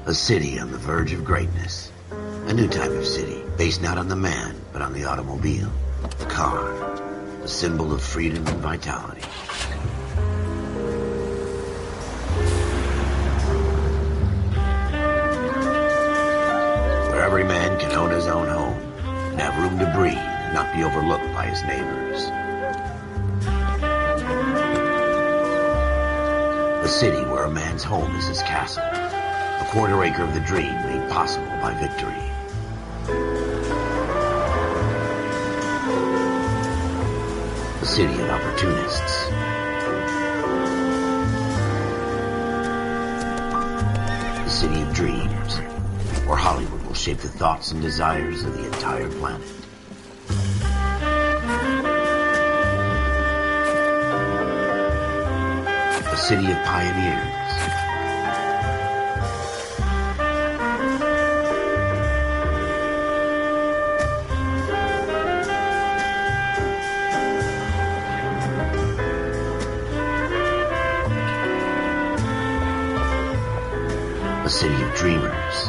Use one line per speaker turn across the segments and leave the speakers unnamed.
A city on the verge of greatness. A new type of city, based not on the man, but on the automobile. The car. The symbol of freedom and vitality. Where every man can own his own home, and have room to breathe, and not be overlooked by his neighbors. A city where a man's home is his castle. A quarter acre of the dream made possible by victory. A city of opportunists. A city of dreams, where Hollywood will shape the thoughts and desires of the entire planet. A city of pioneers. A city of dreamers.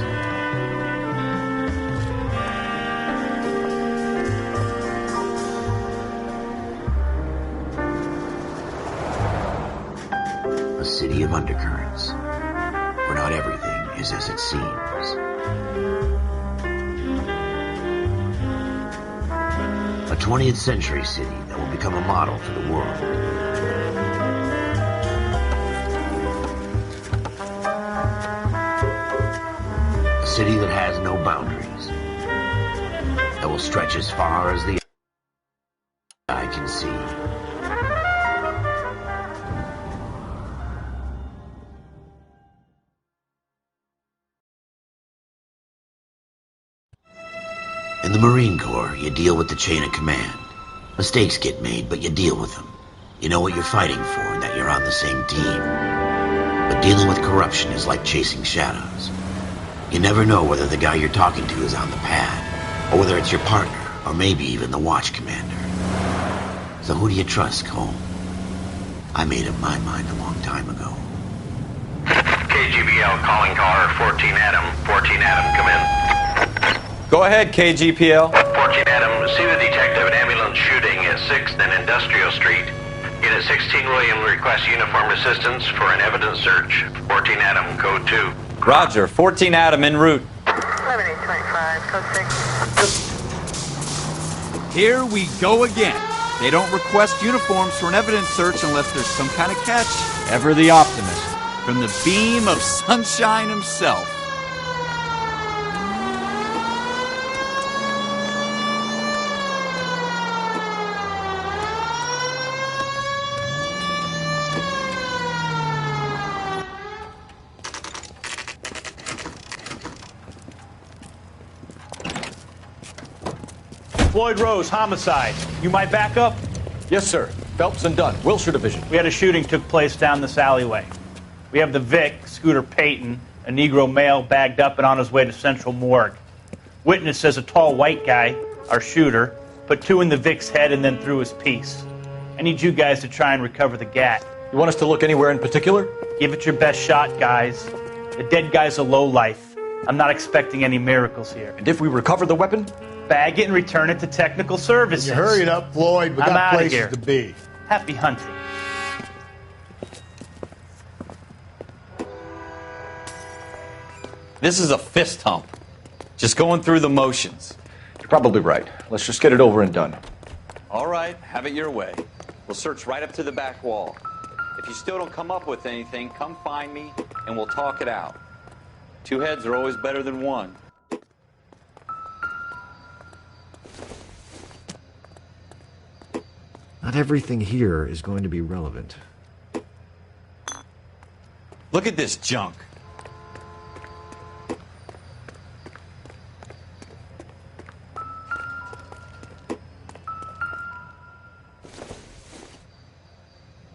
A city of undercurrents, where not everything is as it seems. A 20th century city that will become a model for the world. A city that has no boundaries, that will stretch as far as the eye can see. In the Marine Corps, you deal with the chain of command. Mistakes get made, but you deal with them. You know what you're fighting for and that you're on the same team. But dealing with corruption is like chasing shadows. You never know whether the guy you're talking to is on the pad, or whether it's your partner, or maybe even the watch commander. So who do you trust, Cole? I made up my mind a long time ago.
KGBL calling caller 14 Adam. 14 Adam, come in.
Go ahead, KGPL.
14 Adam, see the detective, an ambulance shooting at 6th and Industrial Street. Unit 16 William requests uniformed assistance for an evidence search. 14 Adam, code 2.
Roger, 14 Adam en route.
7825, code 6.
Here we go again. They don't request uniforms for an evidence search unless there's some kind of catch. Ever the optimist. From the beam of sunshine himself.
Floyd Rose, homicide. You might back up?
Yes, sir. Phelps and Dunn, Wilshire Division.
We had a shooting took place down this alleyway. We have the Vic, Scooter Payton, a Negro male bagged up and on his way to Central Morgue. Witness says a tall white guy, our shooter, put 2 in the Vic's head and then threw his piece. I need you guys to try and recover the gat.
You want us to look anywhere in particular?
Give it your best shot, guys. The dead guy's a lowlife. I'm not expecting any miracles here.
And if we recover the weapon?
Bag it and return it to technical services.
You hurry it up, Floyd. We
I'm
got
outta
places
here.
to be.
Happy hunting.
This is a fist hump. Just going through the motions.
You're probably right. Let's just get it over and done.
All right, have it your way. We'll search right up to the back wall. If you still don't come up with anything, come find me and we'll talk it out. 2 heads are always better than 1.
Not everything here is going to be relevant.
Look at this junk.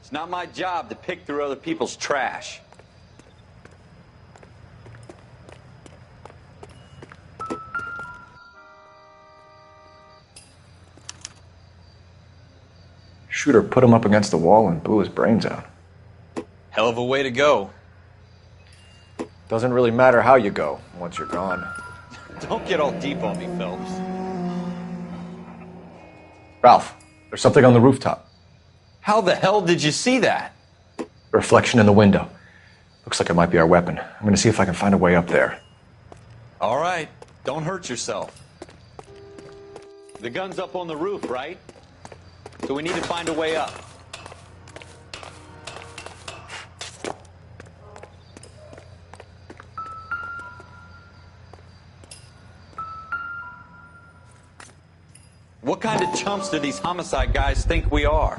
It's not my job to pick through other people's trash.
Shooter put him up against the wall and blew his brains out.
Hell of a way to go.
Doesn't really matter how you go once you're gone.
Don't get all deep on me, Phelps.
Ralph, there's something on the rooftop.
How the hell did you see that?
A reflection in the window. Looks like it might be our weapon. I'm going to see if I can find a way up there.
All right, don't hurt yourself. The gun's up on the roof, right? So we need to find a way up. What kind of chumps do these homicide guys think we are?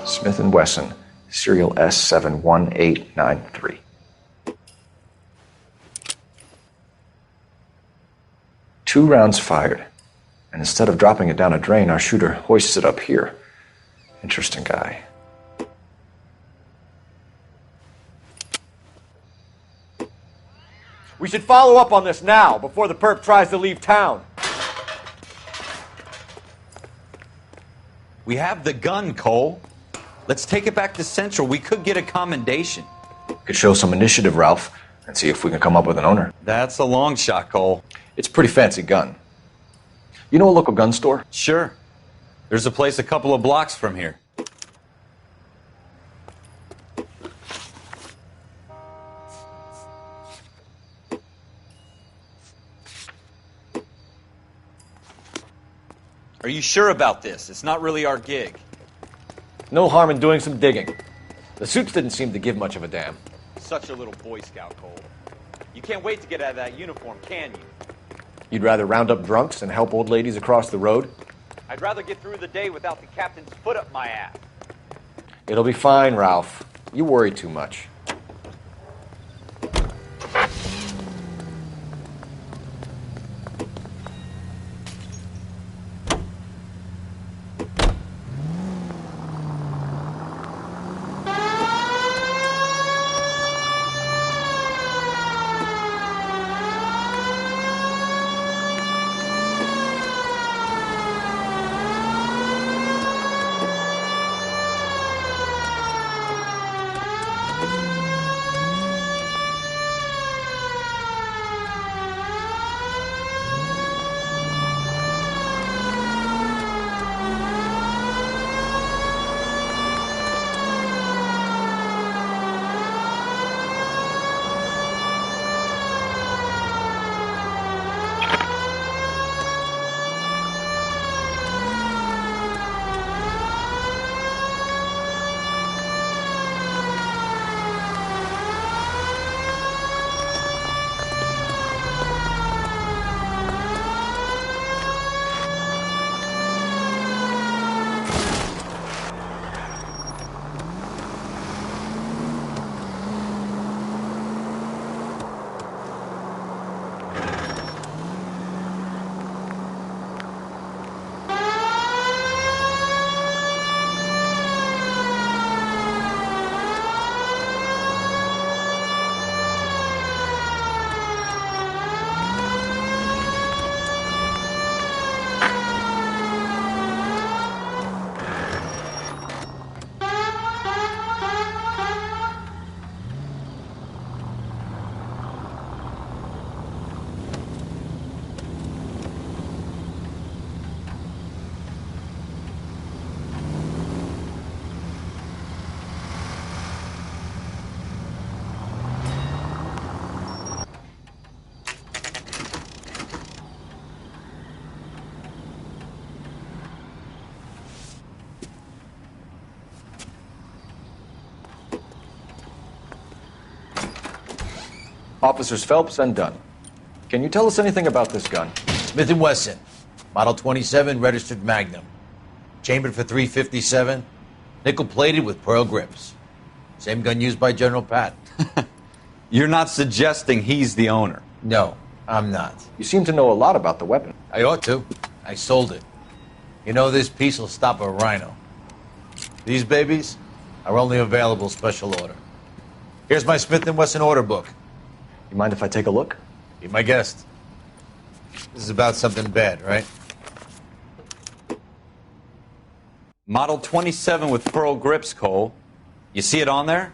Smith & Wesson, serial S71893. Two rounds fired. And instead of dropping it down a drain, our shooter hoists it up here. Interesting guy.
We should follow up on this now, before the perp tries to leave town.
We have the gun, Cole. Let's take it back to Central. We could get a commendation.
Could show some initiative, Ralph, and see if we can come up with an owner.
That's a long shot, Cole.
It's a pretty fancy gun. You know a local gun store?
Sure. There's a place a couple of blocks from here. Are you sure about this? It's not really our gig.
No harm in doing some digging. The suits didn't seem to give much of a damn.
Such a little Boy Scout, Cole. You can't wait to get out of that uniform, can you?
You'd rather round up drunks and help old ladies across the road?
I'd rather get through the day without the captain's foot up my ass.
It'll be fine, Ralph. You worry too much. Officers Phelps and Dunn. Can you tell us anything about this gun?
Smith & Wesson, Model 27, registered Magnum. Chambered for .357, nickel-plated with pearl grips. Same gun used by General Patton.
You're not suggesting he's the owner?
No, I'm not.
You seem to know a lot about the weapon.
I ought to. I sold it. You know, this piece will stop a rhino. These babies are only available special order. Here's my Smith & Wesson order book.
You mind if I take a look?
Be my guest. This is about something bad, right?
Model 27 with pearl grips, Cole. You see it on there?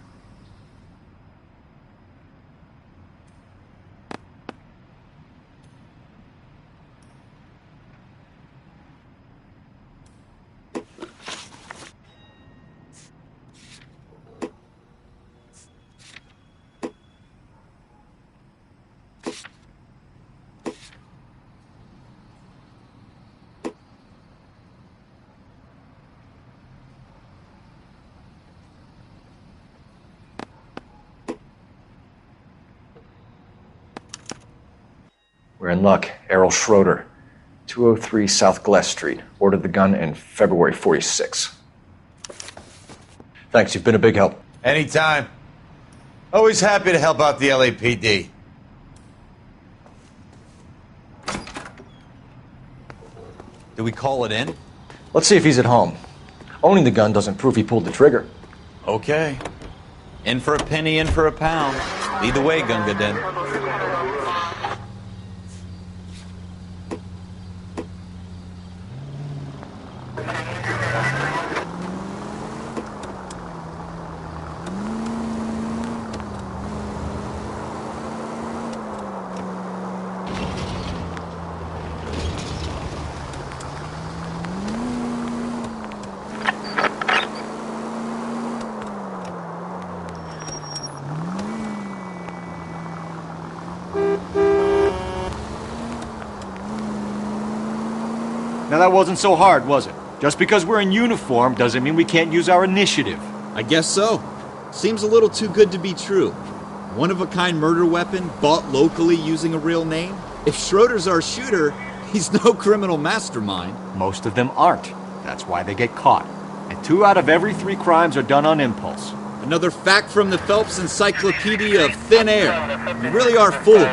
We're in luck. Errol Schroeder, 203 South Glass Street. Ordered the gun in February 46. Thanks, you've been a big help.
Anytime. Always happy to help out the LAPD.
Do we call it in?
Let's see if he's at home. Owning the gun doesn't prove he pulled the trigger.
Okay. In for a penny, in for a pound. Lead the way, Gunga Din.
Now that wasn't so hard, was it? Just because we're in uniform doesn't mean we can't use our initiative.
I guess so. Seems a little too good to be true. One-of-a-kind murder weapon bought locally using a real name? If Schroeder's our shooter, he's no criminal mastermind.
Most of them aren't. That's why they get caught. And 2 out of every 3 crimes are done on impulse.
Another fact from the Phelps Encyclopedia of Thin Air. You really are full.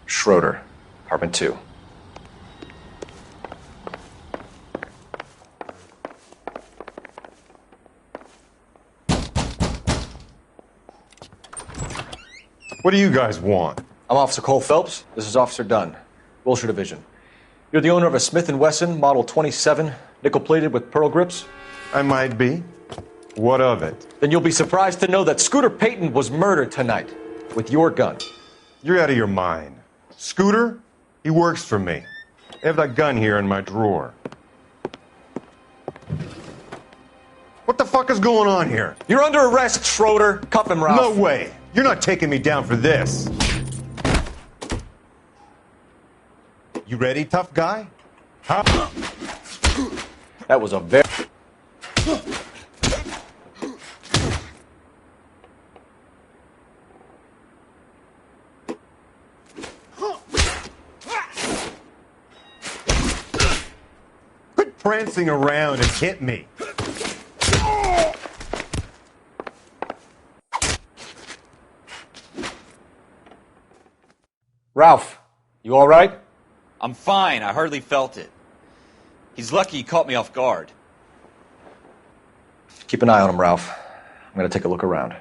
Schroeder, apartment 2.
What do you guys want?
I'm Officer Cole Phelps. This is Officer Dunn, Wilshire Division. You're the owner of a Smith & Wesson Model 27, nickel-plated with pearl grips?
I might be. What of it?
Then you'll be surprised to know that Scooter Payton was murdered tonight with your gun.
You're out of your mind. Scooter? He works for me. I have that gun here in my drawer. What the fuck is going on here?
You're under arrest, Schroeder. Cuff him, Ralph.
No way. You're not taking me down for this. You ready, tough guy? Huh?
That was a very...
Quit prancing around and hit me.
Ralph, you all right?
I'm fine. I hardly felt it. He's lucky he caught me off guard.
Keep an eye on him, Ralph. I'm going to take a look around.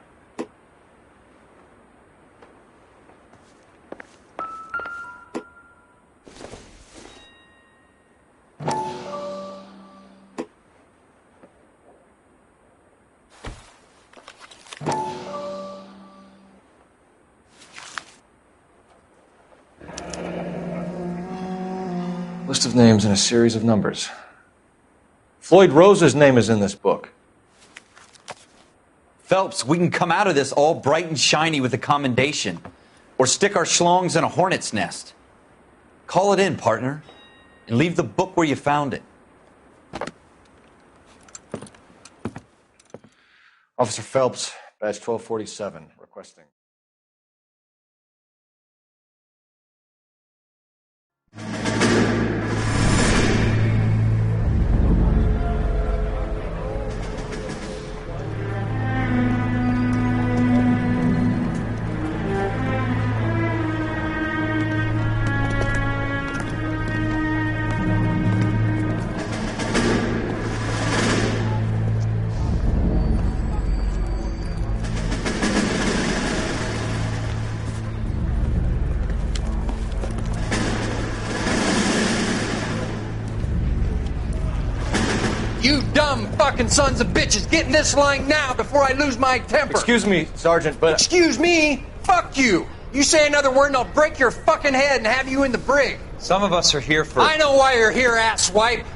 List of names and a series of numbers. Floyd Rose's name is in this book.
Phelps, we can come out of this all bright and shiny with a commendation.
or stick our schlongs in a hornet's nest. Call it in, partner, and leave the book where you found it.
Officer Phelps, badge 1247, requesting.
You dumb fucking sons of bitches, get in this line now before I lose my temper.
Excuse me, Sergeant, but...
Excuse me? Fuck you. You say another word and I'll break your fucking head and have you in the brig.
Some of us are here for...
I know why you're here, asswipe.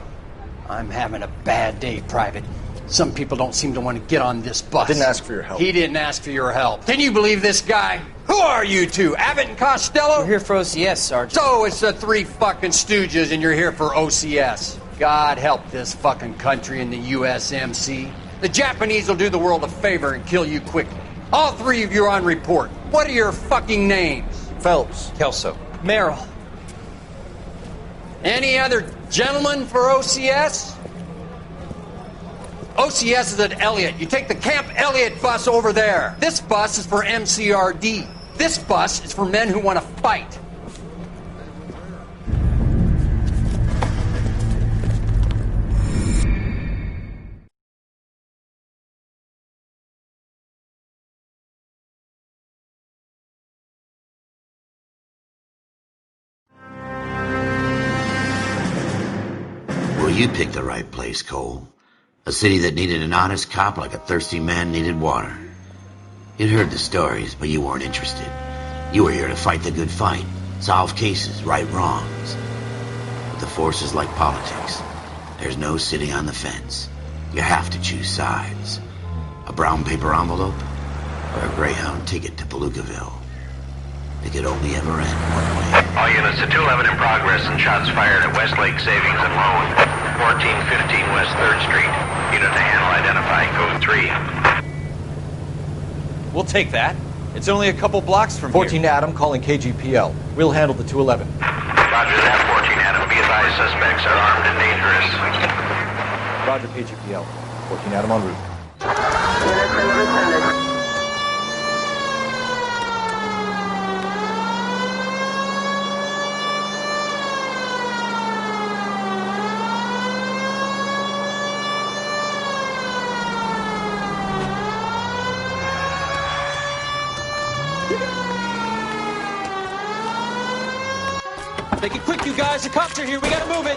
I'm having a bad day, Private. Some people don't seem to want to get on this bus.
I didn't ask for your help.
He didn't ask for your help. Can you believe this guy? Who are you two? Abbott and Costello?
We're here for OCS, Sergeant.
So it's the three fucking stooges and you're here for OCS. God help this fucking country and the USMC. The Japanese will do the world a favor and kill you quickly. All three of you are on report. What are your fucking names?
Phelps.
Kelso.
Merrill.
Any other gentlemen for OCS? OCS is at Elliott. You take the Camp Elliott bus over there. This bus is for MCRD. This bus is for men who want to fight.
Well, you picked the right place, Cole. A city that needed an honest cop like a thirsty man needed water. You'd heard the stories, but you weren't interested. You were here to fight the good fight, solve cases, right wrongs. But the force is like politics. There's no sitting on the fence. You have to choose sides. A brown paper envelope or a Greyhound ticket to Palookaville. It could only ever end one way.
All units to 211 in progress and shots fired at Westlake Savings and Loan, 1415 West 3rd Street. Unit to handle identify code 3.
We'll take that. It's only a couple blocks from
14
here.
Adam calling KGPL. We'll handle the 211.
Roger that, 14 Adam. Be advised, suspects are armed and dangerous.
Roger, KGPL. 14 Adam en route.
Make it quick, you guys. The cops are here. We gotta move it.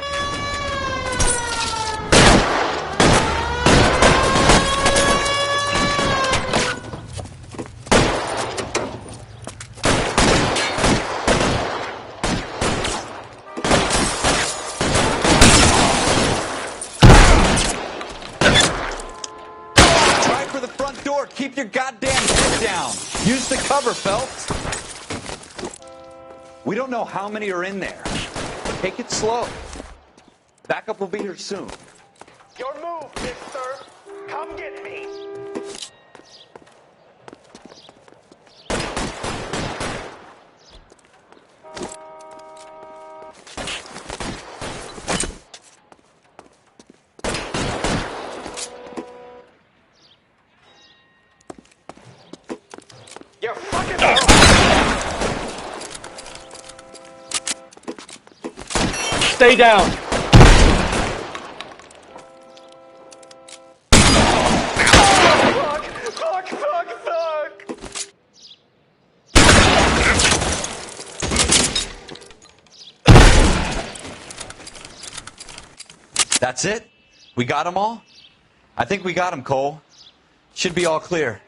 Try for the front door. Keep your goddamn head down. Use the cover, Phelps. We don't know how many are in there. Take it slow. Backup will be here soon.
Your move, mister. Come get me. You fucking...
Stay down.
Fuck.
That's it? We got them all? I think we got them, Cole. Should be all clear.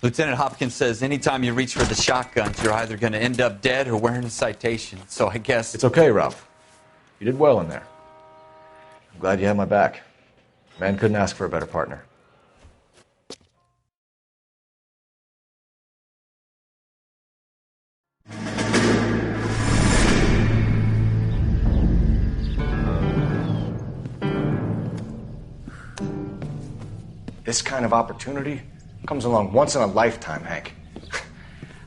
Lieutenant Hopkins says anytime you reach for the shotguns, you're either going to end up dead or wearing a citation. So I guess...
It's okay, Ralph. You did well in there. I'm glad you had my back. Man couldn't ask for a better partner. This kind of opportunity comes along once in a lifetime, Hank.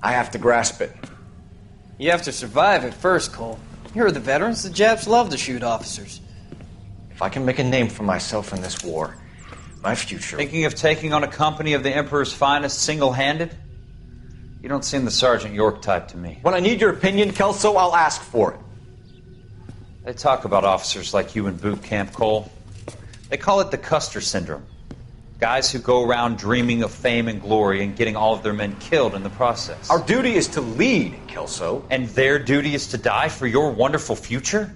I have to grasp it.
You have to survive it first, Cole. Here are the veterans. The Japs love to shoot officers.
If I can make a name for myself in this war, my future...
Thinking of taking on a company of the Emperor's finest single-handed? You don't seem the Sergeant York type to me.
When I need your opinion, Kelso, I'll ask for it.
They talk about officers like you in boot camp, Cole. They call it the Custer syndrome. Guys who go around dreaming of fame and glory and getting all of their men killed in the process.
Our duty is to lead, Kelso.
And their duty is to die for your wonderful future?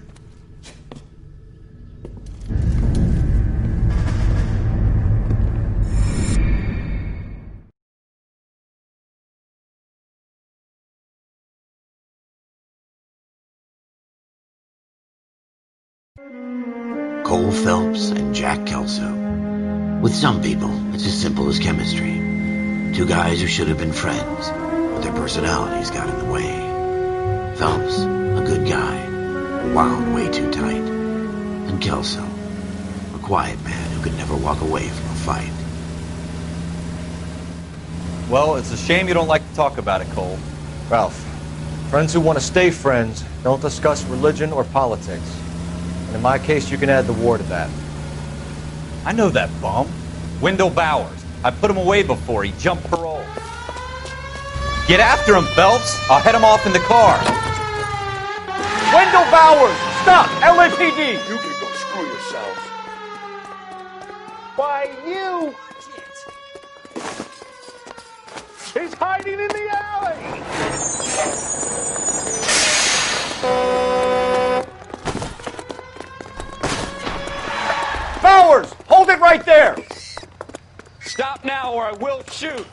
Cole Phelps and Jack Kelso. With some people, it's as simple as chemistry. Two guys who should have been friends, but their personalities got in the way. Phelps, a good guy, wound way too tight. And Kelso, a quiet man who could never walk away from a fight.
Well, it's a shame you don't like to talk about it, Cole.
Ralph, friends who want to stay friends don't discuss religion or politics. And in my case, you can add the war to that.
I know that bum. Wendell Bowers. I put him away before. He jumped parole. Get after him, Phelps. I'll head him off in the car.
Wendell Bowers! Stop! LAPD!
You can go screw yourselves. Why, you... He's hiding in the alley!
Bowers! Hold it right there!
Stop now or I will shoot.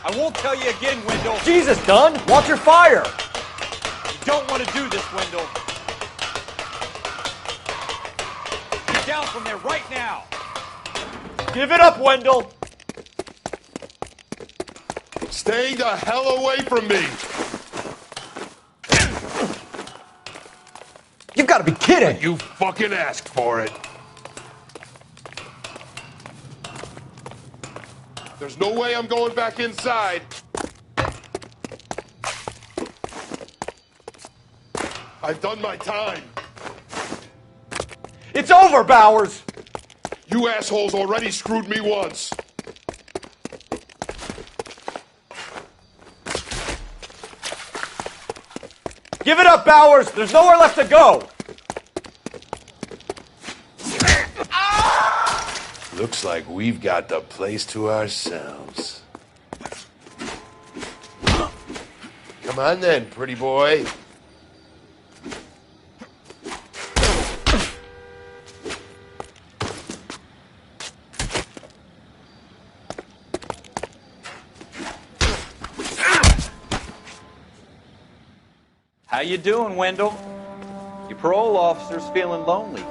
I won't tell you again, Wendell.
Jesus, Dunn! Watch your fire!
You don't want to do this, Wendell. Get down from there right now.
Give it up, Wendell!
Stay the hell away from me!
You've got to be kidding!
You fucking asked for it. There's no way I'm going back inside. I've done my time.
It's over, Bowers!
You assholes already screwed me once.
Give it up, Bowers! There's nowhere left to go!
Looks like we've got the place to ourselves. Come on then, pretty boy.
How you doing, Wendell? Your parole officer's feeling lonely.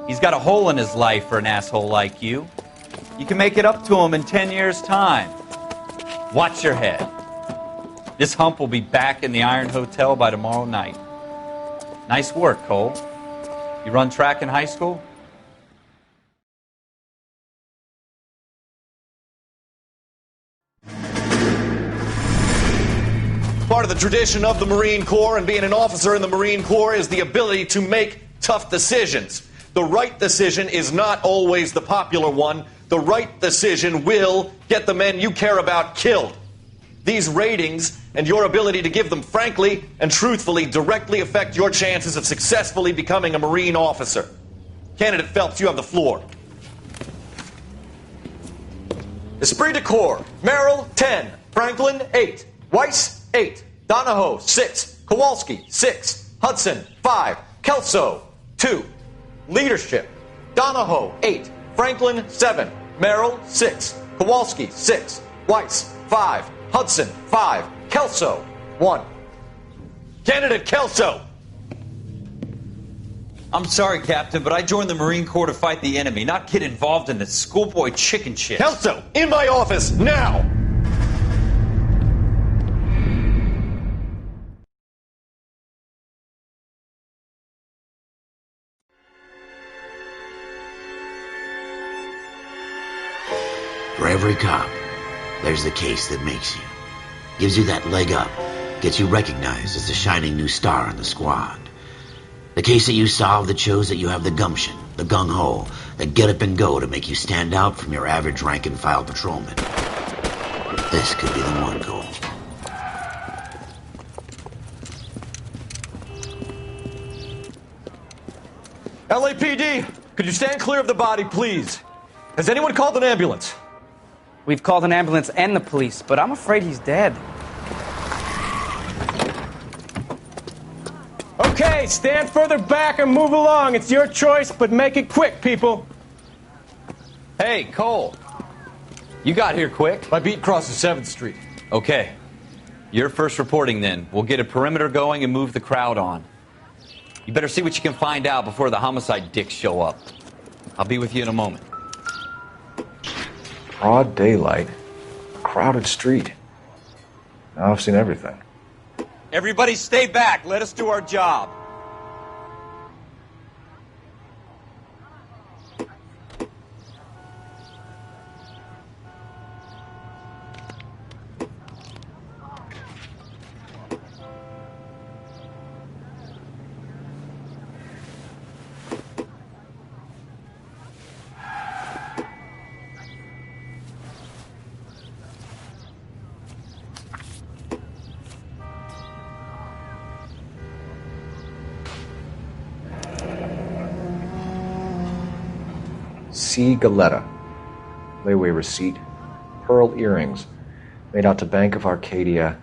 He's got a hole in his life for an asshole like you. You can make it up to him in 10 years' time. Watch your head. This hump will be back in the Iron Hotel by tomorrow night. Nice work, Cole. You run track in high school?
Part of the tradition of the Marine Corps and being an officer in the Marine Corps is the ability to make tough decisions. The right decision is not always the popular one. The right decision will get the men you care about killed. These ratings and your ability to give them frankly and truthfully directly affect your chances of successfully becoming a Marine officer. Candidate Phelps, you have the floor. Esprit de Corps, Merrill, 10. Franklin, 8. Weiss, 8. Donahoe, 6. Kowalski, 6. Hudson, 5. Kelso, 2. Leadership, Donahoe, 8. Franklin, 7. Merrill, 6. Kowalski, 6. Weiss, 5. Hudson, 5. Kelso, 1. Candidate Kelso!
I'm sorry, Captain, but I joined the Marine Corps to fight the enemy, not get involved in this schoolboy chicken shit.
Kelso, in my office, now!
every cop, there's the case that makes you. Gives you that leg up, gets you recognized as the shining new star in the squad. The case that you solve that shows that you have the gumption, the gung-ho, the get up and go to make you stand out from your average rank-and-file patrolman. This could be the one goal.
LAPD, could you stand clear of the body, please? Has anyone called an ambulance?
We've called an ambulance and the police, but I'm afraid he's dead.
Okay, stand further back and move along. It's your choice, but make it quick, people.
Hey, Cole. You got here quick.
My beat crosses 7th Street.
Okay. You're first reporting then. We'll get a perimeter going and move the crowd on. You better see what you can find out before the homicide dicks show up. I'll be with you in a moment.
Broad daylight, a crowded street. Now I've seen everything.
Everybody stay back. Let us do our job.
C. Galetta. Layaway receipt. Pearl earrings. Made out to Bank of Arcadia.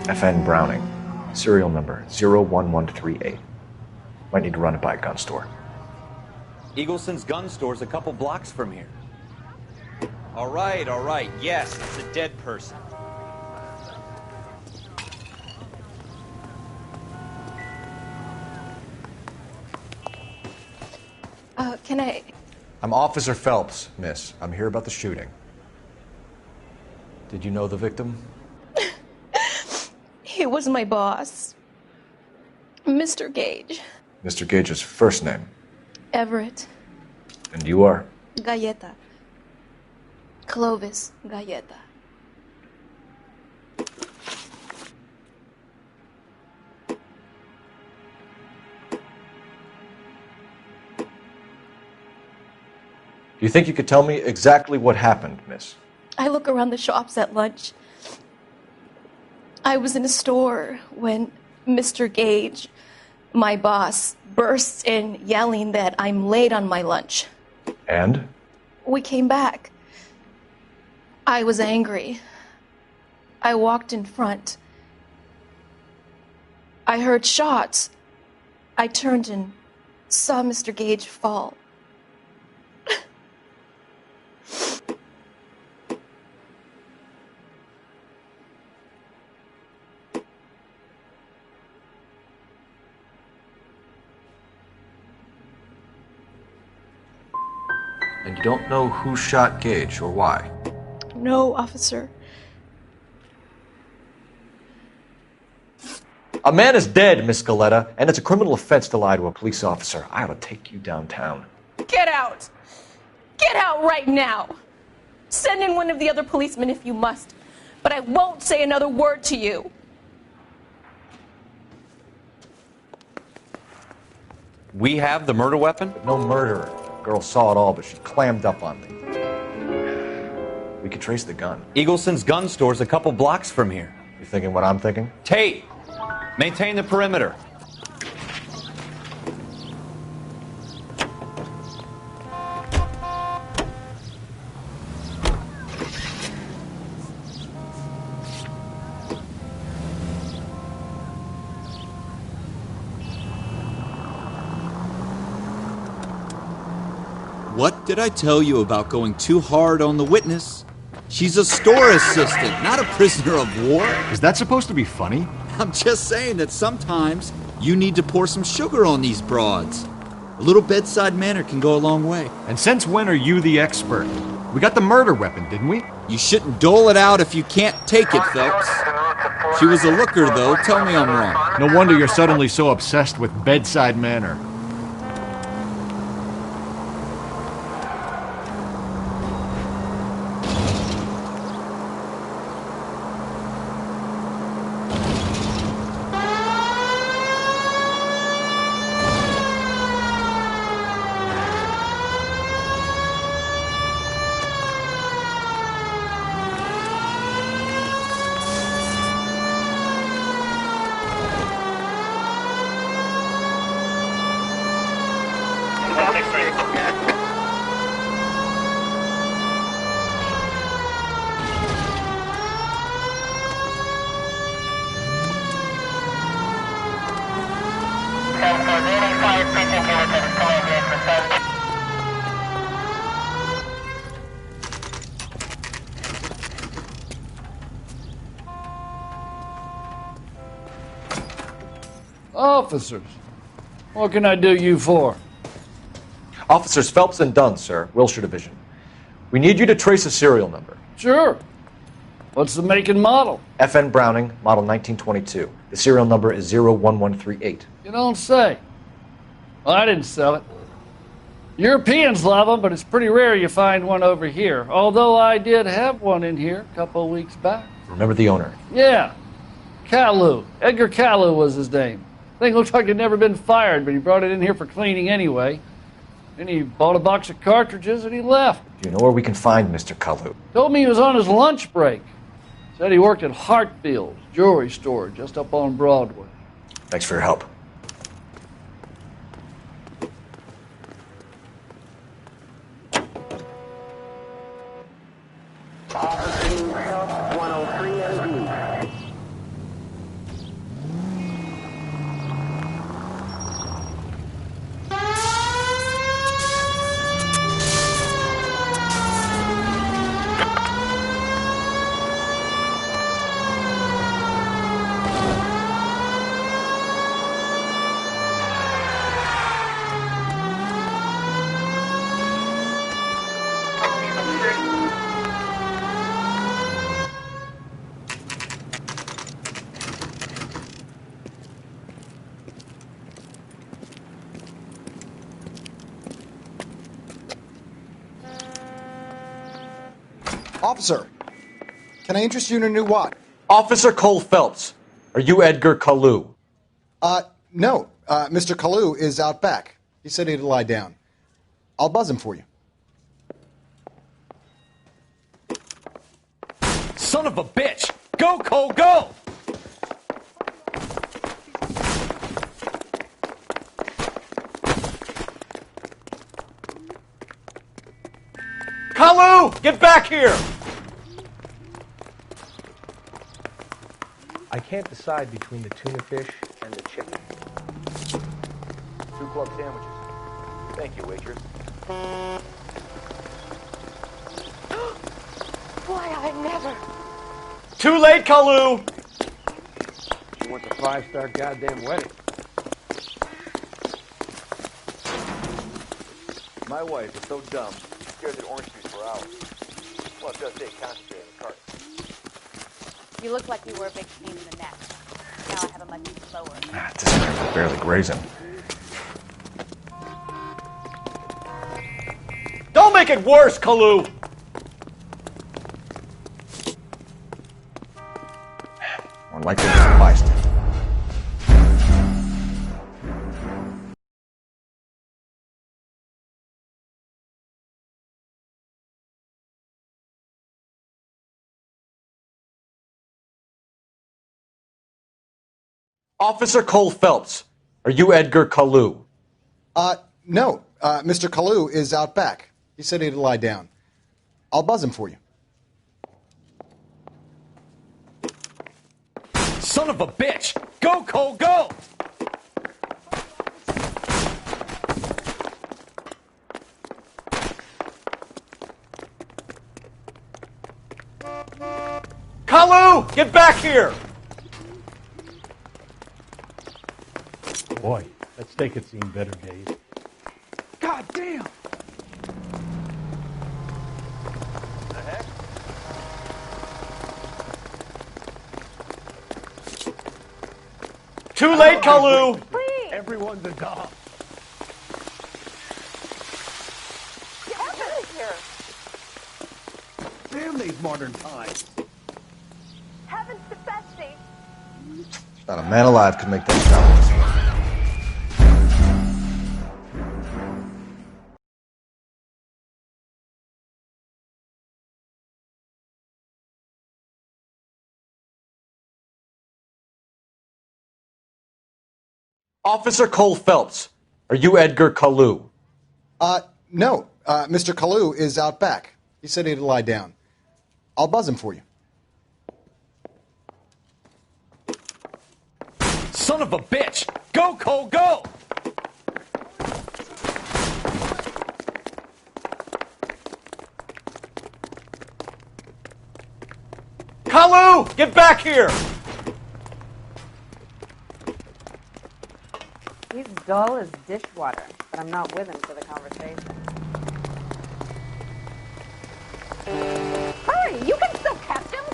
FN Browning. Serial number 01138. Might need to run it by a gun store.
Eagleson's gun store's a couple blocks from here. All right. Yes, it's a dead person.
Can I...
I'm Officer Phelps, miss. I'm here about the shooting. Did you know the victim?
He was my boss. Mr. Gage.
Mr. Gage's first name.
Everett.
And you are?
Galleta. Clovis Galleta.
Do you think you could tell me exactly what happened, miss?
I look around the shops at lunch. I was in a store when Mr. Gage, my boss, bursts in yelling that I'm late on my lunch.
And?
We came back. I was angry. I walked in front. I heard shots. I turned and saw Mr. Gage fall.
And you don't know who shot Gage or why?
No, officer.
A man is dead, Miss Galetta, and it's a criminal offense to lie to a police officer. I ought to take you downtown.
Get out! Get out right now! Send in one of the other policemen if you must, but I won't say another word to you.
We have the murder weapon?
No murderer. The girl saw it all, but she clammed up on me. We could trace the gun.
Eagleson's gun store's a couple blocks from here.
You thinking what I'm thinking?
Tate, maintain the perimeter.
What did I tell you about going too hard on the witness? She's a store assistant, not a prisoner of war.
Is that supposed to be funny?
I'm just saying that sometimes you need to pour some sugar on these broads. A little bedside manner can go a long way.
And since when are you the expert? We got the murder weapon, didn't we?
You shouldn't dole it out if you can't take it, Phelps. She was a looker, though. Tell me I'm wrong.
No wonder you're suddenly so obsessed with bedside manner.
Officers, what can I do you for?
Officers Phelps and Dunn, sir, Wilshire Division. We need you to trace a serial number.
Sure. What's the make and model?
FN Browning, model 1922. The serial number is 01138.
You don't say. Well, I didn't sell it. Europeans love them, but it's pretty rare you find one over here. Although I did have one in here a couple of weeks back.
Remember the owner?
Yeah. Caillou. Edgar Caillou was his name. Thing looks like it'd never been fired, but he brought it in here for cleaning anyway. Then he bought a box of cartridges and he left.
Do you know where we can find Mr. Kalu?
Told me he was on his lunch break. Said he worked at Hartfield's jewelry store just up on Broadway.
Thanks for your help.
Officer, can I interest you in a new watch?
Officer Cole Phelps, are you Edgar Kalu?
No. Mr. Kalu is out back. He said he'd lie down. I'll buzz him for you.
Son of a bitch! Go, Cole, go!
Kalu, get back here!
I can't decide between the tuna fish and the chicken. 2 club sandwiches. Thank you, waitress.
Why, I never.
Too late, Kalu!
She wants a 5-star goddamn wedding. My wife is so dumb, she stares at orange juice for hours. Well, it does say concentrate on the cart.
You look like you were a big pain in the neck. Now I have a much slower.
This is barely grazing. Don't make it worse, Kalu! More likely to be bystander. Officer Cole Phelps, are you Edgar Kalu?
No. Mr. Kalu is out back. He said he'd lie down. I'll buzz him for you.
Son of a bitch! Go, Cole, go!
Kalu, get back here!
Boy, that steak had seen better days.
God damn! Too late, Kalu!
Please. Everyone's a dog. Get out of here.
Damn these modern times.
Heavens to Betsy.
Not a man alive could make that sound.
Officer Cole Phelps, are you Edgar Kalu?
No. Mr. Kalu is out back. He said he'd lie down. I'll buzz him for you.
Son of a bitch! Go, Cole, go!
Kalu, get back here!
He's dull as dishwater, but I'm not with him for the conversation. Hurry! You can still catch him!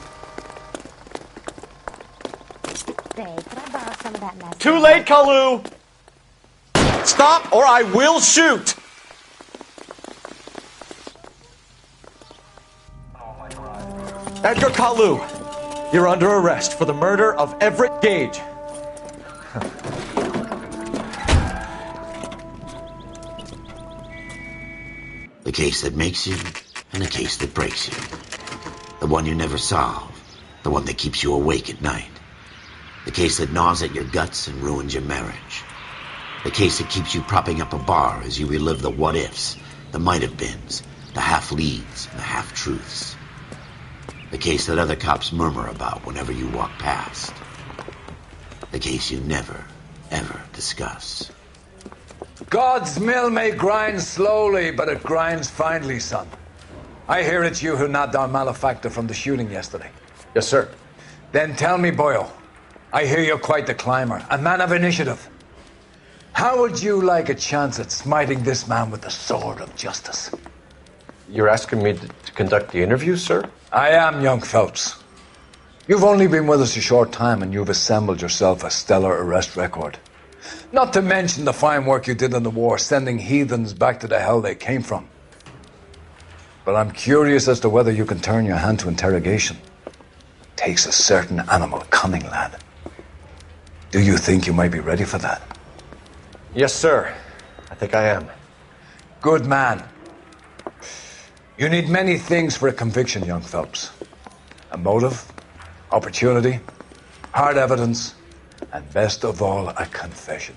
Say, could I borrow some of that mess?
Too late, Kalu!
Stop or I will shoot! Edgar Kalu, you're under arrest for the murder of Everett Gage.
The case that makes you, and the case that breaks you. The one you never solve, the one that keeps you awake at night. The case that gnaws at your guts and ruins your marriage. The case that keeps you propping up a bar as you relive the what-ifs, the might-have-beens, the half-leads, and the half-truths. The case that other cops murmur about whenever you walk past. The case you never, ever discuss.
God's mill may grind slowly, but it grinds finely, son. I hear it's you who nabbed our malefactor from the shooting yesterday.
Yes, sir.
Then tell me, Boyle, I hear you're quite the climber, a man of initiative. How would you like a chance at smiting this man with the sword of justice?
You're asking me to conduct the interview, sir?
I am, young Phelps. You've only been with us a short time, and you've assembled yourself a stellar arrest record. Not to mention the fine work you did in the war, sending heathens back to the hell they came from. But I'm curious as to whether you can turn your hand to interrogation. Takes a certain animal cunning, lad. Do you think you might be ready for that?
Yes, sir. I think I am.
Good man. You need many things for a conviction, young Phelps. A motive, opportunity, hard evidence, and best of all, a confession.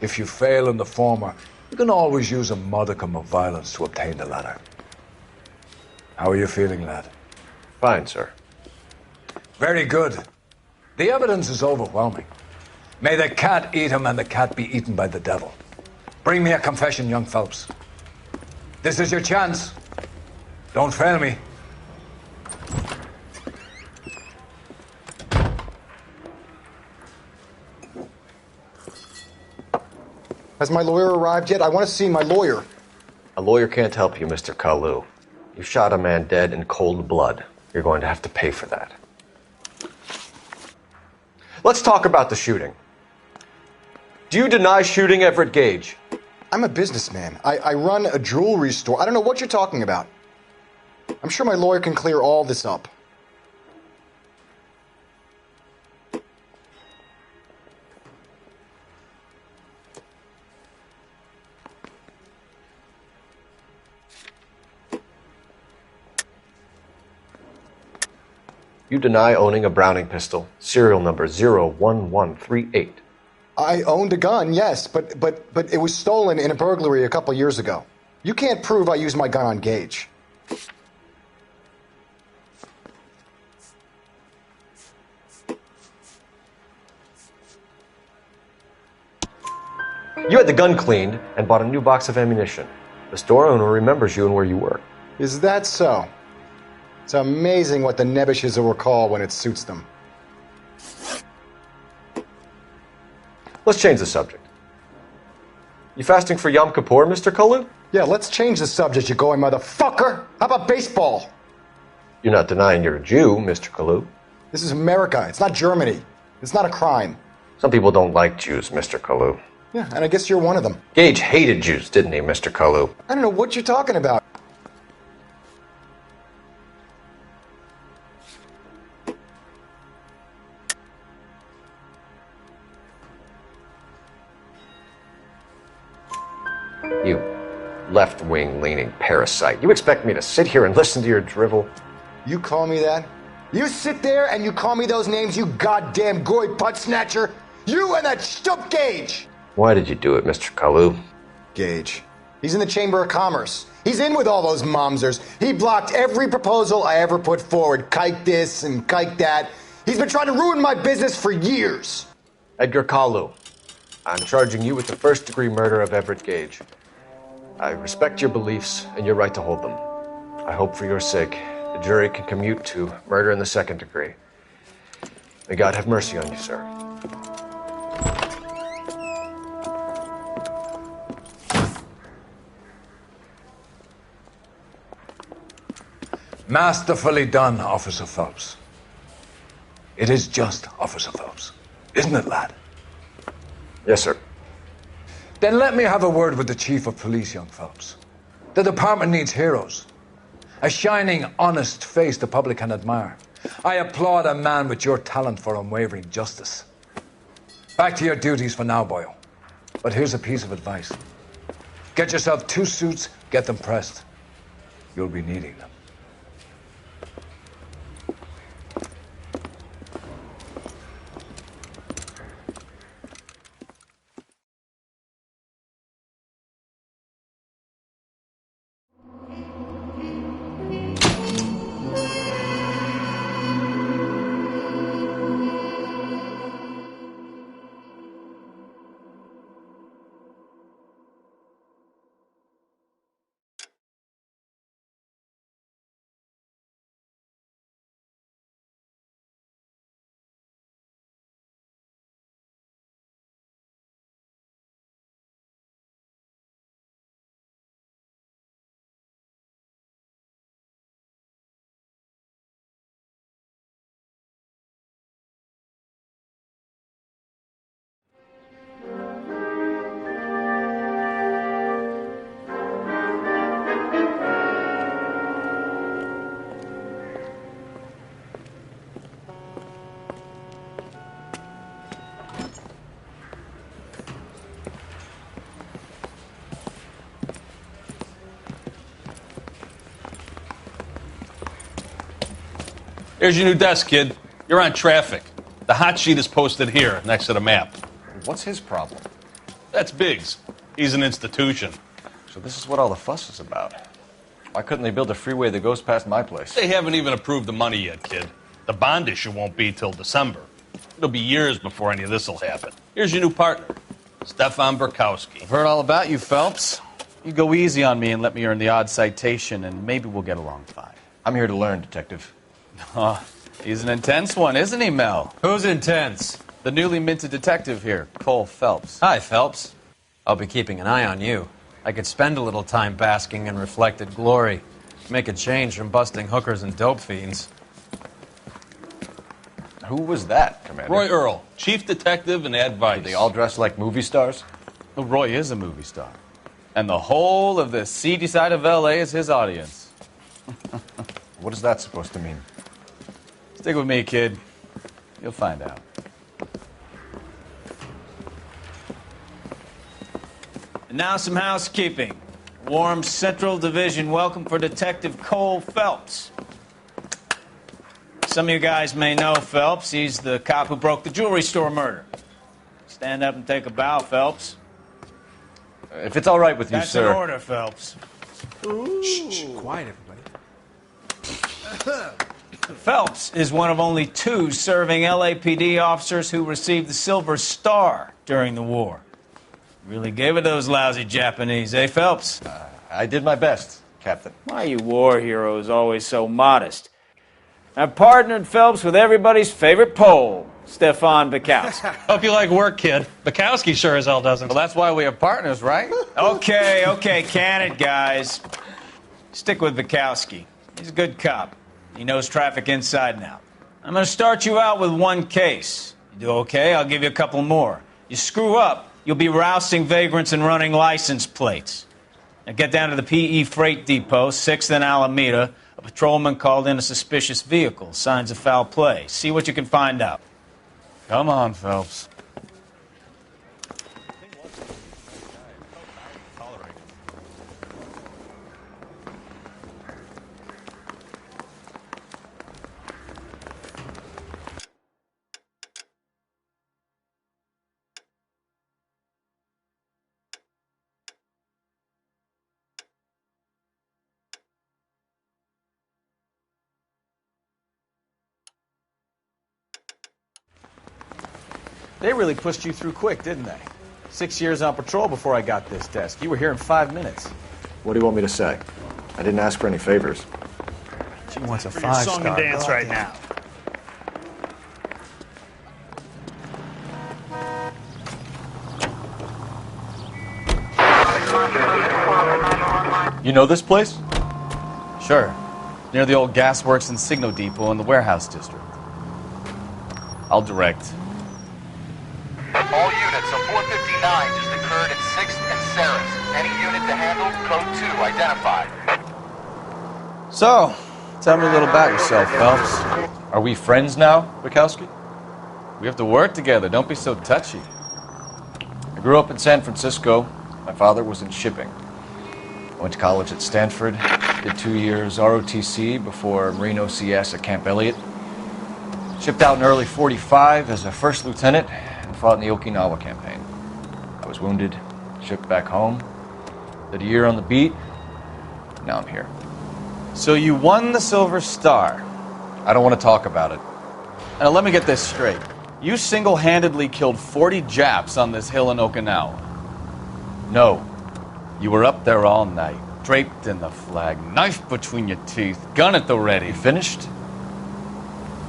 If you fail in the former, you can always use a modicum of violence to obtain the latter. How are you feeling, lad?
Fine, sir.
Very good. The evidence is overwhelming. May the cat eat him and the cat be eaten by the devil. Bring me a confession, young Phelps. This is your chance. Don't fail me.
Has my lawyer arrived yet? I want to see my lawyer.
A lawyer can't help you, Mr. Kalu. You shot a man dead in cold blood. You're going to have to pay for that. Let's talk about the shooting. Do you deny shooting Everett Gage?
I'm a businessman. I run a jewelry store. I don't know what you're talking about. I'm sure my lawyer can clear all this up.
You deny owning a Browning pistol, serial number 01138.
I owned a gun, yes, but it was stolen in a burglary a couple years ago. You can't prove I used my gun on Gage.
You had the gun cleaned and bought a new box of ammunition. The store owner remembers you and where you were.
Is that so? It's amazing what the Nebbishes will recall when it suits them.
Let's change the subject. You fasting for Yom Kippur, Mr. Kalu?
Yeah, let's change the subject, you going motherfucker. How about baseball?
You're not denying you're a Jew, Mr. Kalu.
This is America. It's not Germany. It's not a crime.
Some people don't like Jews, Mr. Kalu.
Yeah, and I guess you're one of them.
Gage hated Jews, didn't he, Mr. Kalu?
I don't know what you're talking about.
You left-wing leaning parasite. You expect me to sit here and listen to your drivel?
You call me that? You sit there and you call me those names, you goddamn goy putt snatcher? You and that stup Gage!
Why did you do it, Mr. Kalu?
Gage. He's in the Chamber of Commerce. He's in with all those momsers. He blocked every proposal I ever put forward. Kike this and kike that. He's been trying to ruin my business for years.
Edgar Kalu, I'm charging you with the first-degree murder of Everett Gage. I respect your beliefs and your right to hold them. I hope for your sake the jury can commute to murder in the second degree. May God have mercy on you, sir.
Masterfully done, Officer Phelps. It is just Officer Phelps, isn't it, lad?
Yes, sir.
Then let me have a word with the Chief of Police, young Phelps. The department needs heroes. A shining, honest face the public can admire. I applaud a man with your talent for unwavering justice. Back to your duties for now, boyo. But here's a piece of advice. Get yourself 2 suits, get them pressed. You'll be needing them.
Here's your new desk, kid. You're on traffic. The hot sheet is posted here, next to the map.
What's his problem?
That's Biggs. He's an institution.
So this is what all the fuss is about. Why couldn't they build a freeway that goes past my place?
They haven't even approved the money yet, kid. The bond issue won't be till December. It'll be years before any of this will happen. Here's your new partner, Stefan Burkowski.
I've heard all about you, Phelps. You go easy on me and let me earn the odd citation, and maybe we'll get along fine.
I'm here to learn, Detective.
Oh, he's an intense one, isn't he, Mel?
Who's intense?
The newly minted detective here, Cole Phelps.
Hi, Phelps. I'll be keeping an eye on you. I could spend a little time basking in reflected glory. Make a change from busting hookers and dope fiends.
Who was that, Commander?
Roy Earl, chief detective and advice.
Do they all dress like movie stars?
Well, Roy is a movie star. And the whole of the seedy side of L.A. is his audience.
What is that supposed to mean?
Stick with me, kid. You'll find out. And now some housekeeping. Warm Central Division welcome for Detective Cole Phelps. Some of you guys may know Phelps. He's the cop who broke the jewelry store murder. Stand up and take a bow, Phelps.
If it's all right with you,
That's
sir.
That's an order, Phelps.
Shh, quiet, everybody.
Phelps is one of only 2 serving LAPD officers who received the Silver Star during the war. Really gave it those lousy Japanese, eh, Phelps?
I did my best, Captain.
Why are you war heroes always so modest?
I've partnered Phelps with everybody's favorite Pole, Stefan Bukowski.
Hope you like work, kid. Bukowski sure as hell doesn't.
Well, that's why we have partners, right?
Okay, can it, guys? Stick with Bukowski. He's a good cop. He knows traffic inside and out. I'm going to start you out with one case. You do okay, I'll give you a couple more. You screw up, you'll be rousting vagrants and running license plates. Now get down to the PE Freight Depot, 6th and Alameda. A patrolman called in a suspicious vehicle. Signs of foul play. See what you can find out.
Come on, Phelps.
They really pushed you through quick, didn't they? 6 years on patrol before I got this desk. You were here in 5 minutes.
What do you want me to say? I didn't ask for any favors.
She wants a
For your song and dance right now.
You know this place?
Sure. Near the old gasworks and Signo Depot in the warehouse district. I'll direct.
All units, a 459 just occurred at 6th and Saris. Any unit to handle, code 2 identified.
So, tell me a little about yourself, Phelps. Are we friends now, Bukowski?
We have to work together. Don't be so touchy.
I grew up in San Francisco. My father was in shipping. I went to college at Stanford, did 2 years ROTC before Marine OCS at Camp Elliott. Shipped out in early 45 as a first lieutenant and fought in the Okinawa campaign. I was wounded, shipped back home, did a year on the beat. Now I'm here.
So you won the Silver Star.
I don't want to talk about it.
Now let me get this straight. You single-handedly killed 40 Japs on this hill in Okinawa.
No.
You were up there all night, draped in the flag, knife between your teeth, gun at the ready.
You finished?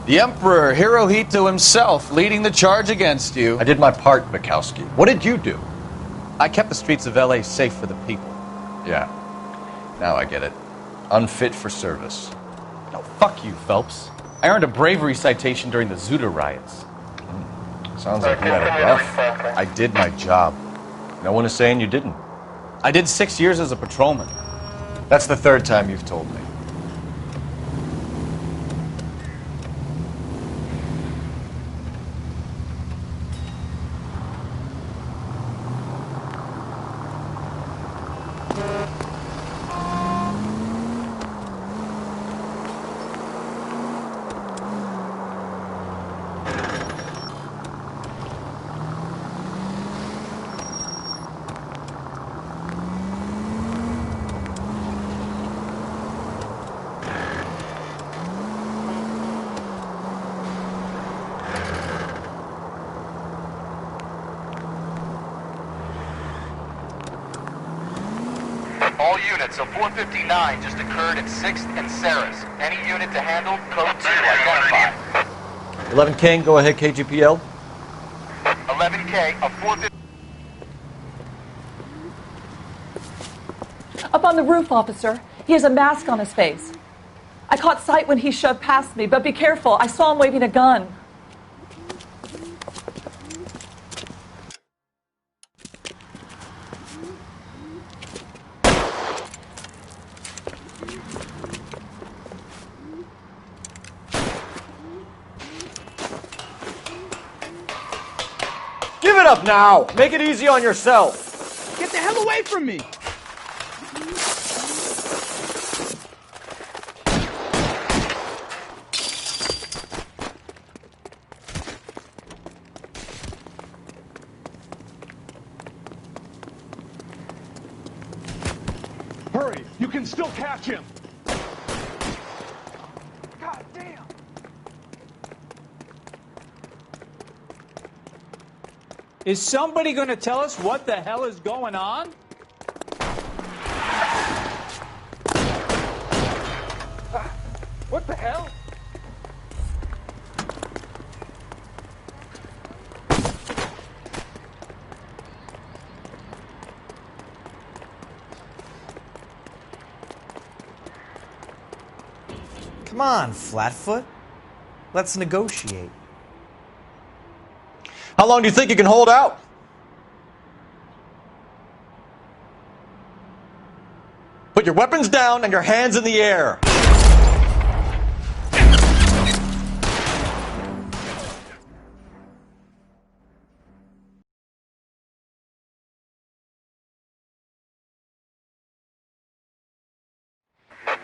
The Emperor Hirohito himself leading the charge against you.
I did my part, Bukowski. What did you do?
I kept the streets of L.A. safe for the people.
Yeah. Now I get it. Unfit for service.
No, fuck you, Phelps. I earned a bravery citation during the Zuda riots.
Sounds like you had it rough.
I did my job.
No one is saying you didn't.
I did 6 years as a patrolman.
That's the third time you've told me.
All units, a 459 just occurred at 6th and Saris. Any unit to handle, code 2 identified.
11 King, go ahead, KGPL.
11K, a 459.
Up on the roof, officer. He has a mask on his face. I caught sight when he shoved past me, but be careful. I saw him waving a gun.
Give it up now! Make it easy on yourself!
Get the hell away from me! Hurry! You can still catch him! God damn!
Is somebody going to tell us what the hell is going on?
What the hell?
Come on, Flatfoot. Let's negotiate.
How long do you think you can hold out? Put your weapons down and your hands in the air.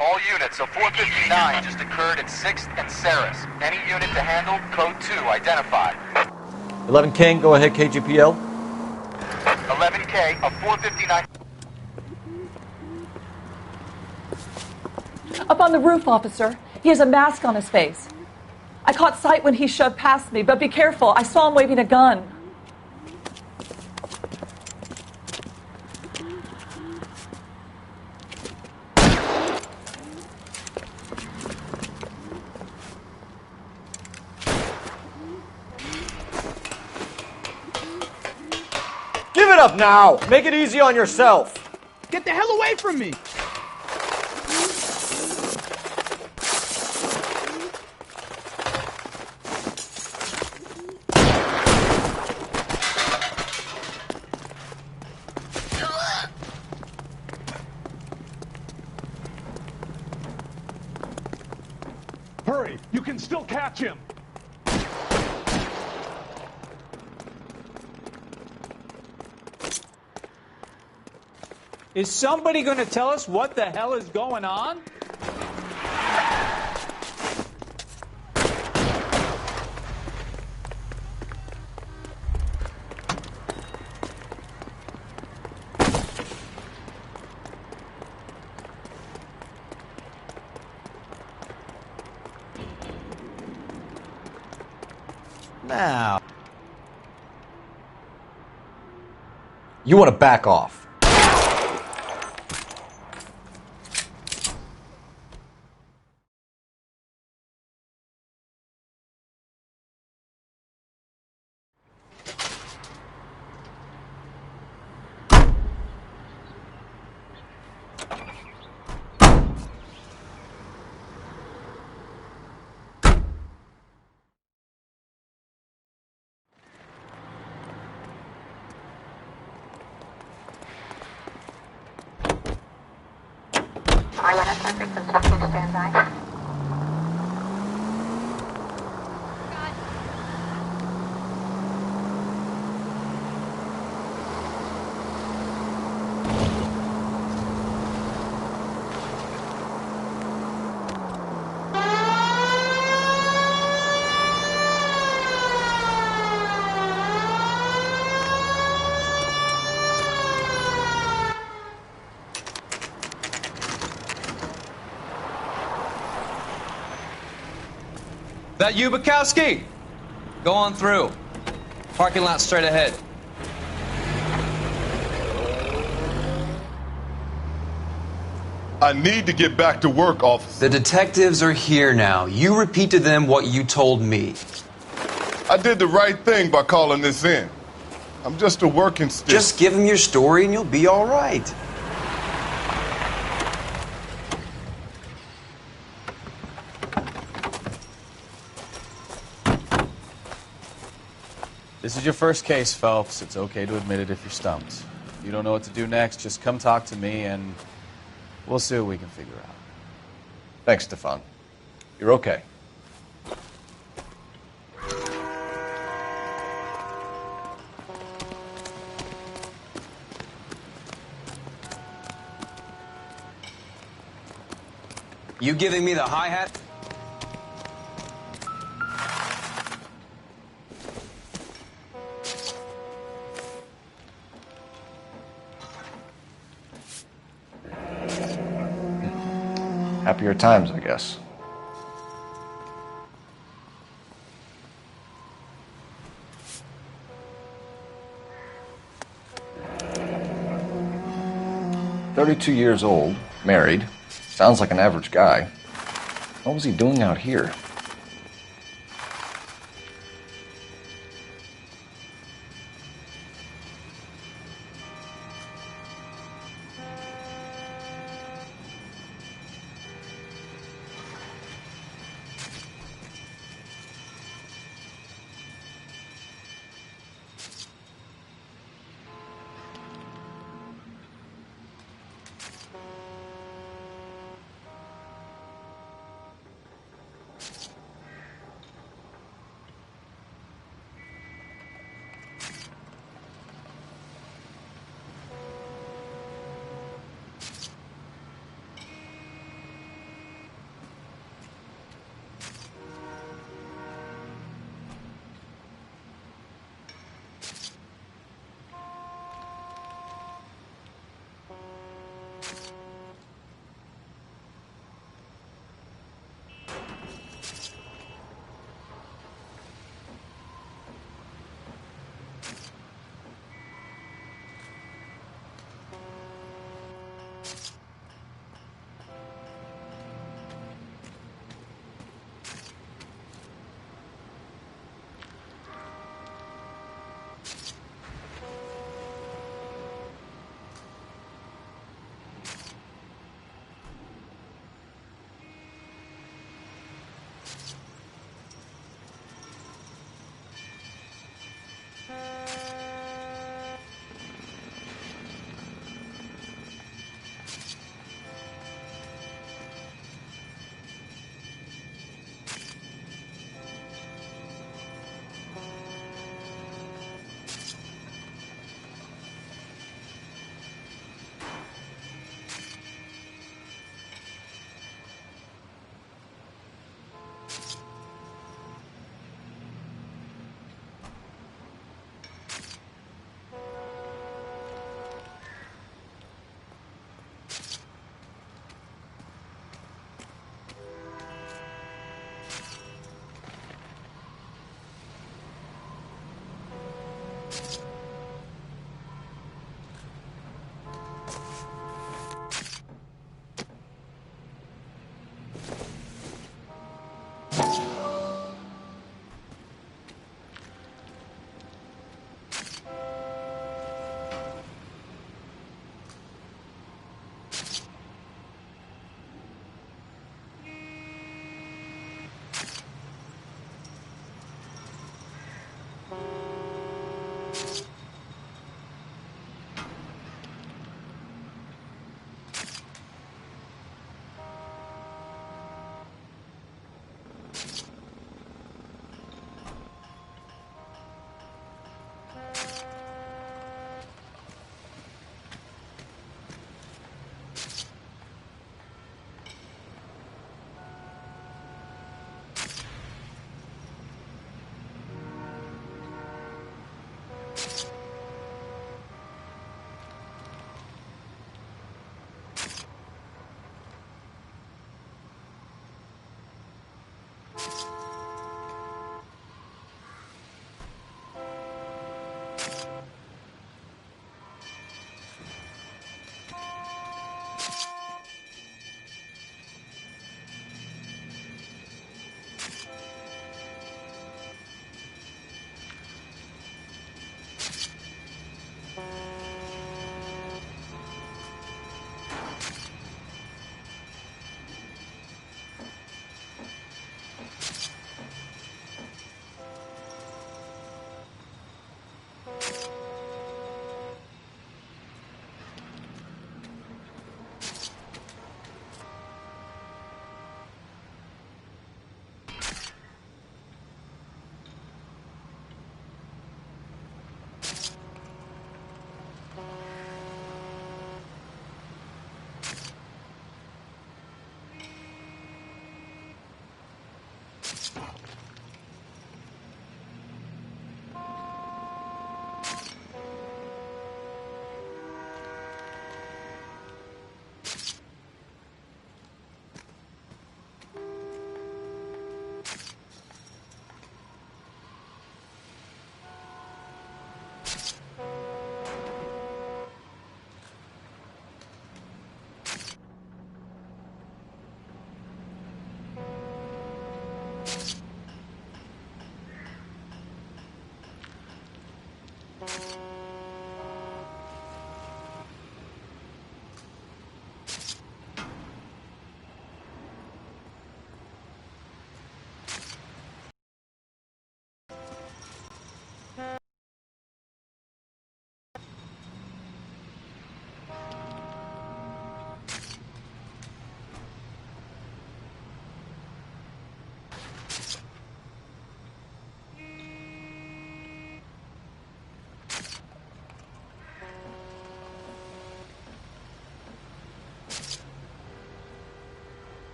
All units, a 459 just occurred at 6th and Saris. Any unit to handle, code 2, identified.
11 King, go ahead, KGPL.
11K, a 459...
Up on the roof, officer. He has a mask on his face. I caught sight when he shoved past me, but be careful. I saw him waving a gun.
Give it up now! Make it easy on yourself!
Get the hell away from me! Hurry! You can still catch him!
Is somebody going to tell us what the hell is going on?
Now.
You want to back off.
RNS traffic construction standby.
That you, Bukowski? Go on through. Parking lot straight ahead.
I need to get back to work, officer.
The detectives are here now. You repeat to them what you told me.
I did the right thing by calling this in. I'm just a working stick.
Just give them your story and you'll be all right.
This is your first case, Phelps. It's okay to admit it if you're stumped. If you don't know what to do next, just come talk to me and we'll see what we can figure out.
Thanks, Stefan. You're okay.
You giving me the hi-hat?
Happier times, I guess. "32 years old, married. Sounds like an average guy. What was he doing out here?"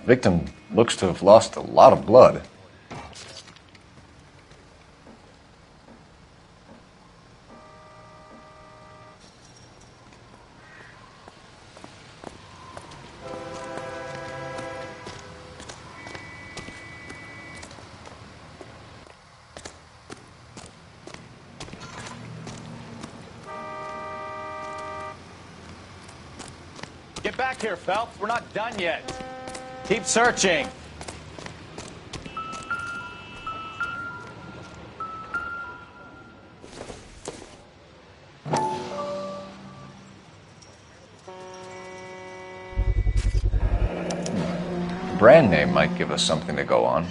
Victim looks to have lost a lot of blood.
Get back here, Phelps. We're not done yet. Keep searching.
The brand name might give us something to go on.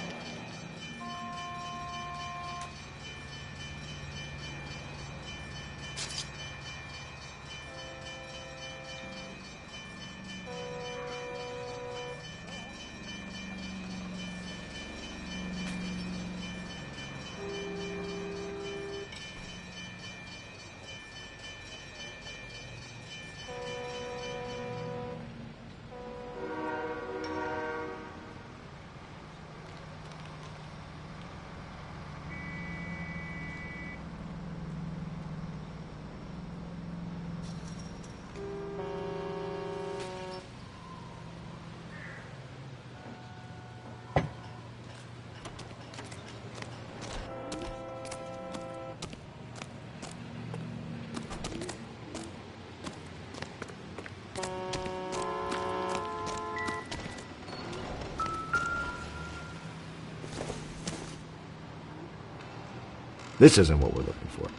This isn't what we're looking for.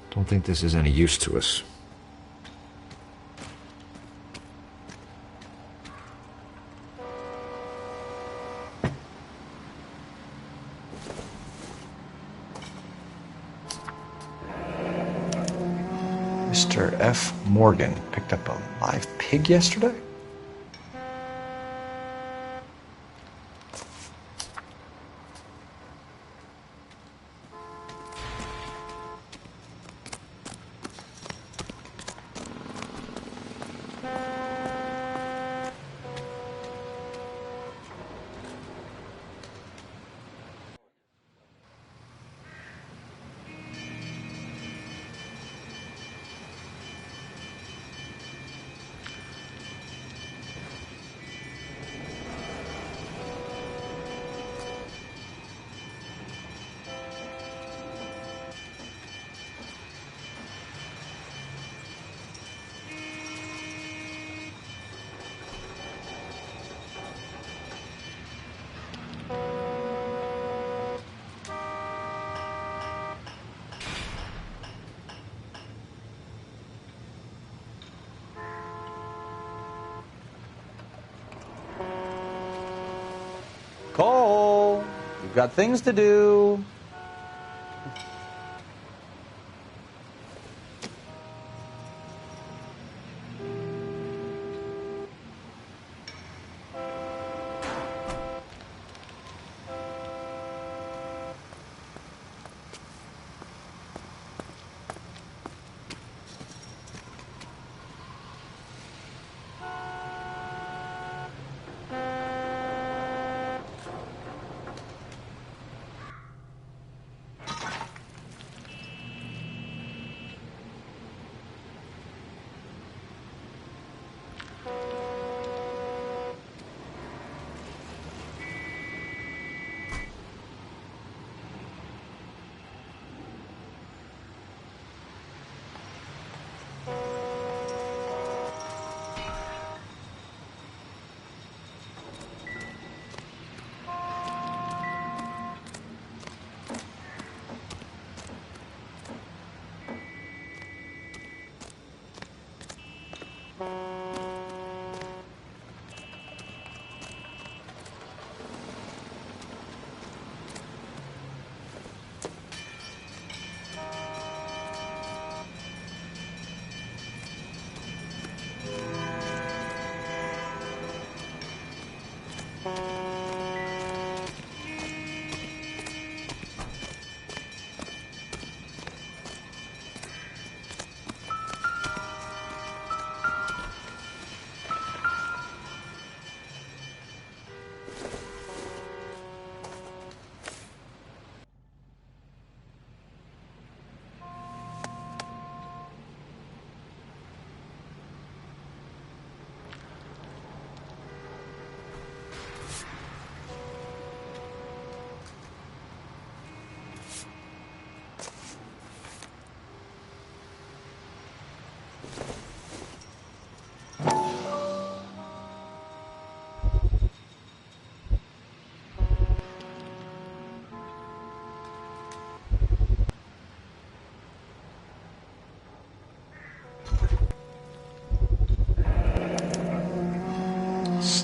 Don't think this is any use to us.
Mr. F. Morgan picked up a live pig yesterday?
Cole, you've got things to do.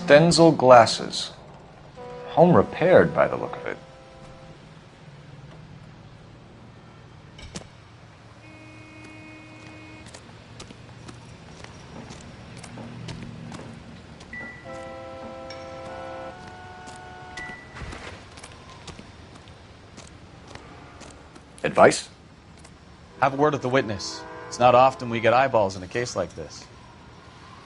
Stenzel glasses. Home repaired by the look of it. Advice?
Have a word with the witness. It's not often we get eyeballs in a case like this.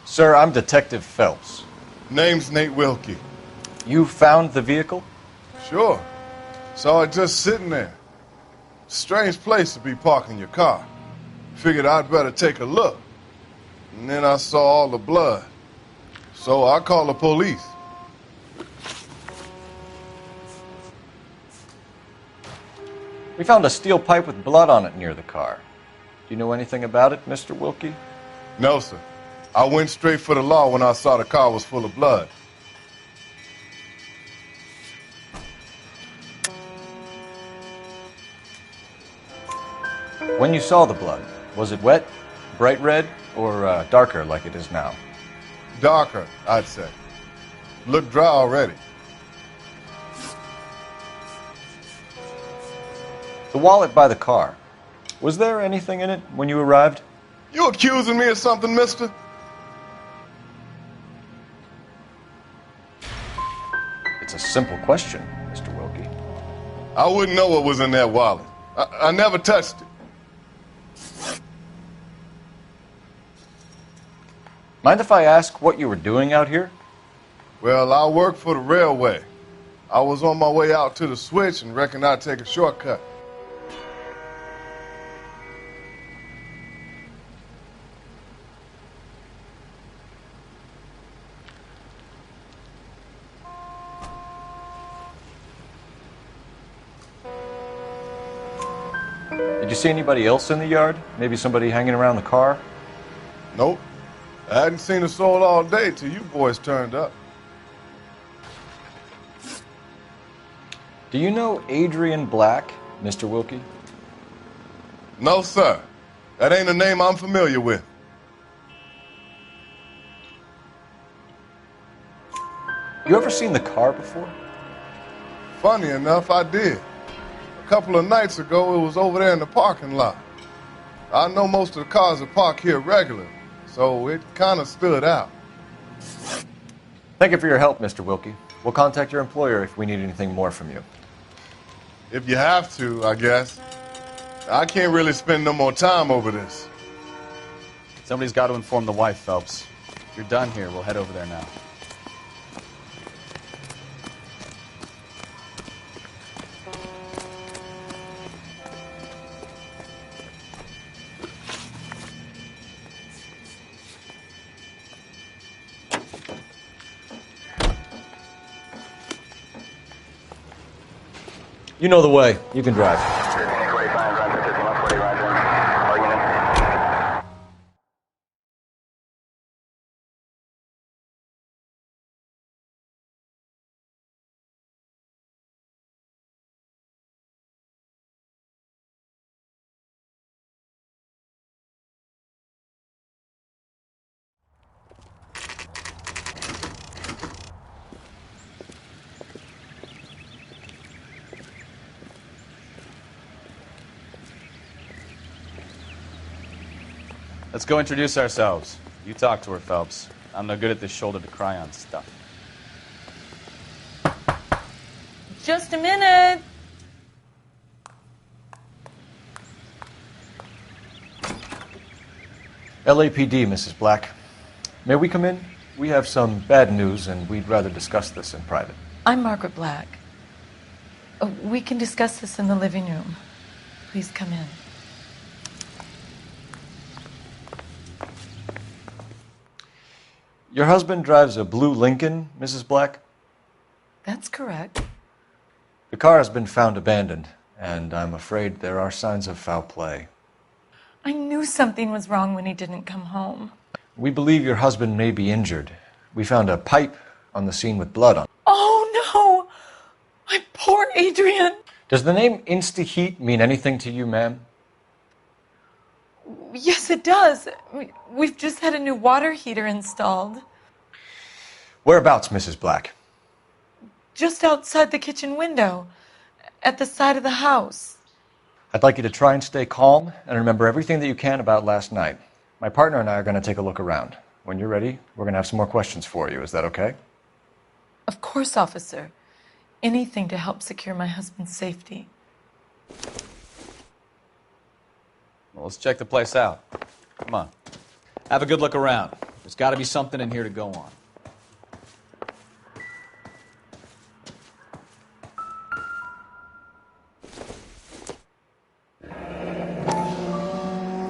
Sir, I'm Detective Phelps.
Name's Nate Wilkie.
You found the vehicle?
Sure. Saw it just sitting there. Strange place to be parking your car. Figured I'd better take a look. And then I saw all the blood. So I called the police.
We found a steel pipe with blood on it near the car. Do you know anything about it, Mr. Wilkie?
No, sir. I went straight for the law when I saw the car was full of blood.
When you saw the blood, was it wet, bright red, or darker like it is now?
Darker, I'd say. Looked dry already.
The wallet by the car. Was there anything in it when you arrived?
You accusing me of something, mister?
It's a simple question, Mr. Wilkie.
I wouldn't know what was in that wallet. I never touched it.
Mind if I ask what you were doing out here?
Well, I work for the railway. I was on my way out to the switch and reckoned I'd take a shortcut.
Did you see anybody else in the yard? Maybe somebody hanging around the car?
Nope. I hadn't seen a soul all day till you boys turned up.
Do you know Adrian Black, Mr. Wilkie?
No, sir. That ain't a name I'm familiar with.
You ever seen the car before?
Funny enough, I did. A couple of nights ago, it was over there in the parking lot. I know most of the cars are parked here regularly, so it kind of stood out.
Thank you for your help, Mr. Wilkie. We'll contact your employer if we need anything more from you.
If you have to, I guess. I can't really spend no more time over this.
Somebody's got to inform the wife, Phelps. If you're done here, we'll head over there now.
You know the way. You can drive.
Let's go introduce ourselves. You talk to her, Phelps. I'm no good at this shoulder to cry on stuff.
Just a minute.
LAPD, Mrs. Black. May we come in? We have some bad news, and we'd rather discuss this in private.
I'm Margaret Black. We can discuss this in the living room. Please come in.
Your husband drives a blue Lincoln, Mrs. Black?
That's correct.
The car has been found abandoned, and I'm afraid there are signs of foul play.
I knew something was wrong when he didn't come home.
We believe your husband may be injured. We found a pipe on the scene with blood on it.
Oh, no! My poor Adrian!
Does the name Insta-Heat mean anything to you, ma'am?
Yes, it does. We've just had a new water heater installed.
Whereabouts, Mrs. Black?
Just outside the kitchen window, at the side of the house.
I'd like you to try and stay calm and remember everything that you can about last night. My partner and I are going to take a look around. When you're ready, we're going to have some more questions for you. Is that okay?
Of course, officer. Anything to help secure my husband's safety.
Well, let's check the place out. Come on. Have a good look around. There's got to be something in here to go on.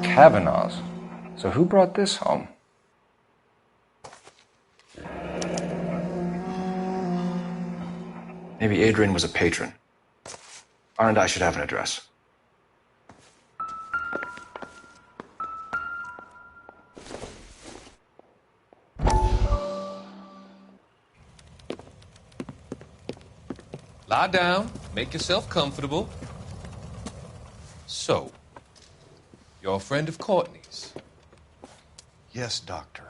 Kavanaugh's. So who brought this home? Maybe Adrian was a patron. R&I should have an address.
Lie down, make yourself comfortable. So, you're a friend of Courtney's?
Yes, Doctor.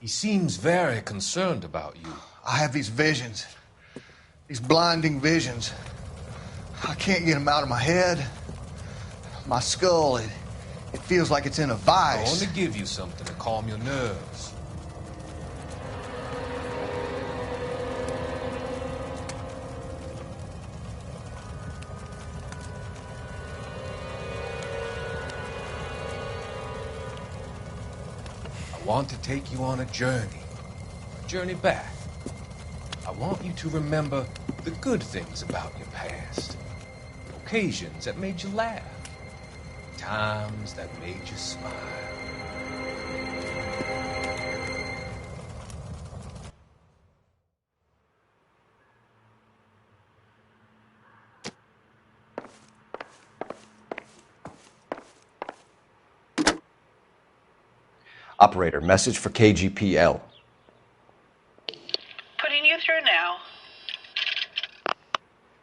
He seems very concerned about you.
I have these visions. These blinding visions. I can't get them out of my head. My skull, it feels like it's in a
I
vice.
want to give you something to calm your nerves. I want to take you on a journey back. I want you to remember the good things about your past, occasions that made you laugh, times that made you smile.
Operator, message for KGPL.
Putting you through now.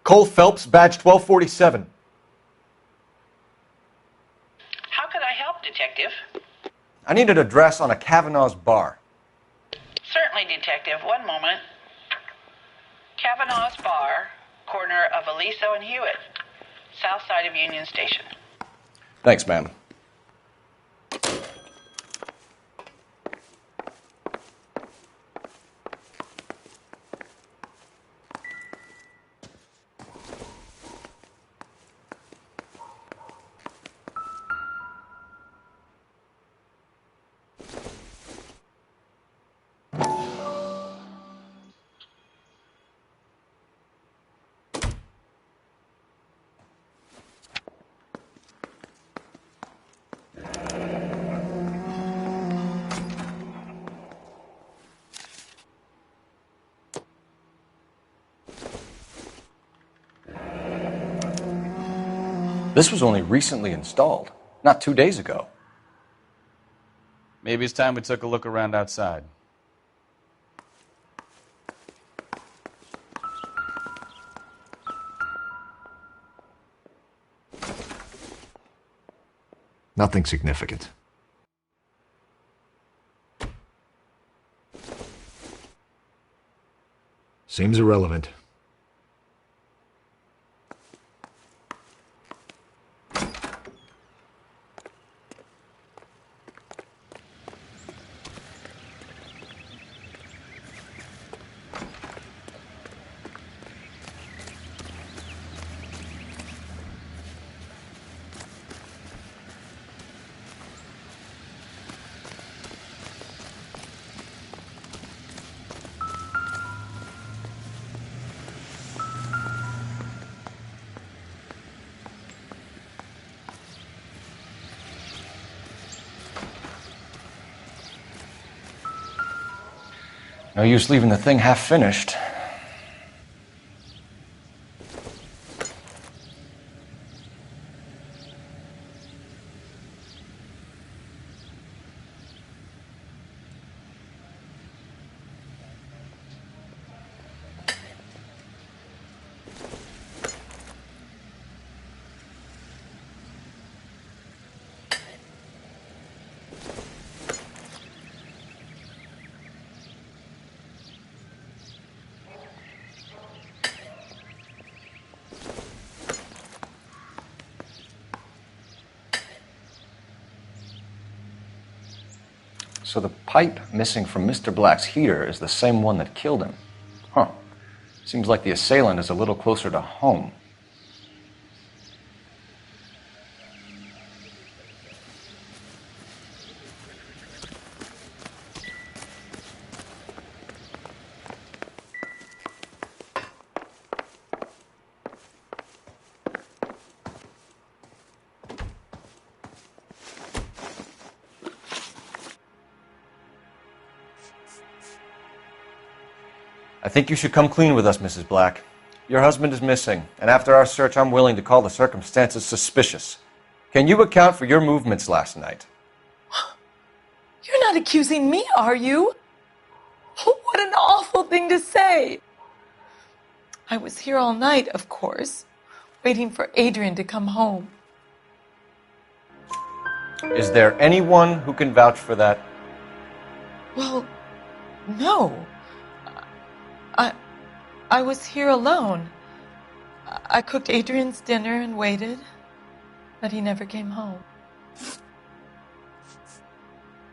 Cole Phelps, badge 1247.
How could I help, Detective?
I need an address on a Kavanaugh's bar.
Certainly, Detective. One moment. Kavanaugh's Bar, corner of Aliso and Hewitt, south side of Union Station.
Thanks, ma'am. This was only recently installed, not 2 days ago.
Maybe it's time we took a look around outside.
Nothing significant. Seems irrelevant. No use leaving the thing half finished. So the pipe missing from Mr. Black's heater is the same one that killed him. Huh. Seems like the assailant is a little closer to home. I think you should come clean with us, Mrs. Black. Your husband is missing, and after our search, I'm willing to call the circumstances suspicious. Can you account for your movements last night?
You're not accusing me, are you? What an awful thing to say. I was here all night, of course, waiting for Adrian to come home.
Is there anyone who can vouch for that?
Well, no. I was here alone. I cooked Adrian's dinner and waited, but he never came home.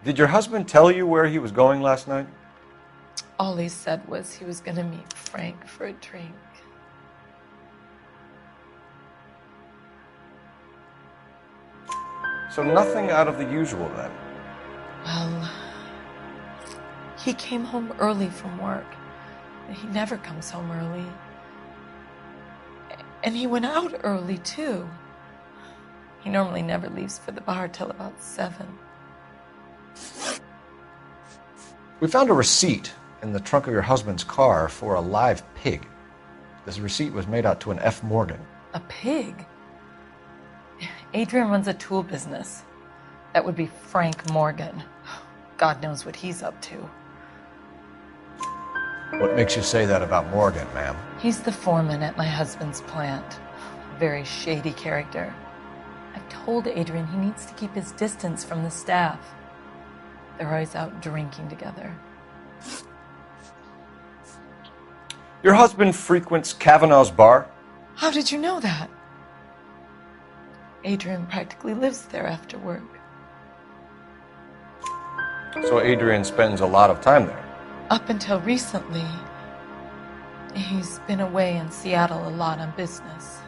Did your husband tell you where he was going last night?
All he said was he was going to meet Frank for a drink.
So nothing out of the usual then?
Well, he came home early from work. He never comes home early. And he went out early, too. He normally never leaves for the bar till about 7.
We found a receipt in the trunk of your husband's car for a live pig. This receipt was made out to an F. Morgan.
A pig? Adrian runs a tool business. That would be Frank Morgan. God knows what he's up to.
What makes you say that about Morgan, ma'am?
He's the foreman at my husband's plant. A very shady character. I've told Adrian he needs to keep his distance from the staff. They're always out drinking together.
Your husband frequents Kavanaugh's bar?
How did you know that? Adrian practically lives there after work.
So Adrian spends a lot of time there?
Up until recently, he's been away in Seattle a lot on business.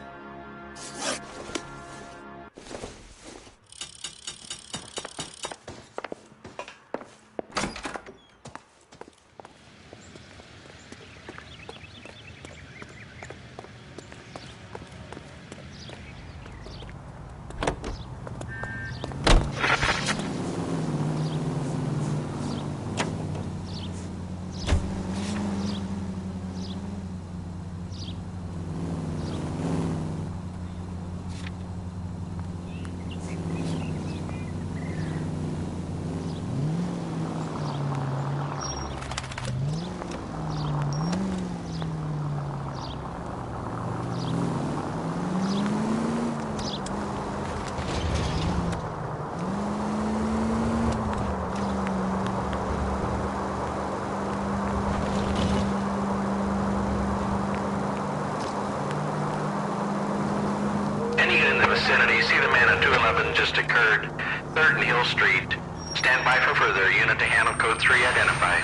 Vicinity, see the man on 211 just occurred. 3rd and Hill Street. Stand by for further. Unit to handle code 3 identified.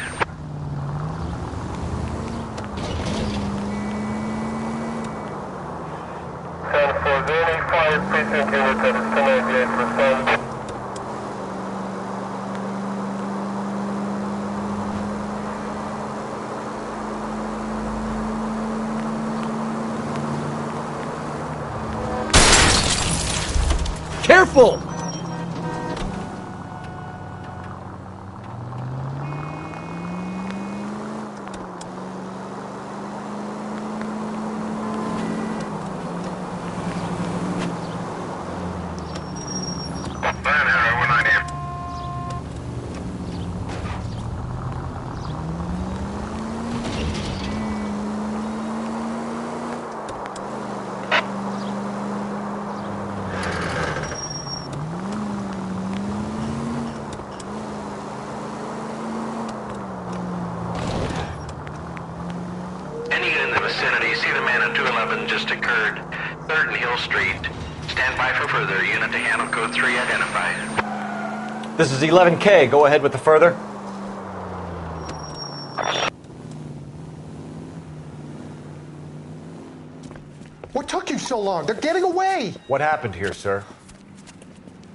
And for any 5 precinct unit that is 1098%.
Careful!
vicinity. See the man at 211 just occurred. 3rd and Hill Street. Stand by for further. Unit to handle code 3 identified.
This is 11K. Go ahead with the further.
What took you so long? They're getting away.
What happened here, sir?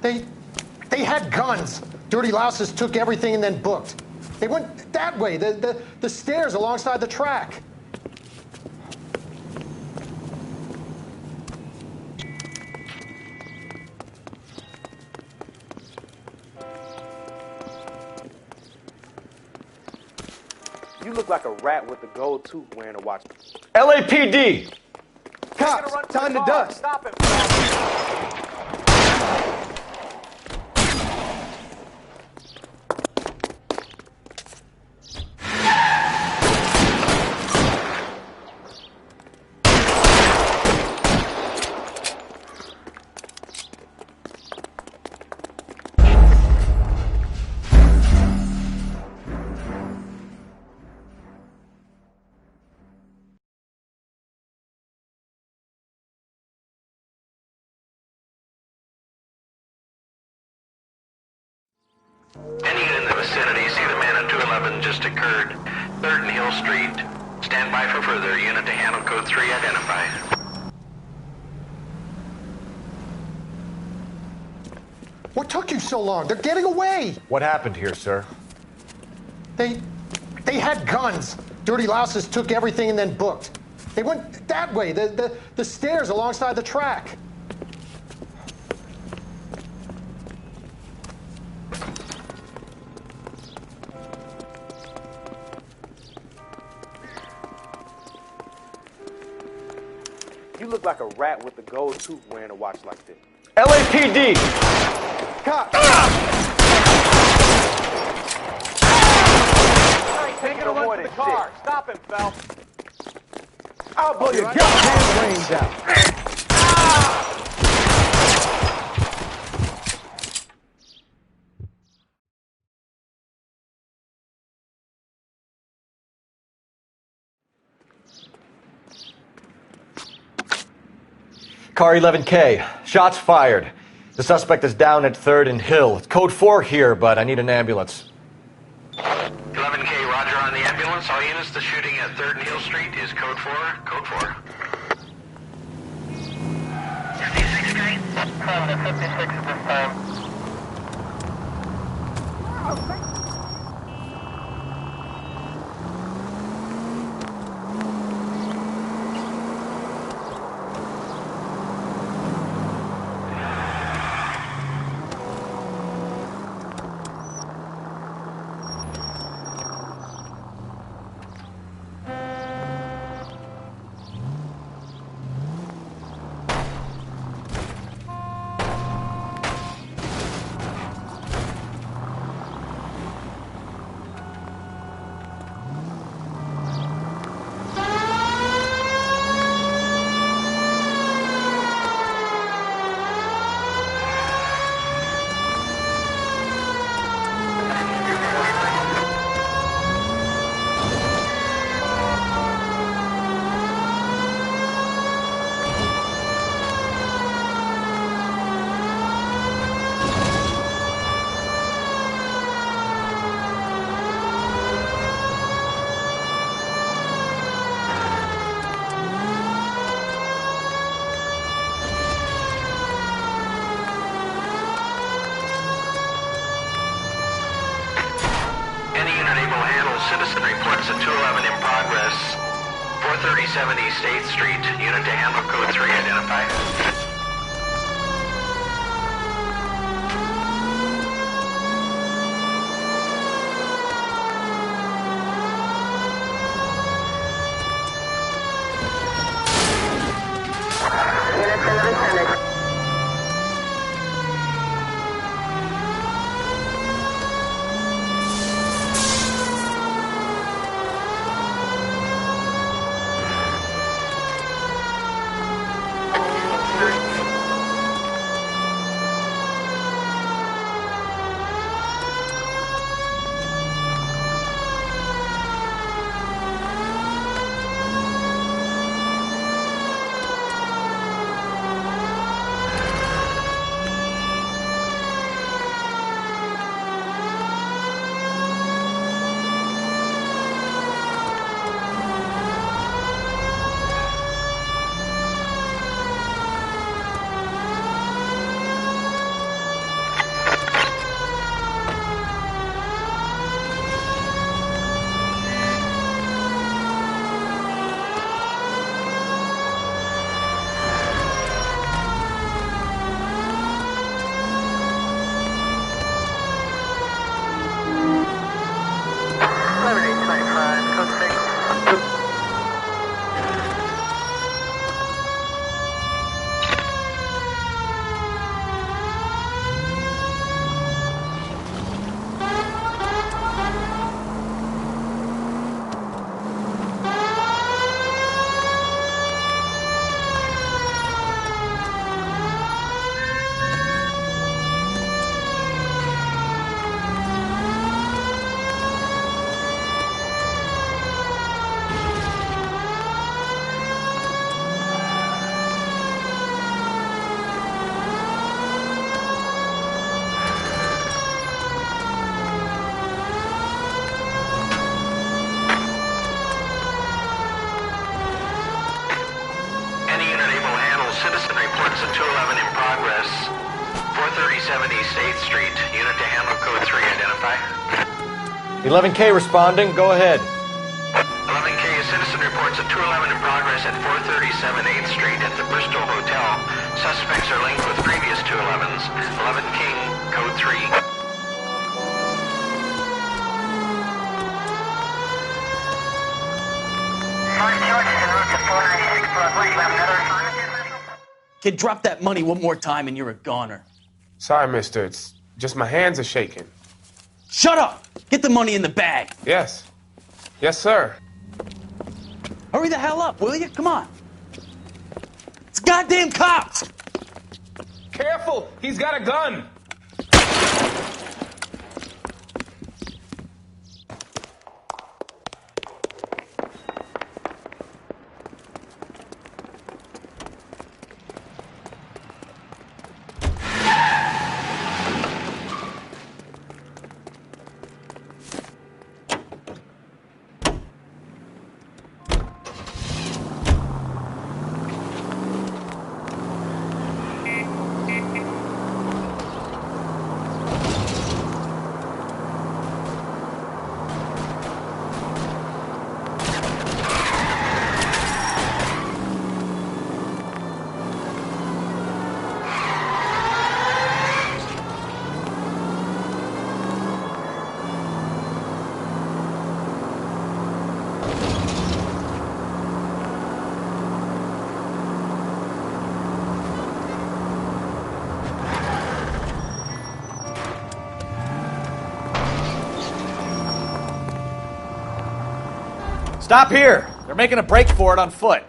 They had guns. Dirty louses took everything and then booked. They went that way, the stairs alongside the track.
You look like a rat with a gold tooth wearing a watch.
LAPD!
Cops, time to dust. Stop it.
Any unit in the vicinity, see the man at 211 just occurred. 3rd and Hill Street. Stand by for further. Unit to handle code 3 identified.
What took you so long? They're getting away.
What happened here, sir?
They had guns. Dirty louses took everything and then booked. They went that way, the stairs alongside the track.
You look like a rat with a gold tooth wearing a watch like this.
LAPD!
Cops! Take it away from the car. Stop him, Phelps. I'll blow your goddamn brains out.
Car 11K. Shots fired. The suspect is down at 3rd and Hill. It's code 4 here, but I need an ambulance.
11K, roger on the ambulance. All units, the shooting at 3rd and Hill Street is code 4. Code 4.
56 Street. 56 at this time.
Citizen reports at 211 in progress. 437 East 8th Street. Unit to handle code 3 identified.
Units in the vicinity.
reports of 211 in progress. 437 East 8th Street. Unit to handle code 3. Identify.
11K responding. Go ahead.
11K, a citizen reports of 211 in progress at 437 8th Street at the Bristol Hotel. Suspects are linked with previous 211s. 11 King, code 3.
Kid, drop that money one more time and you're a goner.
Sorry, mister. It's just my hands are shaking.
Shut up! Get the money in the bag.
Yes. Yes, sir.
Hurry the hell up, will you? Come on. It's goddamn cops!
Careful! He's got a gun!
Stop here! They're making a break for it on foot.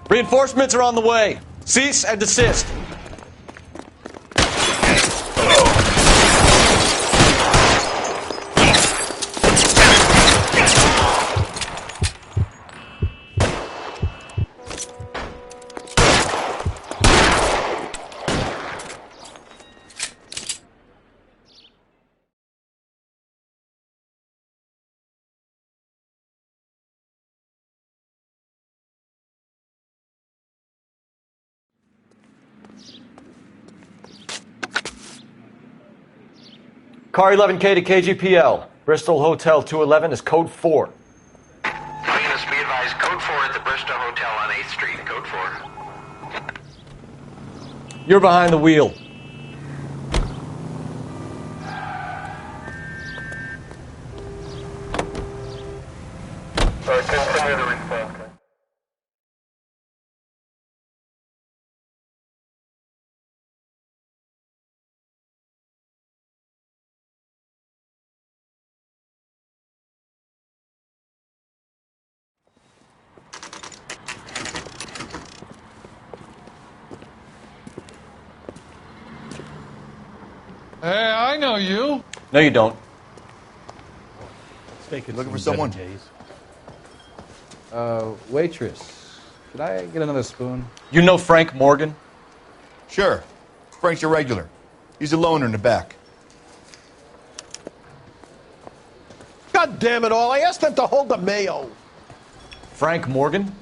Reinforcements are on the way. Cease and desist.
Car 11K to KGPL. Bristol Hotel 211 is code 4.
Units, be advised, code 4 at the Bristol Hotel on 8th Street. Code 4.
You're behind the wheel.
Continue to respond.
Hey, I know you.
No, you don't.
Looking for someone?
Waitress. Could I get another spoon?
You know Frank Morgan?
Sure. Frank's a regular. He's a loner in the back.
God damn it all. I asked them to hold the mayo.
Frank Morgan?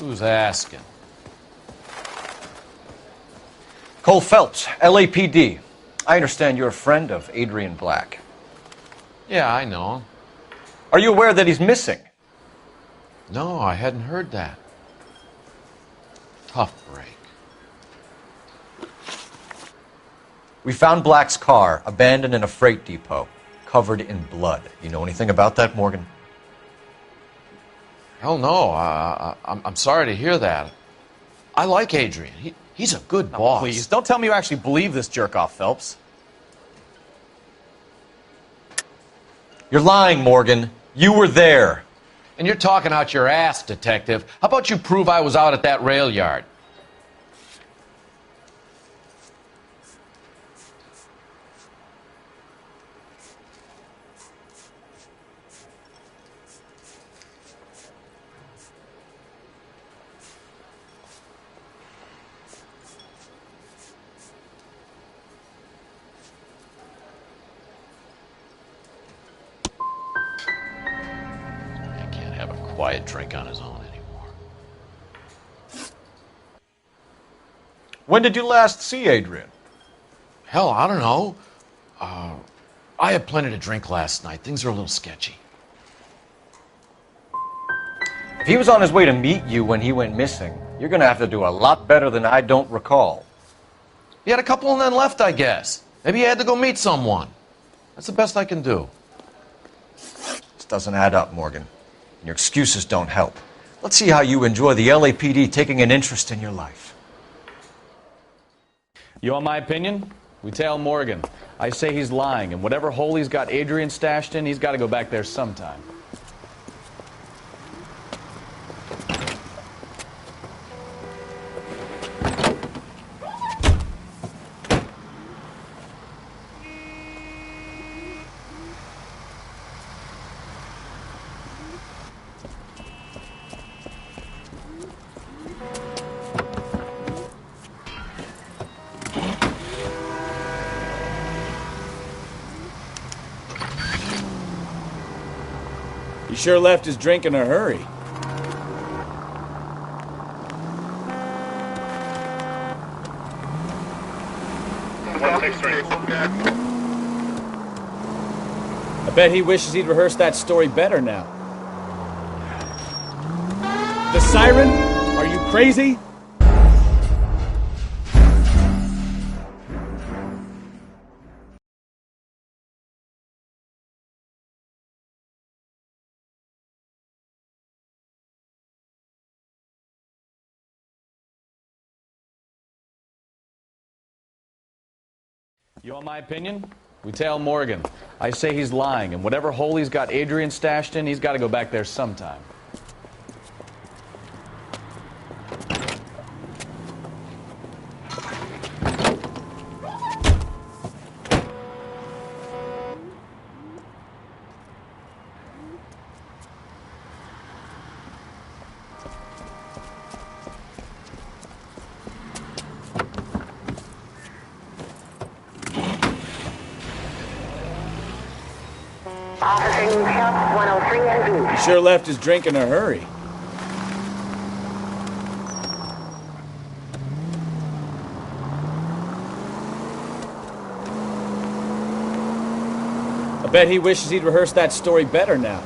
Who's asking?
Cole Phelps, LAPD. I understand you're a friend of Adrian Black.
Yeah, I know him.
Are you aware that he's missing?
No, I hadn't heard that. Tough break.
We found Black's car abandoned in a freight depot, covered in blood. You know anything about that, Morgan?
Hell no. I'm sorry to hear that. I like Adrian. He's a good boss.
Please, don't tell me you actually believe this jerk-off, Phelps.
You're lying, Morgan. You were there.
And you're talking out your ass, detective. How about you prove I was out at that rail yard? quiet drink on his own anymore.
When did you last see Adrian?
Hell, I don't know. I had plenty to drink last night. Things are a little sketchy.
If he was on his way to meet you when he went missing, you're going to have to do a lot better than I don't recall.
He had a couple and then left, I guess. Maybe he had to go meet someone. That's the best I can do.
This doesn't add up, Morgan. Your excuses don't help. Let's see how you enjoy the LAPD taking an interest in your life.
You want my opinion? We tail Morgan. I say he's lying, and whatever hole he's got Adrian stashed in, he's got to go back there sometime.
He sure left his drink in a hurry. I bet he wishes he'd rehearsed that story better now. The siren? Are you crazy?
You want my opinion? We tail Morgan. I say he's lying, and whatever hole he's got Adrian stashed in, he's got to go back there sometime.
He sure left his drink in a hurry. I bet he wishes he'd rehearsed that story better now.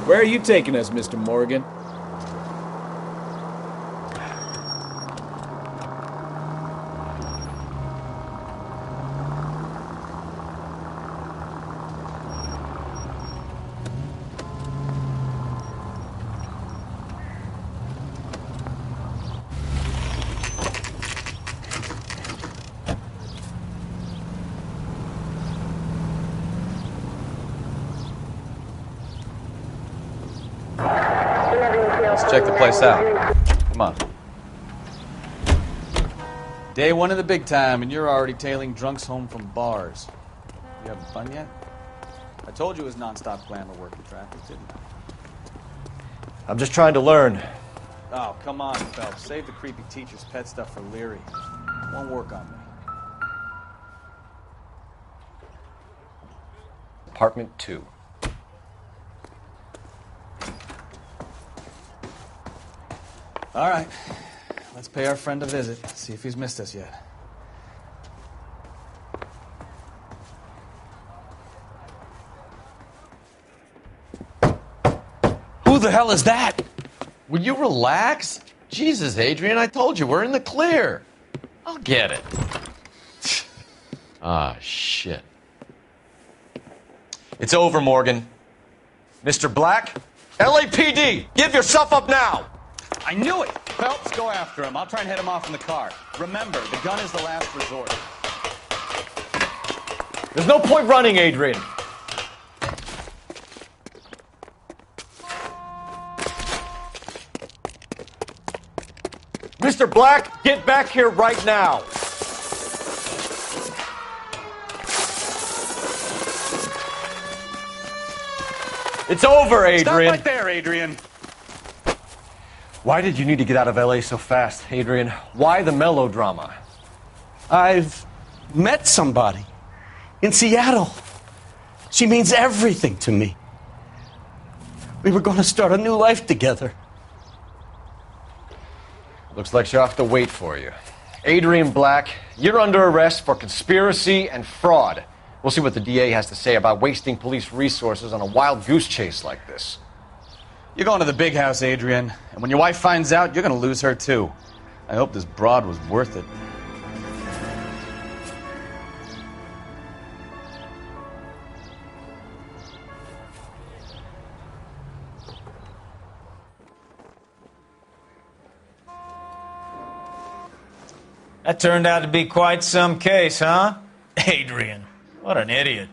Where are you taking us, Mr. Morgan?
Let's check the place out. Come on.
Day one of the big time, and you're already tailing drunks home from bars. You having fun yet? I told you it was non-stop glamour work in traffic, didn't I?
I'm just trying to learn.
Oh, come on, Phelps. Save the creepy teacher's pet stuff for Leary. Won't work on me.
Apartment 2.
All right. Let's pay our friend a visit. See if he's missed us yet.
Who the hell is that? Will you relax? Jesus, Adrian, I told you, we're in the clear. I'll get it. Ah, shit.
It's over, Morgan. Mr. Black, LAPD, give yourself up now!
I knew it! Phelps, go after him. I'll try and head him off in the car. Remember, the gun is the last resort.
There's no point running, Adrian. Mr. Black, get back here right now. It's over, Adrian.
Stop right there, Adrian.
Why did you need to get out of L.A. so fast, Adrian? Why the melodrama?
I've met somebody in Seattle. She means everything to me. We were going to start a new life together.
Looks like she'll have to wait for you. Adrian Black, you're under arrest for conspiracy and fraud. We'll see what the DA has to say about wasting police resources on a wild goose chase like this.
You're going to the big house, Adrian. And when your wife finds out, you're going to lose her, too. I hope this broad was worth it.
That turned out to be quite some case, huh? Adrian, what an idiot.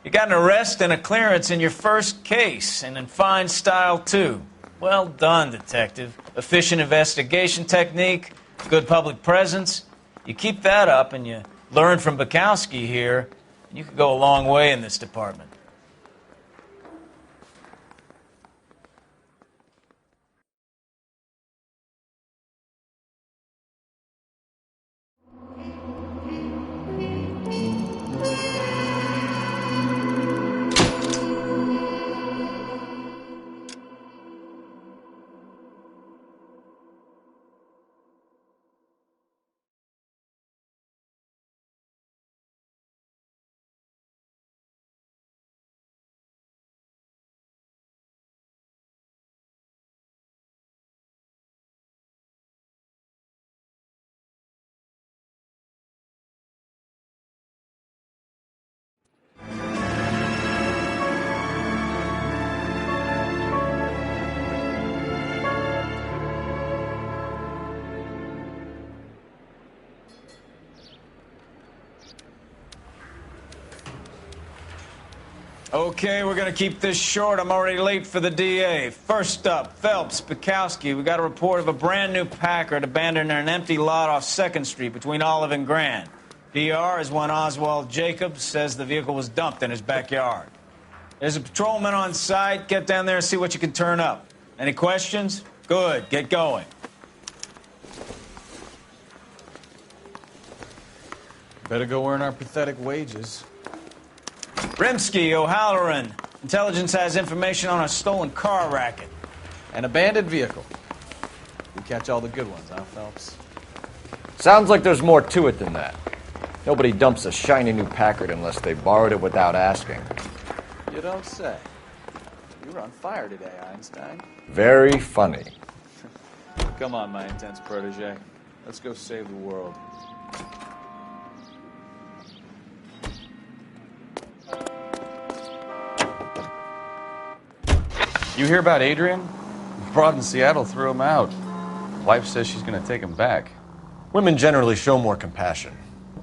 You got an arrest and a clearance in your first case, and in fine style, too. Well done, detective. Efficient investigation technique, good public presence. You keep that up and you learn from Bukowski here, and you could go a long way in this department. Okay, we're going to keep this short. I'm already late for the DA. First up, Phelps, Bukowski. We got a report of a brand new Packard abandoned in an empty lot off 2nd Street between Olive and Grand. DR is one Oswald Jacobs says the vehicle was dumped in his backyard. There's a patrolman on site. Get down there and see what you can turn up. Any questions? Good. Get going.
Better go earn our pathetic wages.
Rimsky, O'Halloran. Intelligence has information on a stolen car racket.
An abandoned vehicle. We catch all the good ones, huh, Phelps?
Sounds like there's more to it than that. Nobody dumps a shiny new Packard unless they borrowed it without asking.
You don't say. You were on fire today, Einstein.
Very funny.
Come on, my intense protege. Let's go save the world. You hear about Adrian? Broad in Seattle threw him out. Wife says she's going to take him back.
Women generally show more compassion.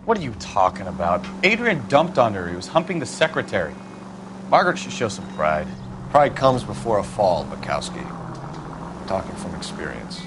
What are you talking about? Adrian dumped on her. He was humping the secretary. Margaret should show some pride.
Pride comes before a fall, Bukowski. Talking from experience.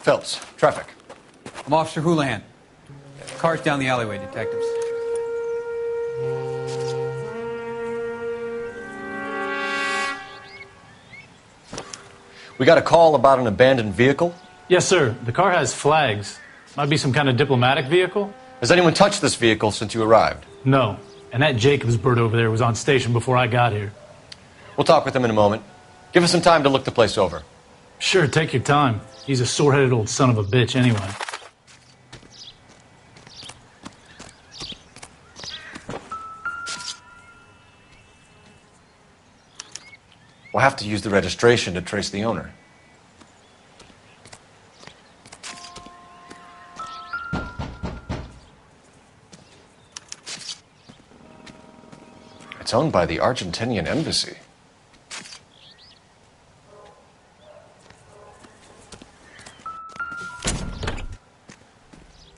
Phelps, traffic.
I'm Officer Houlihan. Car's down the alleyway, detectives.
We got a call about an abandoned vehicle.
Yes, sir. The car has flags. Might be some kind of diplomatic vehicle.
Has anyone touched this vehicle since you arrived?
No. And that Jacobs bird over there was on station before I got here.
We'll talk with him in a moment. Give us some time to look the place over.
Sure, take your time. He's a sore-headed old son of a bitch anyway.
We'll have to use the registration to trace the owner. It's owned by the Argentinian embassy.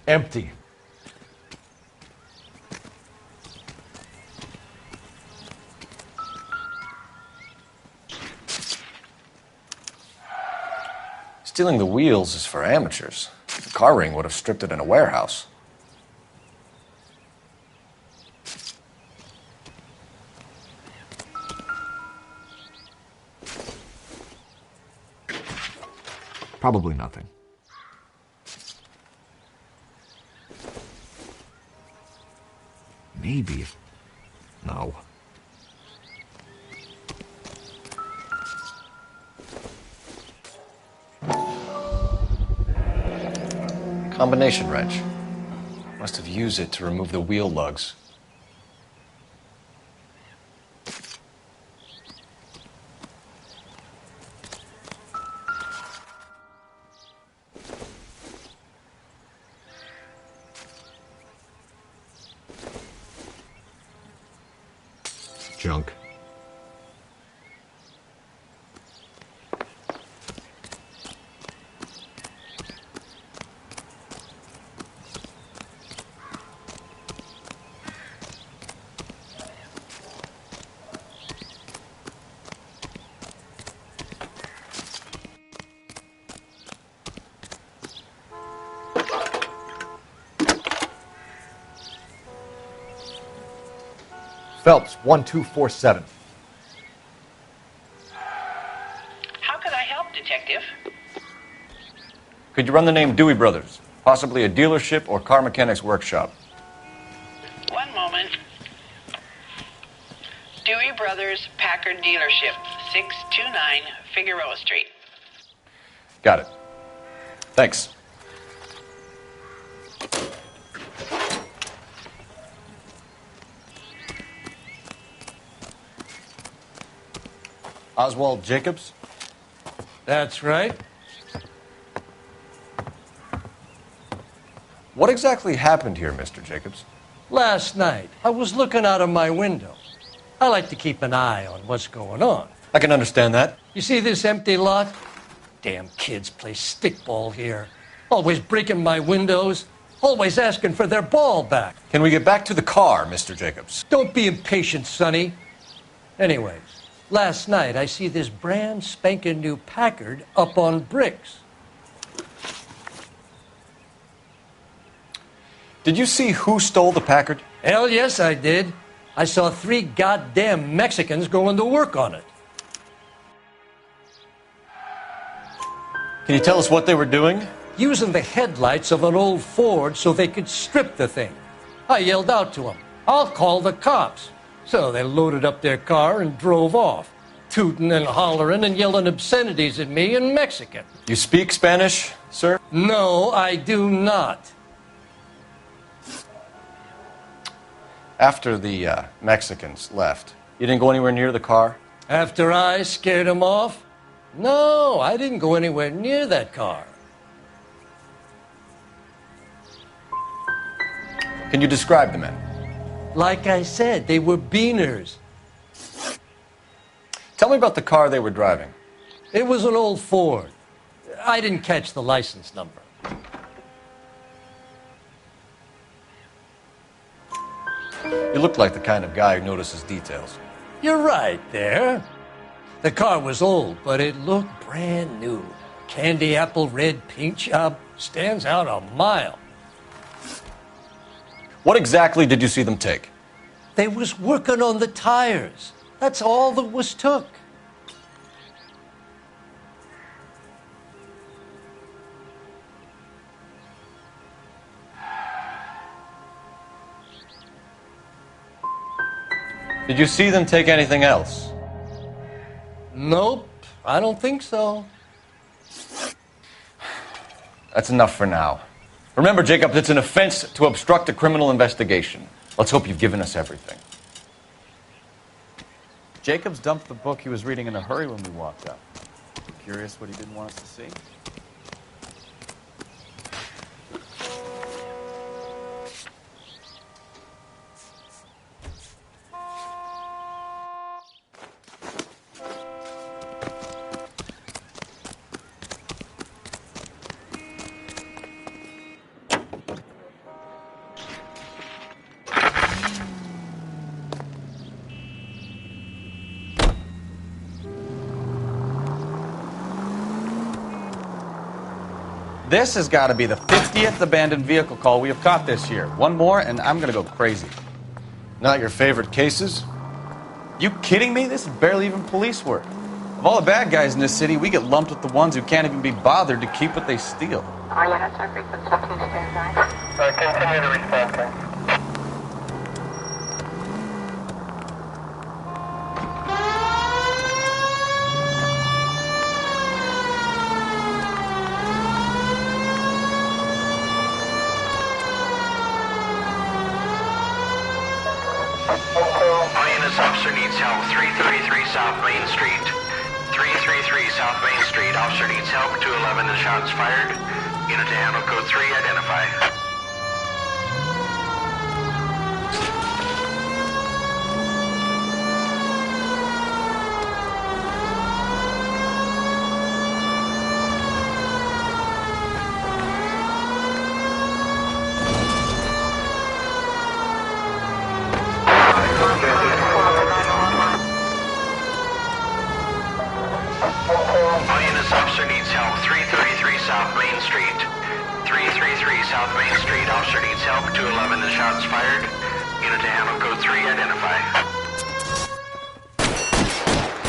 Empty.
Stealing the wheels is for amateurs. The car ring would have stripped it in a warehouse. Probably nothing. Maybe if... No. Combination wrench. Must have used it to remove the wheel lugs. Junk.
Phelps, 1247.
How could I help, Detective?
Could you run the name Dewey Brothers? Possibly a dealership or car mechanics workshop.
One moment. Dewey Brothers Packard Dealership, 629 Figueroa Street.
Got it. Thanks. Oswald Jacobs?
That's right.
What exactly happened here, Mr. Jacobs?
Last night, I was looking out of my window. I like to keep an eye on what's going on.
I can understand that.
You see this empty lot? Damn kids play stickball here. Always breaking my windows. Always asking for their ball back.
Can we get back to the car, Mr. Jacobs?
Don't be impatient, Sonny. Anyways, last night I see this brand spanking new Packard up on bricks.
Did you see who stole the Packard?
Hell yes, I did. I saw 3 goddamn Mexicans going to work on it.
Can you tell us what they were doing?
Using the headlights of an old Ford so they could strip the thing. I yelled out to them, "I'll call the cops." So they loaded up their car and drove off, tooting and hollering and yelling obscenities at me in Mexican.
You speak Spanish, sir?
No, I do not.
After the Mexicans left, you didn't go anywhere near the car?
After I scared them off? No, I didn't go anywhere near that car.
Can you describe the men?
Like I said, they were beaners.
Tell me about the car they were driving.
It was an old Ford. I didn't catch the license number.
You look like the kind of guy who notices details.
You're right there. The car was old, but it looked brand new. candy apple red paint job stands out a mile.
What exactly did you see them take?
They was working on the tires. That's all that was took.
Did you see them take anything else?
Nope, I don't think so.
That's enough for now. Remember, Jacob, it's an offense to obstruct a criminal investigation. Let's hope you've given us everything.
Jacobs dumped the book he was reading in a hurry when we walked up. Curious what he didn't want us to see? This has got to be the 50th abandoned vehicle call we have caught this year. One more, and I'm going to go crazy.
Not your favorite cases?
You kidding me? This is barely even police work. Of all the bad guys in this city, we get lumped with the ones who can't even be bothered to keep what they steal.
All units are frequency 2 stand by. Continue to respond, thanks.
All units, officer needs help. 333 South Main Street. 333 South Main Street. Officer needs help. 211, the shots fired. Unit to handle code 3, identify. All units, officer needs help. 333 South Main Street. 333 South Main Street. Officer needs help. 211, the shots fired. Unit to handle code 3, identify.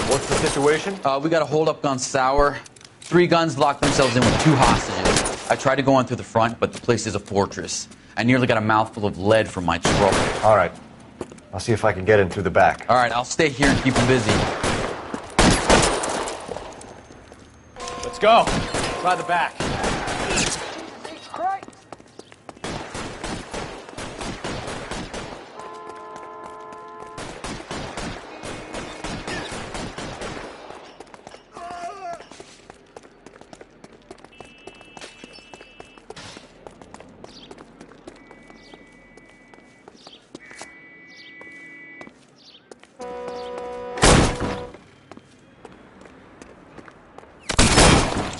What's the situation?
We got a hold-up gun sour. 3 guns locked themselves in with 2 hostages. I tried to go in through the front, but the place is a fortress. I nearly got a mouthful of lead from my trouble.
All right. I'll see if I can get in through the back.
All right, I'll stay here and keep them busy.
Let's go. Try the back.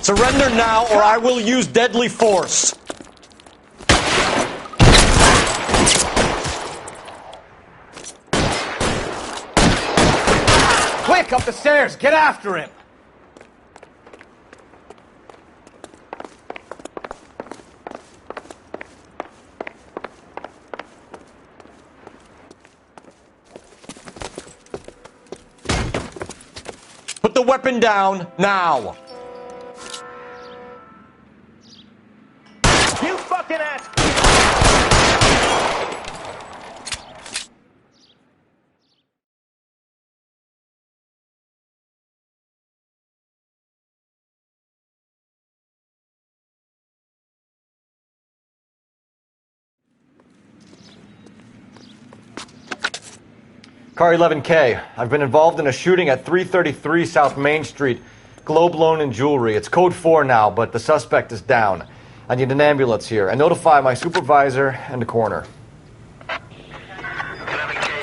Surrender now, or I will use deadly force.
Quick, up the stairs! Get after him!
Put the weapon down, now.
You fucking ass!
Car 11K, I've been involved in a shooting at 333 South Main Street. Globe Loan and Jewelry. It's code 4 now, but the suspect is down. I need an ambulance here. And notify my supervisor and the coroner.
11K,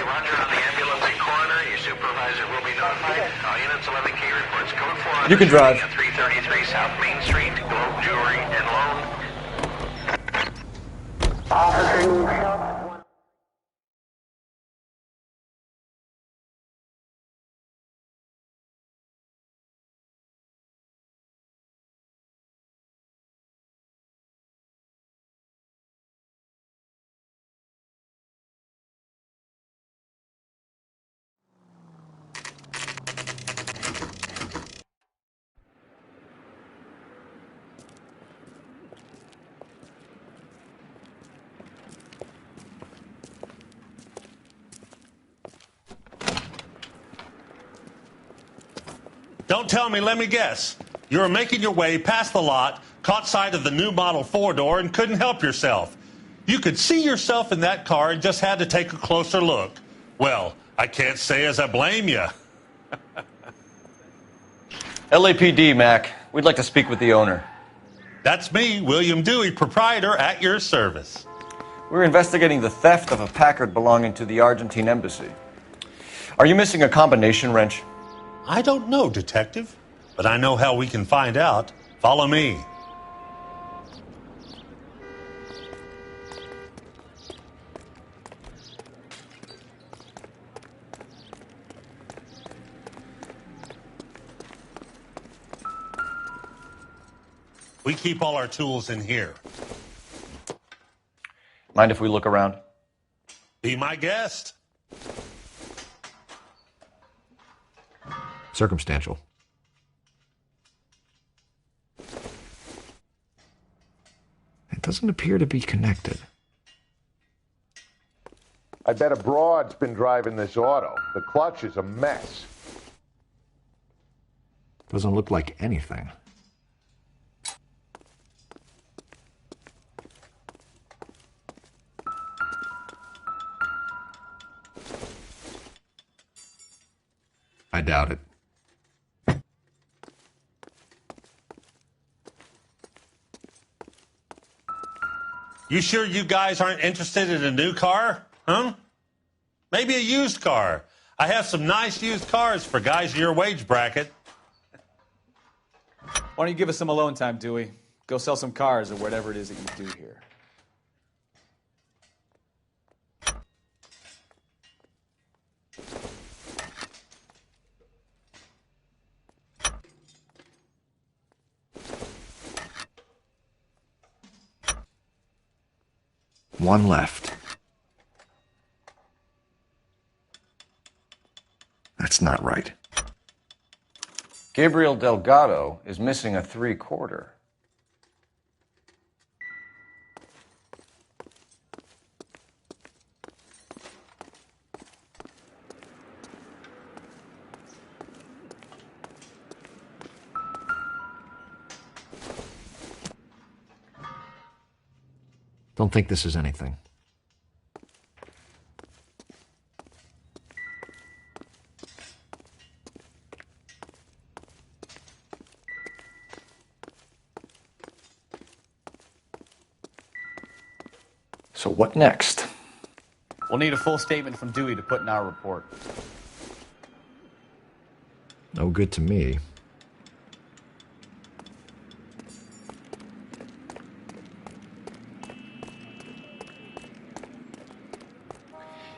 roger on the ambulance and coroner. Your supervisor will be notified. All units, 11K reports code 4.
You can drive.
At 333 South Main Street, Globe Jewelry and Loan.
Officer needs help.
Don't tell me, let me guess. You were making your way past the lot, caught sight of the new model 4-door, and couldn't help yourself. You could see yourself in that car and just had to take a closer look. Well, I can't say as I blame you.
LAPD, Mac. We'd like to speak with the owner.
That's me, William Dewey, proprietor, at your service.
We're investigating the theft of a Packard belonging to the Argentine embassy. Are you missing a combination wrench?
I don't know, Detective, but I know how we can find out. Follow me. We keep all our tools in here.
Mind if we look around?
Be my guest.
Circumstantial. It doesn't appear to be connected.
I bet a broad's been driving this auto. The clutch is a mess.
Doesn't look like anything. I doubt it.
You sure you guys aren't interested in a new car? Huh? Maybe a used car. I have some nice used cars for guys in your wage bracket.
Why don't you give us some alone time, Dewey? Go sell some cars or whatever it is that you do here.
One left. That's not right.
Gabriel Delgado is missing a 3/4.
Don't think this is anything.
So what next?
We'll need a full statement from Dewey to put in our report.
No good to me.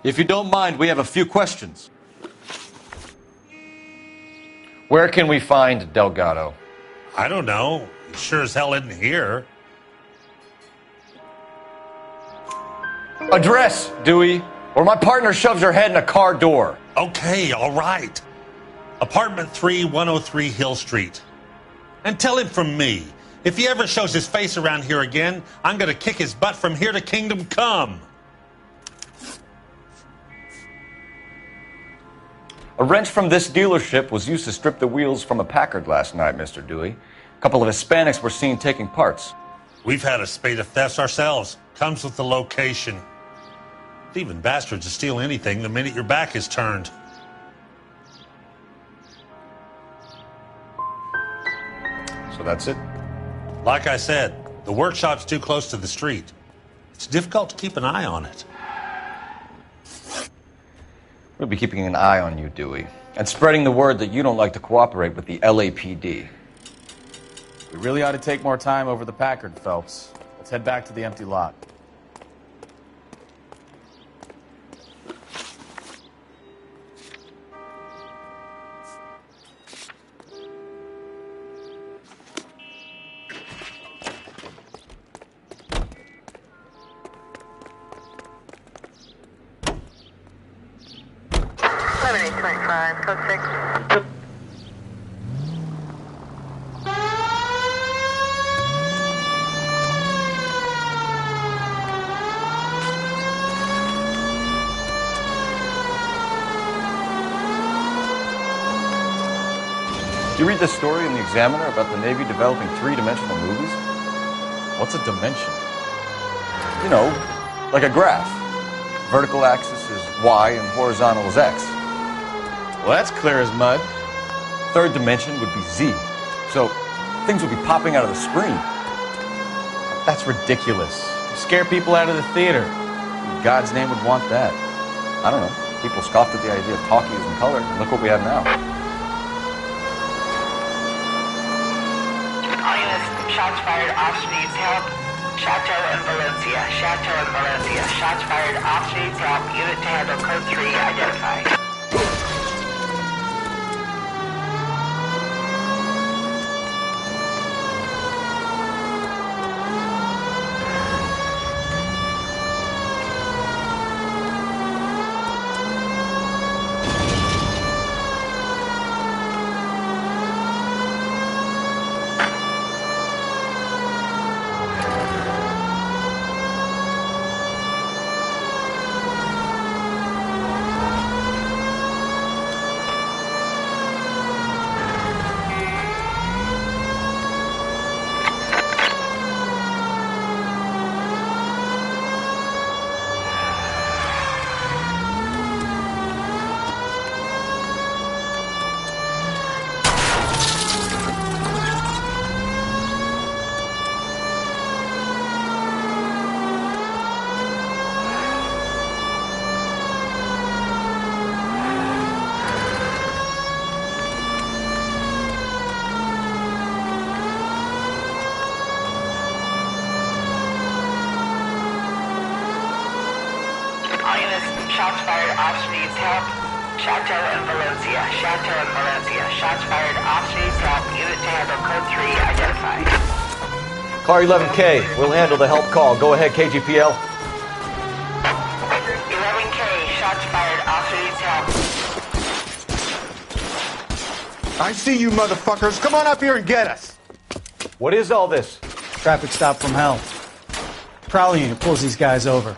If you don't mind, we have a few questions. Where can we find Delgado?
I don't know. He sure as hell isn't here.
Address, Dewey, or my partner shoves her head in a car door.
Okay, all right. Apartment 3, 103 Hill Street. And tell him from me, if he ever shows his face around here again, I'm going to kick his butt from here to Kingdom Come.
A wrench from this dealership was used to strip the wheels from a Packard last night, Mr. Dewey. A couple of Hispanics were seen taking parts.
We've had a spate of thefts ourselves. Comes with the location. Thieving bastards to steal anything the minute your back is turned.
So that's it?
Like I said, the workshop's too close to the street. It's difficult to keep an eye on it.
We'll be keeping an eye on you, Dewey, and spreading the word that you don't like to cooperate with the LAPD.
We really ought to take more time over the Packard, Phelps. Let's head back to the empty lot.
Code 6.
Did you read this story in the Examiner about the Navy developing three-dimensional movies?
What's a dimension?
You know, like a graph. Vertical axis is Y and horizontal is X.
Well, that's clear as mud.
Third dimension would be Z. So things would be popping out of the screen.
That's ridiculous. You scare people out of the theater. In God's name would want that.
I don't know. People scoffed at the idea of talkies in color, and look what we have now.
All units, shots fired, officer needs help. Chateau and Valencia. Chateau and Valencia. Shots fired, officer needs help. Unit to handle code 3 identified. Shots fired, officer needs help. Chateau and Valencia. Chateau and Valencia. Shots fired, officer needs help. Unit to handle code 3 identified.
Car 11K, we'll handle the help call. Go ahead, KGPL.
11K, shots fired, officer needs help.
I see you motherfuckers. Come on up here and get us.
What is all this?
Traffic stop from hell. Prowler unit pulls these guys over.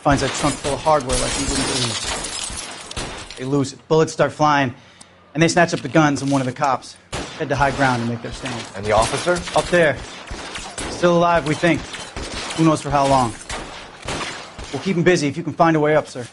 Finds that trunk full of hardware like you wouldn't believe. They lose it. Bullets start flying, and they snatch up the guns and one of the cops. Head to high ground and make their stand.
And the officer?
Up there. Still alive, we think. Who knows for how long. We'll keep him busy if you can find a way up, sir.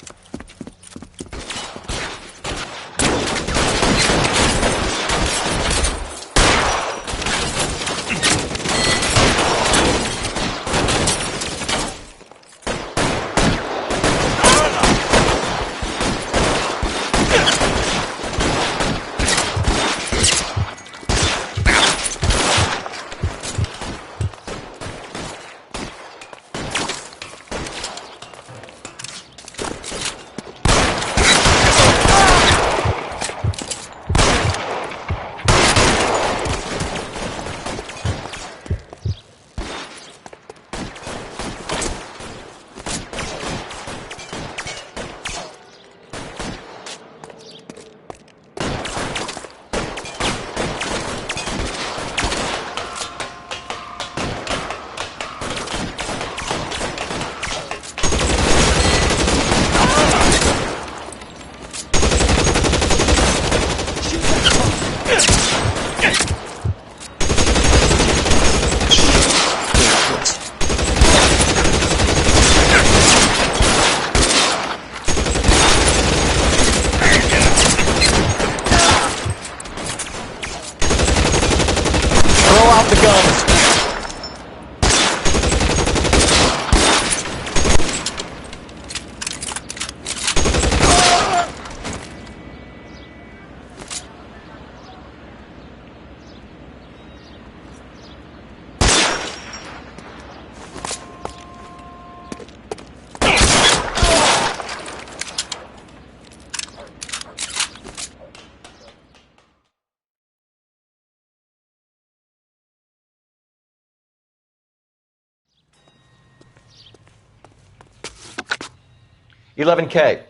.11K.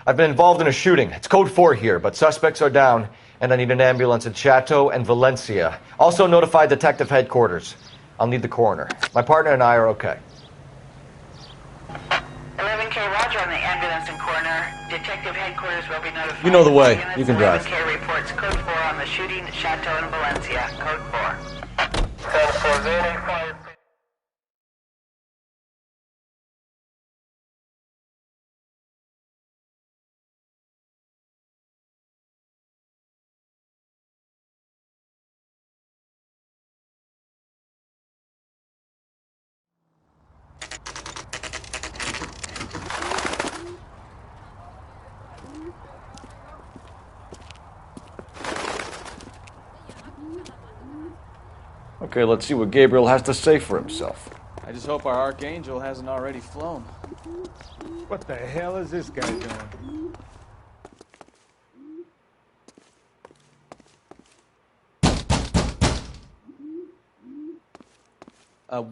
I've been involved in a shooting. It's code 4 here, but suspects are down, and I need an ambulance in Chateau and Valencia. Also notify detective headquarters. I'll need the coroner. My partner and I are okay.
11K, roger on the ambulance and coroner. Detective headquarters will be notified.
You know the way. You can drive.
Care reports code 4 on the shooting at Chateau in Valencia. Code 4.
10-4, Zany 5.
Okay, let's see what Gabriel has to say for himself.
I just hope our Archangel hasn't already flown.
What the hell is this guy doing?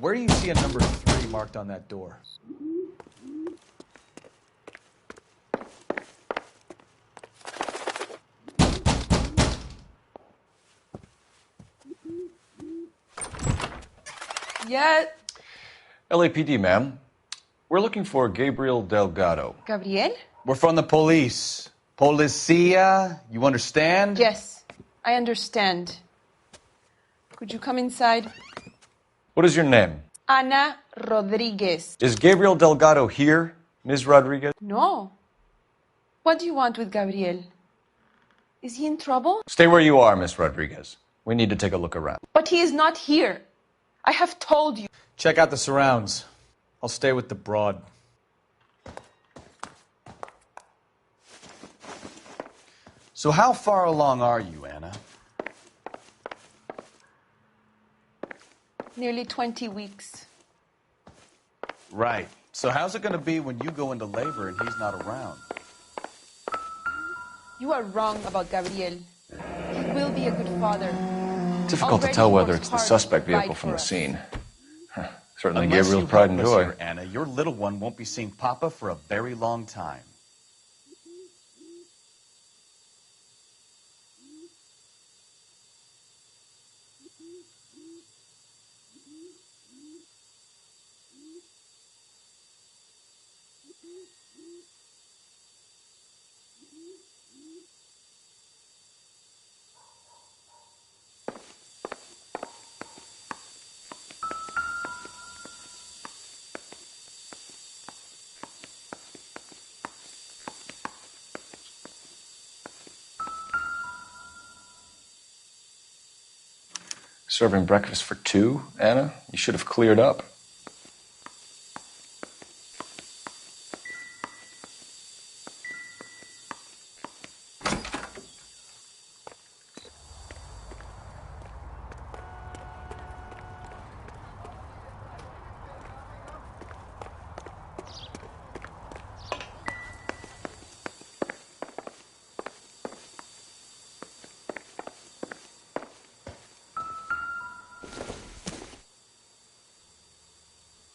Where do you see a number 3 marked on that door?
Yeah.
LAPD, ma'am. We're looking for Gabriel Delgado.
Gabriel?
We're from the police. Policia, you understand?
Yes, I understand. Could you come inside?
What is your name?
Ana Rodriguez.
Is Gabriel Delgado here, Ms. Rodriguez?
No. What do you want with Gabriel? Is he in trouble?
Stay where you are, Ms. Rodriguez. We need to take a look around.
But he is not here. I have told you.
Check out the surrounds. I'll stay with the broad. So how far along are you, Anna?
Nearly 20 weeks.
Right. So how's it going to be when you go into labor and he's not around?
You are wrong about Gabriel. He will be a good father.
Difficult to tell whether it's the suspect vehicle from the scene. Certainly
Unless
Gabriel's
you
pride and
help us
joy.
here, Anna, your little one won't be seeing Papa for a very long time.
Serving breakfast for 2, Anna? You should have cleared up.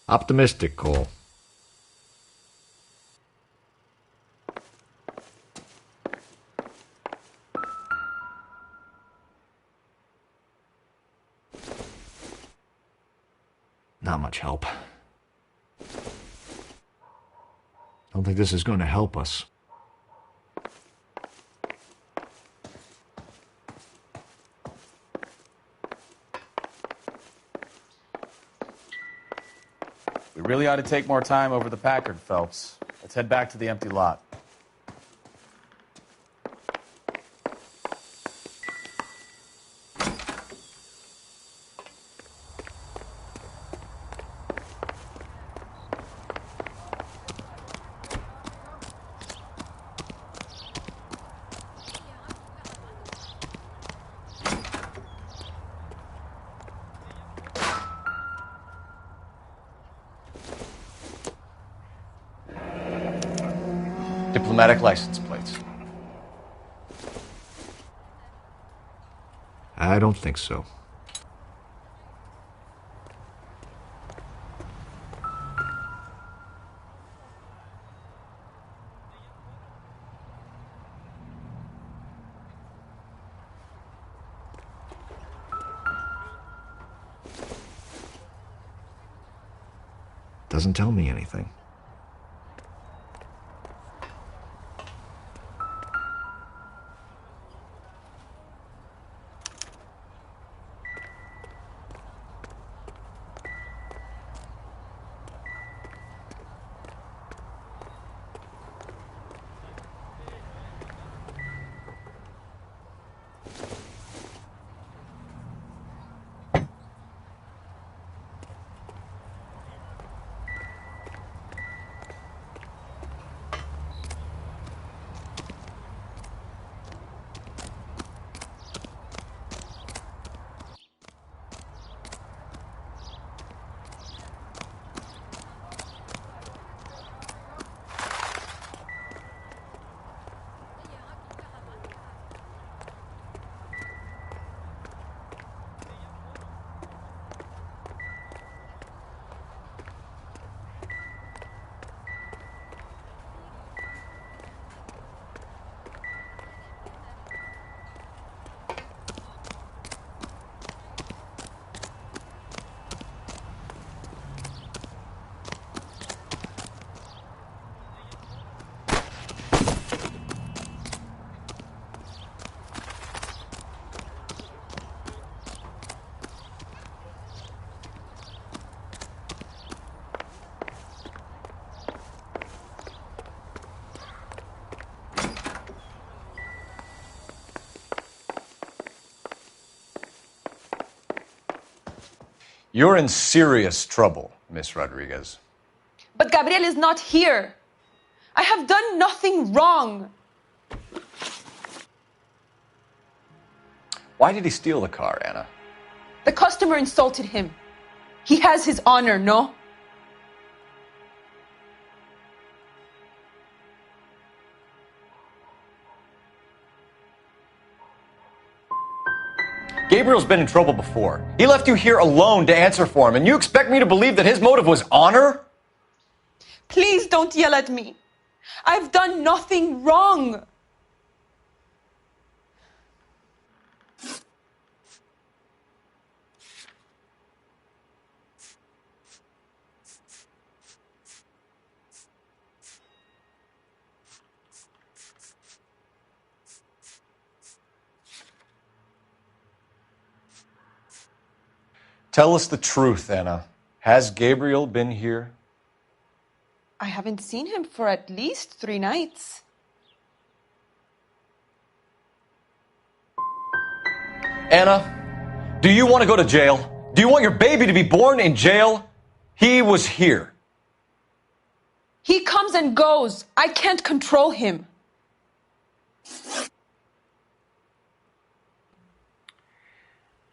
Optimistic, Cole. Not much help. Don't think this is going to help us.
We really ought to take more time over the Packard, Phelps. Let's head back to the empty lot.
Diplomatic license plates.
I don't think so. Doesn't tell me anything.
You're in serious trouble, Miss Rodriguez.
But Gabriel is not here. I have done nothing wrong.
Why did he steal the car, Anna?
The customer insulted him. He has his honor, no?
Gabriel's been in trouble before. He left you here alone to answer for him, and you expect me to believe that his motive was honor?
Please don't yell at me. I've done nothing wrong.
Tell us the truth, Anna. Has Gabriel been here?
I haven't seen him for at least 3 nights.
Anna, do you want to go to jail? Do you want your baby to be born in jail? He was here.
He comes and goes. I can't control him.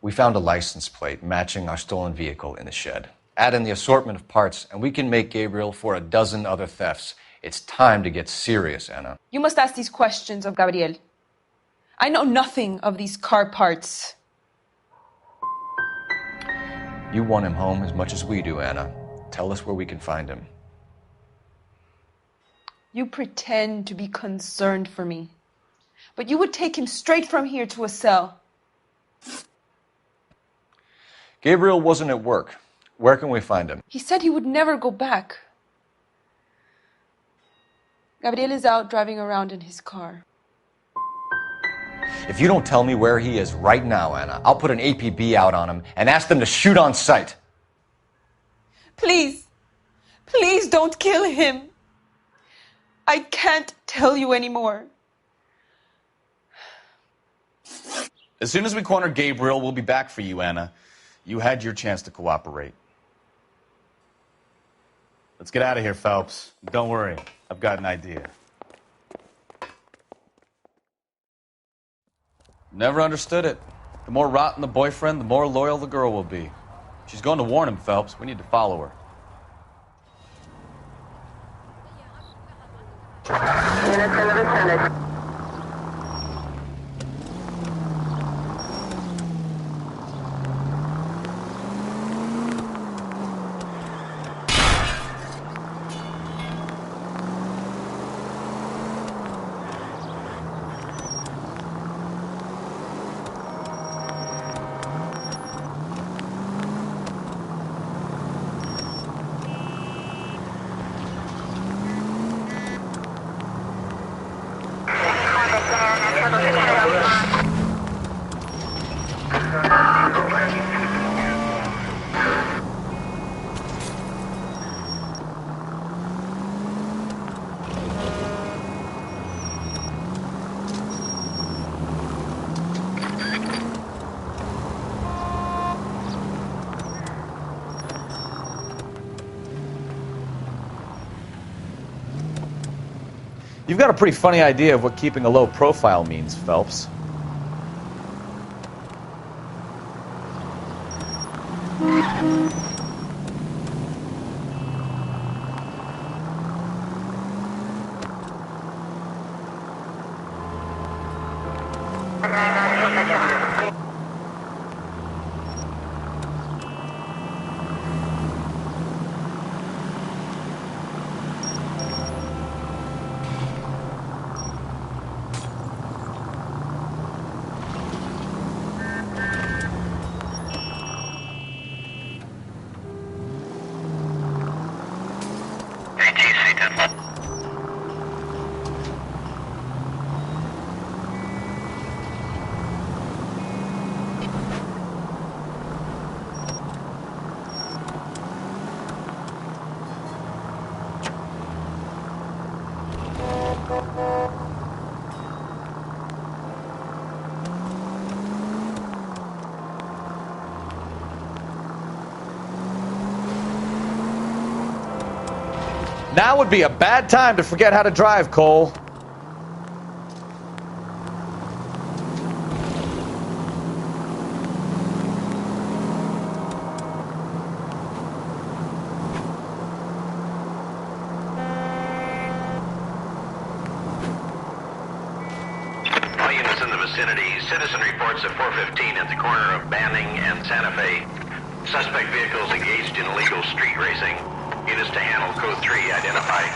We found a license plate matching our stolen vehicle in the shed. Add in the assortment of parts, and we can make Gabriel for a dozen other thefts. It's time to get serious, Anna.
You must ask these questions of Gabriel. I know nothing of these car parts.
You want him home as much as we do, Anna. Tell us where we can find him.
You pretend to be concerned for me, but you would take him straight from here to a cell.
Gabriel wasn't at work. Where can we find him?
He said he would never go back. Gabriel is out driving around in his car.
If you don't tell me where he is right now, Anna, I'll put an APB out on him and ask them to shoot on sight.
Please, please don't kill him. I can't tell you anymore.
As soon as we corner Gabriel, we'll be back for you, Anna. You had your chance to cooperate. Let's get out of here, Phelps. Don't worry, I've got an idea. Never understood it. The more rotten the boyfriend, the more loyal the girl will be. She's going to warn him, Phelps. We need to follow her. You've got a pretty funny idea of what keeping a low profile means, Phelps. Now would be a bad time to forget how to drive, Cole.
All units in the vicinity. Citizen reports at 415 at the corner of Banning and Santa Fe. Suspect vehicles engaged in illegal street racing. Units to handle code 3 identified.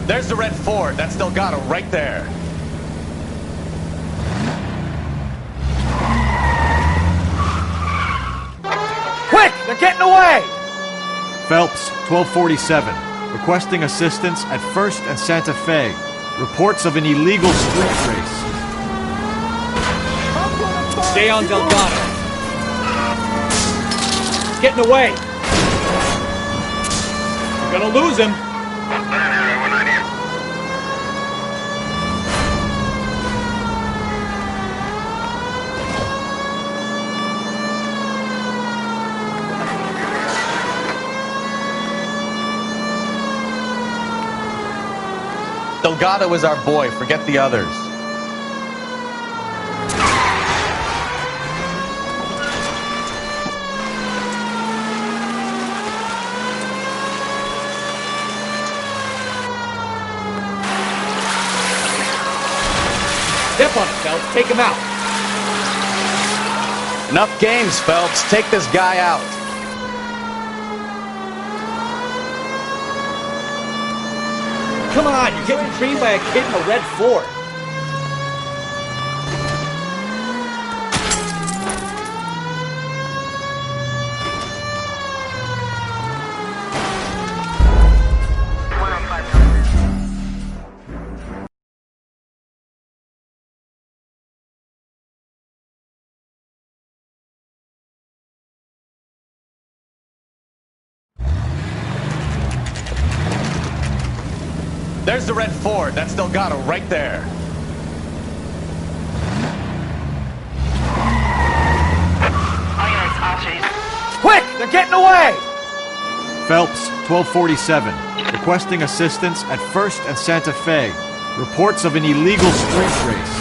There's the red Ford. That's Delgado right there.
Quick! They're getting away!
Phelps, 1247. Requesting assistance at 1st and Santa Fe. Reports of an illegal street race.
Stay on Delgado. He's getting away. You're gonna lose him.
Delgado is our boy. Forget the others.
Step on it, Phelps. Take him out.
Enough games, Phelps. Take this guy out.
Come on, you're getting creamed by a kid in a red Ford.
There's the red Ford. That's Delgado right there.
Quick! They're getting away!
Phelps, 1247. Requesting assistance at 1st and Santa Fe. Reports of an illegal street race.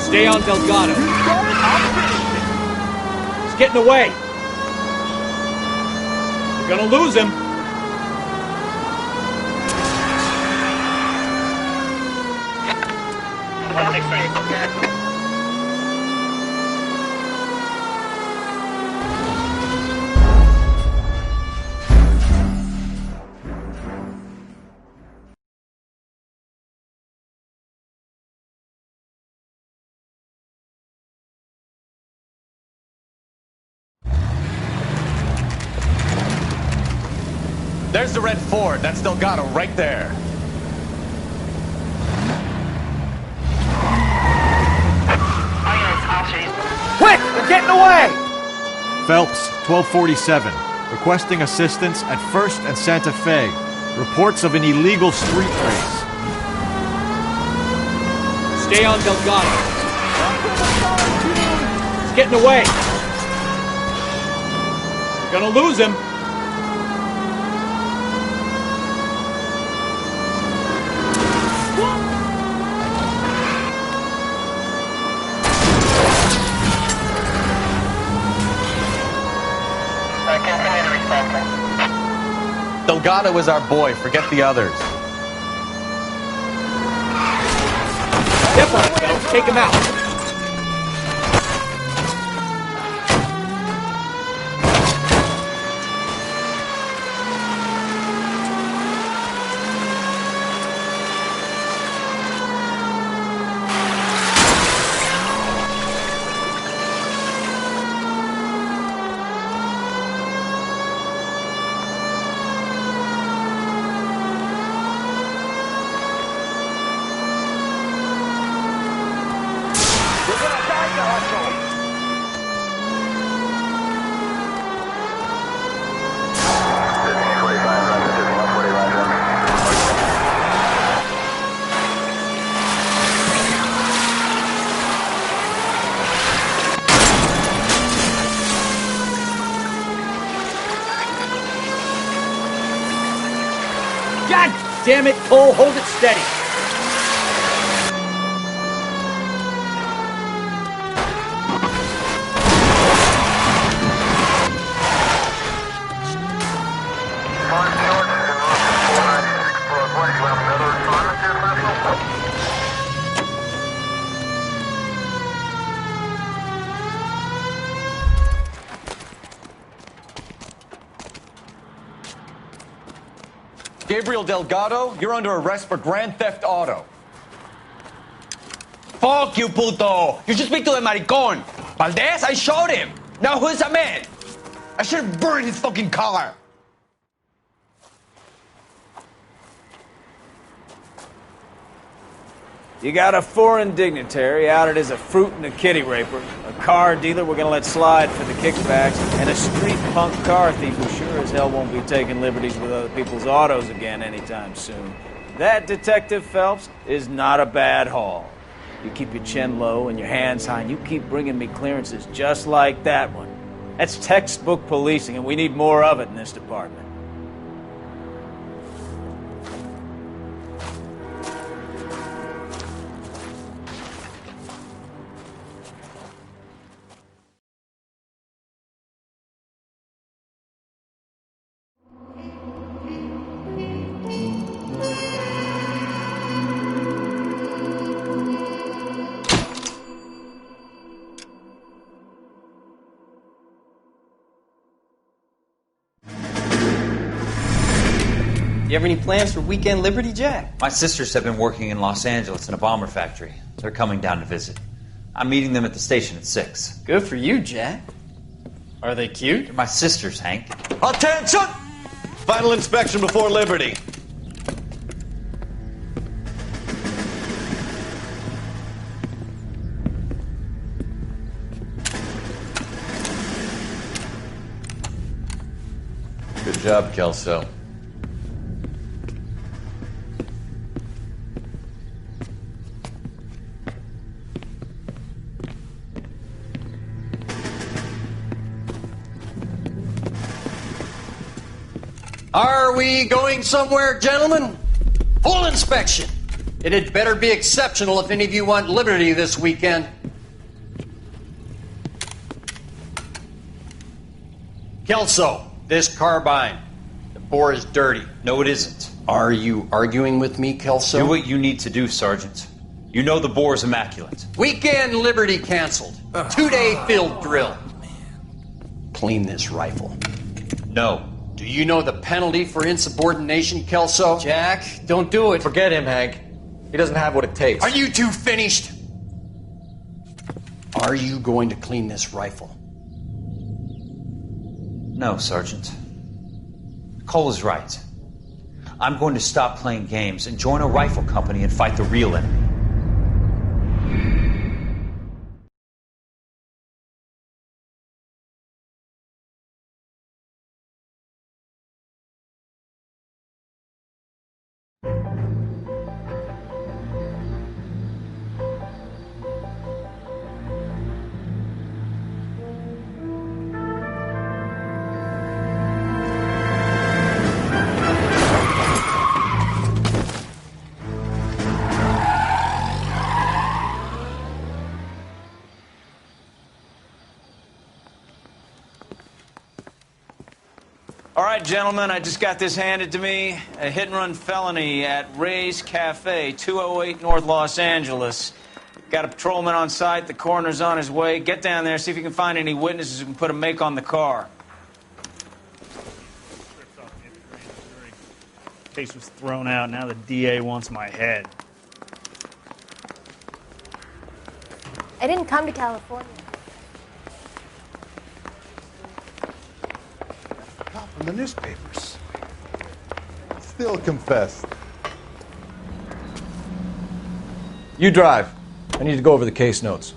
Stay on Delgado. He's getting away. You're gonna lose him.
There's the red Ford. That's Delgado right there.
Quick! They're getting away!
Phelps, 1247. Requesting assistance at 1st and Santa Fe. Reports of an illegal street race.
Stay on Delgado. He's getting away. You're gonna lose him.
Delgado is our boy. Forget the others.
Step on it, Phelps. Take him out. damn it, Cole, hold it steady.
Gabriel Delgado, you're under arrest for grand theft auto.
Fuck you, puto! You should speak to the maricon. Valdez, I showed him. Now who's a man? I should have burned his fucking car.
You got a foreign dignitary outed as a fruit and a kitty raper, a car dealer we're gonna let slide for the kickbacks, and a street punk car thief who sure as hell won't be taking liberties with other people's autos again anytime soon. That, Detective Phelps, is not a bad haul. You keep your chin low and your hands high, and you keep bringing me clearances just like that one. That's textbook policing, and we need more of it in this department.
You have any plans for weekend Liberty, Jack?
My sisters have been working in Los Angeles in a bomber factory. They're coming down to visit. I'm meeting them at the station at 6.
Good for you, Jack. Are they cute?
They're my sisters, Hank.
Attention! Final inspection before Liberty.
Good job, Kelso.
Are we going somewhere, gentlemen? Full inspection. It had better be exceptional if any of you want liberty this weekend. Kelso, this carbine. The bore is dirty.
No, it isn't.
Are you arguing with me, Kelso?
Do what you need to do, Sergeant. You know the bore's immaculate.
Weekend liberty canceled. 2-day field drill. Clean this rifle.
No.
Do you know the penalty for insubordination, Kelso?
Jack, don't do it.
Forget him, Hank. He doesn't have what it takes.
Are you two finished? Are you going to clean this rifle?
No, Sergeant. Cole is right. I'm going to stop playing games and join a rifle company and fight the real enemy.
All right, gentlemen, I just got this handed to me. A hit-and-run felony at Ray's Cafe, 208 North Los Angeles. Got a patrolman on site. The coroner's on his way. Get down there, see if you can find any witnesses who can put a make on the car.
Case was thrown out. Now the DA wants my head.
I didn't come to California.
From the newspapers. Still confessed.
You drive. I need to go over the case notes.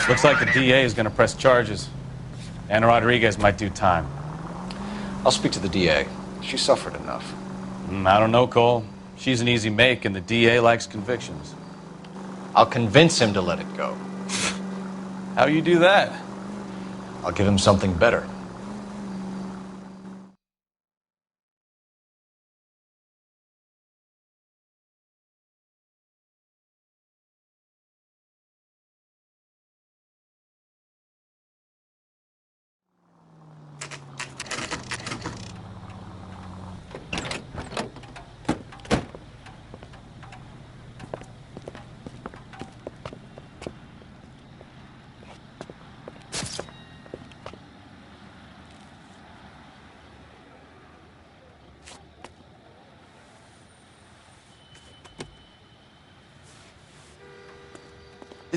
Looks like the DA is going to press charges. Anna Rodriguez might do time.
I'll speak to the DA. She suffered enough.
I don't know, Cole. She's an easy make, and the DA likes convictions.
I'll convince him to let it go.
How you do that?
I'll give him something better.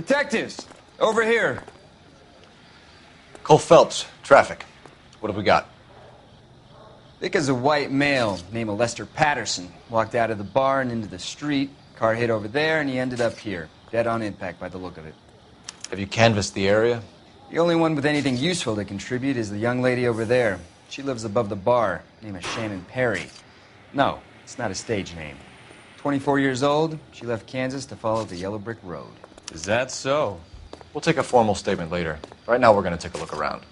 Detectives, over here.
Cole Phelps, traffic. What have we got?
Vic is a white male named Lester Patterson. Walked out of the bar and into the street. Car hit over there, and he ended up here. Dead on impact by the look of it.
Have you canvassed the area?
The only one with anything useful to contribute is the young lady over there. She lives above the bar. Name is Shannon Perry. No, it's not a stage name. 24 years old. She left Kansas to follow the Yellow Brick Road.
Is that so?
We'll take a formal statement later. Right now, we're going to take a look around.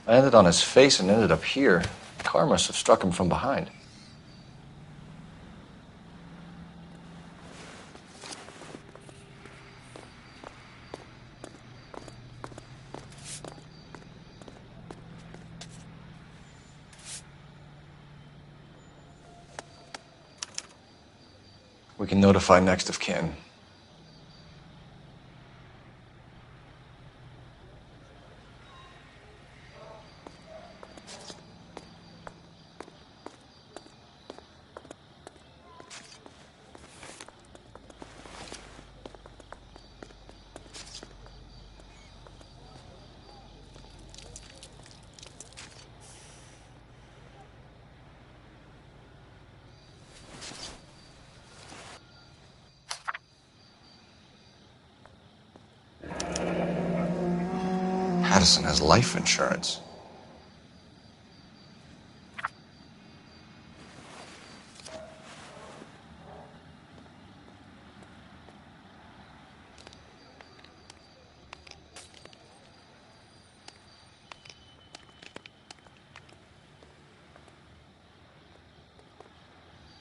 Landed on his face and ended up here. The car must have struck him from behind. We can notify next of kin. Patterson has life insurance.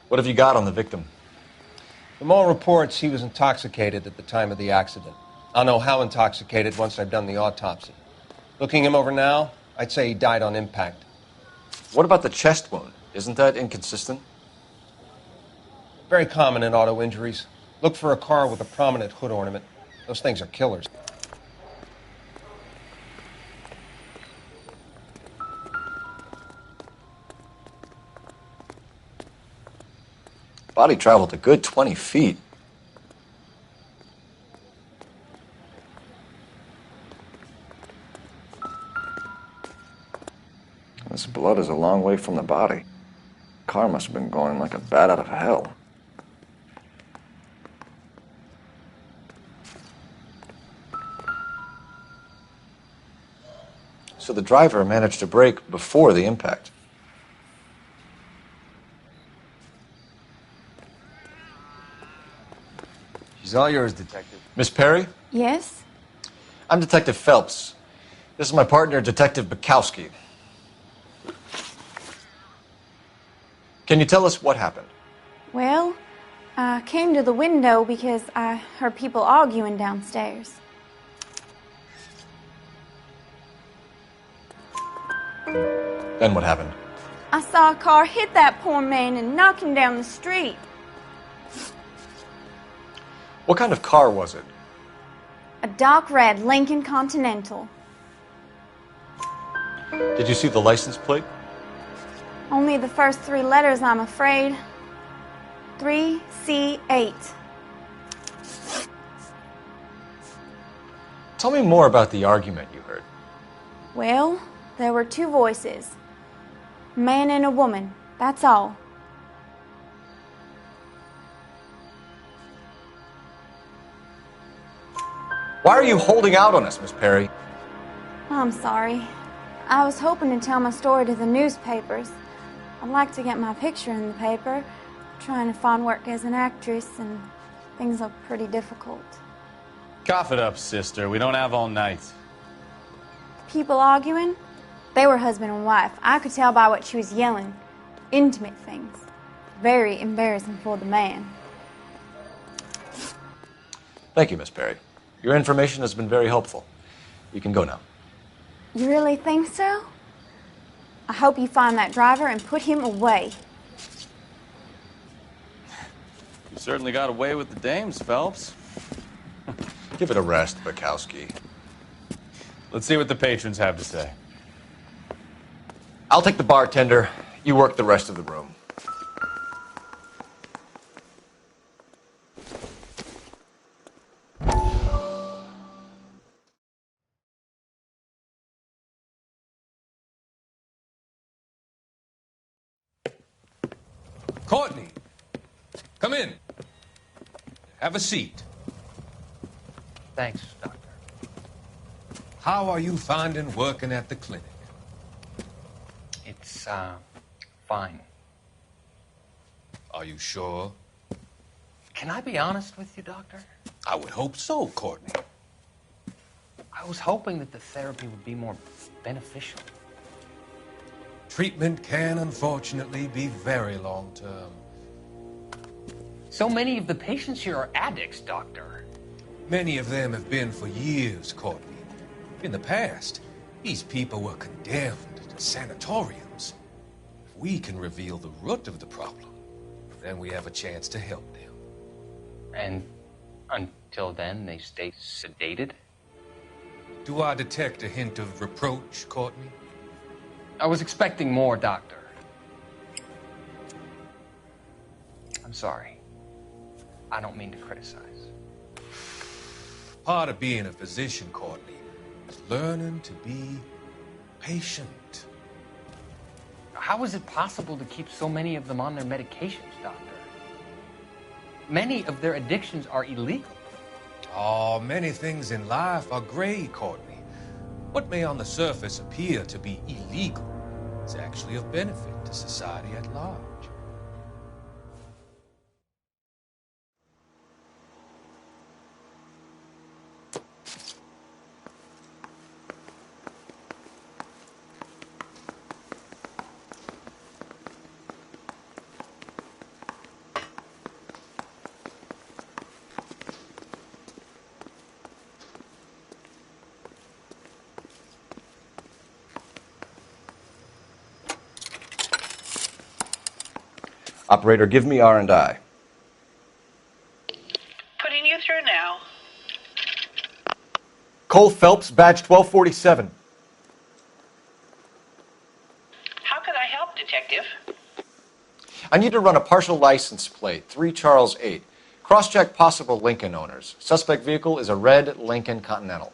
What have you got on the victim?
From all reports, he was intoxicated at the time of the accident. I'll know how intoxicated once I've done the autopsy. Looking him over now, I'd say he died on impact.
What about the chest wound? Isn't that inconsistent?
Very common in auto injuries. Look for a car with a prominent hood ornament. Those things are killers.
Body traveled a good 20 feet. This blood is a long way from the body. Car must have been going like a bat out of hell. So the driver managed to brake before the impact.
She's all yours, Detective.
Miss Perry?
Yes?
I'm Detective Phelps. This is my partner, Detective Bukowski. Can you tell us what happened?
Well, I came to the window because I heard people arguing downstairs.
Then what happened?
I saw a car hit that poor man and knock him down the street.
What kind of car was it?
A dark red Lincoln Continental.
Did you see the license plate?
Only the first three letters, I'm afraid. 3C8.
Tell me more about the argument you heard.
Well, there were two voices. A man and a woman, that's all.
Why are you holding out on us, Miss Perry?
I'm sorry. I was hoping to tell my story to the newspapers. I'd like to get my picture in the paper. Trying to find work as an actress, and things look pretty difficult.
Cough it up, sister. We don't have all night.
People arguing? They were husband and wife. I could tell by what she was yelling. Intimate things. Very embarrassing for the man.
Thank you, Miss Perry. Your information has been very helpful. You can go now.
You really think so? I hope you find that driver and put him away.
You certainly got away with the dames, Phelps.
Give it a rest, Bukowski.
Let's see what the patrons have to say.
I'll take the bartender. You work the rest of the room.
Courtney, come in. Have a seat.
Thanks, Doctor.
How are you finding working at the clinic?
It's, fine.
Are you sure?
Can I be honest with you, Doctor?
I would hope so, Courtney.
I was hoping that the therapy would be more beneficial.
Treatment can, unfortunately, be very long-term.
So many of the patients here are addicts, Doctor.
Many of them have been for years, Courtney. In the past, these people were condemned to sanatoriums. If we can reveal the root of the problem, then we have a chance to help them.
And until then, they stay sedated?
Do I detect a hint of reproach, Courtney?
I was expecting more, Doctor. I'm sorry. I don't mean to criticize.
Part of being a physician, Courtney, is learning to be patient.
How is it possible to keep so many of them on their medications, Doctor? Many of their addictions are illegal.
Oh, many things in life are gray, Courtney. What may on the surface appear to be illegal is actually of benefit to society at large.
Operator, give me R&I.
Putting you through now.
Cole Phelps, badge 1247.
How could I help, Detective?
I need to run a partial license plate, 3 Charles 8. Cross-check possible Lincoln owners. Suspect vehicle is a red Lincoln Continental.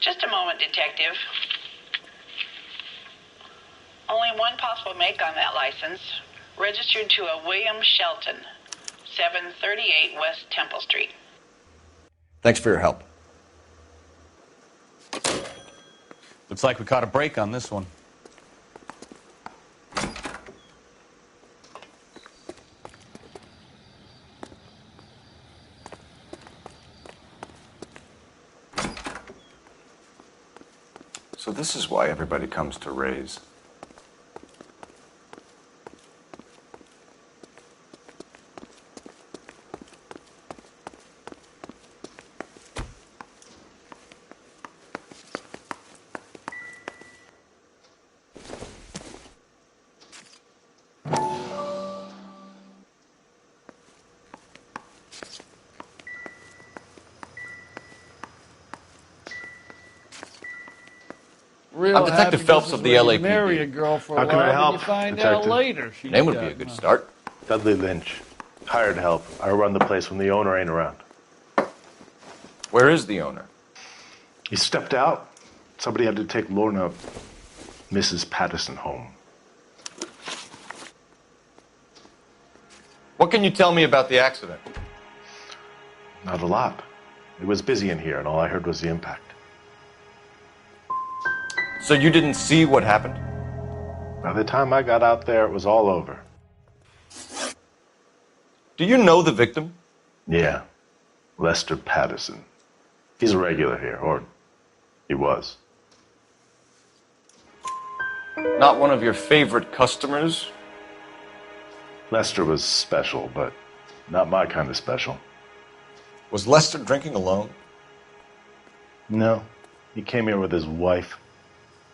Just a moment, Detective. Only one possible make on that license. Registered to a William Shelton, 738 West Temple Street.
Thanks for your help.
Looks like we caught a break on this one.
So this is why everybody comes to Ray's.
Real
I'm Detective Phelps of the LAPD.
Marry a girl for
How
a
can
while,
I help,
and you find
Detective?
out later.
Name would be a good start.
Dudley Lynch. Hired help. I run the place when the owner ain't around.
Where is the owner?
He stepped out. Somebody had to take Lorna, Mrs. Patterson, home.
What can you tell me about the accident?
Not a lot. It was busy in here, and all I heard was the impact.
So you didn't see what happened?
By the time I got out there, it was all over.
Do you know the victim?
Yeah. Lester Patterson. He's a regular here, or he was.
Not one of your favorite customers?
Lester was special, but not my kind of special.
Was Lester drinking alone?
No. He came here with his wife.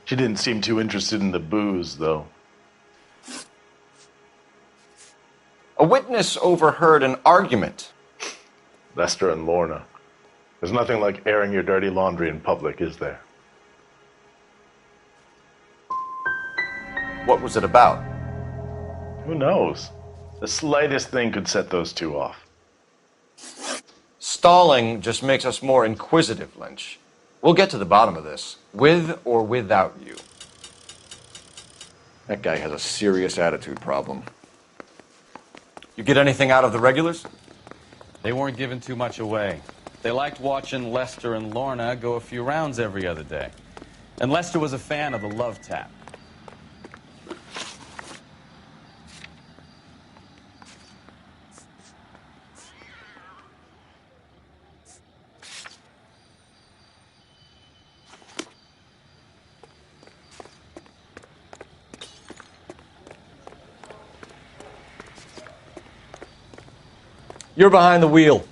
She didn't seem too interested in the booze, though.
A witness overheard an argument.
Lester and Lorna. There's nothing like airing your dirty laundry in public, is there?
What was it about?
Who knows? The slightest thing could set those two off.
Stalling just makes us more inquisitive, Lynch. We'll get to the bottom of this, with or without you. That guy has a serious attitude problem. You get anything out of the regulars?
They weren't giving too much away. They liked watching Lester and Lorna go a few rounds every other day. And Lester was a fan of the love tap.
You're behind the wheel.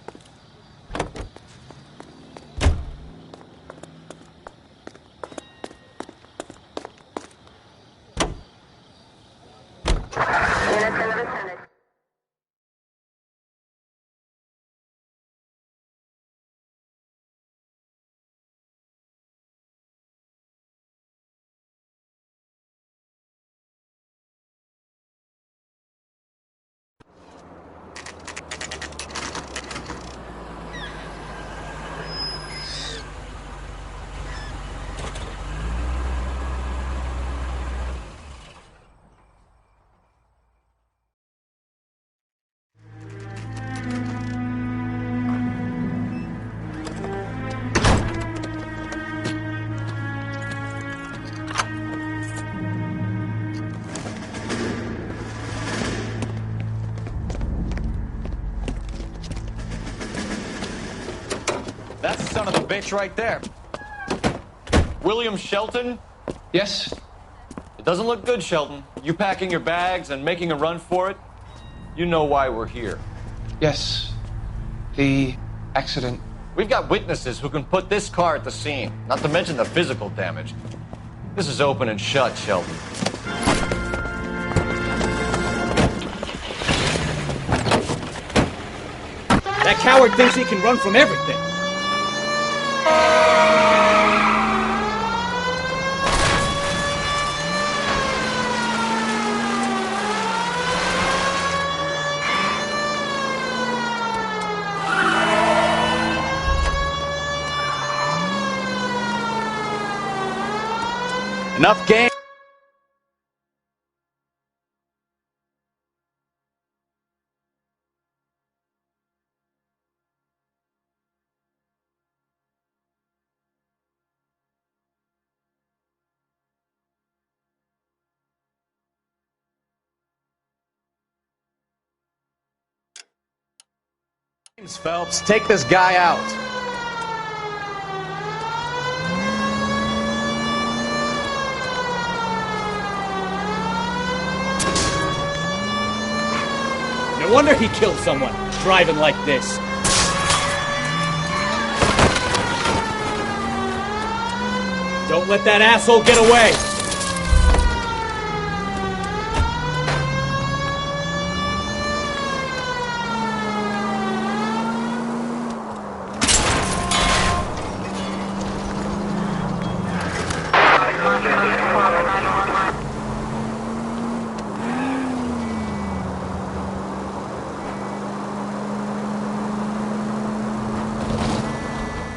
That's the son of a bitch right there.
William Shelton?
Yes?
It doesn't look good, Shelton. You packing your bags and making a run for it? You know why we're here.
Yes. The accident.
We've got witnesses who can put this car at the scene, not to mention the physical damage. This is open and shut, Shelton.
That coward thinks he can run from everything.
Enough game. Phelps, take this guy out.
No wonder he killed someone, driving like this. Don't let that asshole get away!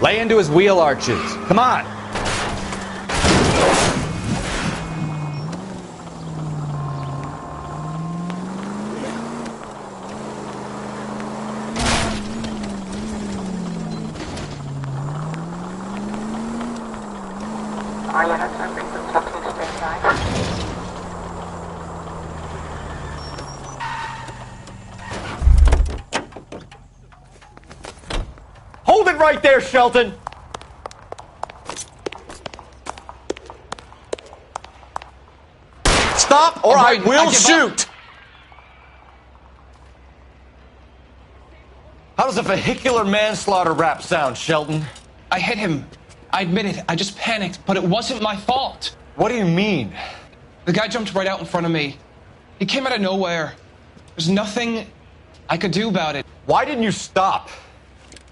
Lay into his wheel arches. Come on.
Hold it right there, Shelton! Stop, or I will shoot! How does a vehicular manslaughter rap sound, Shelton?
I hit him. I admit it. I just panicked, but it wasn't my fault.
What do you mean?
The guy jumped right out in front of me. He came out of nowhere. There's nothing I could do about it.
Why didn't you stop?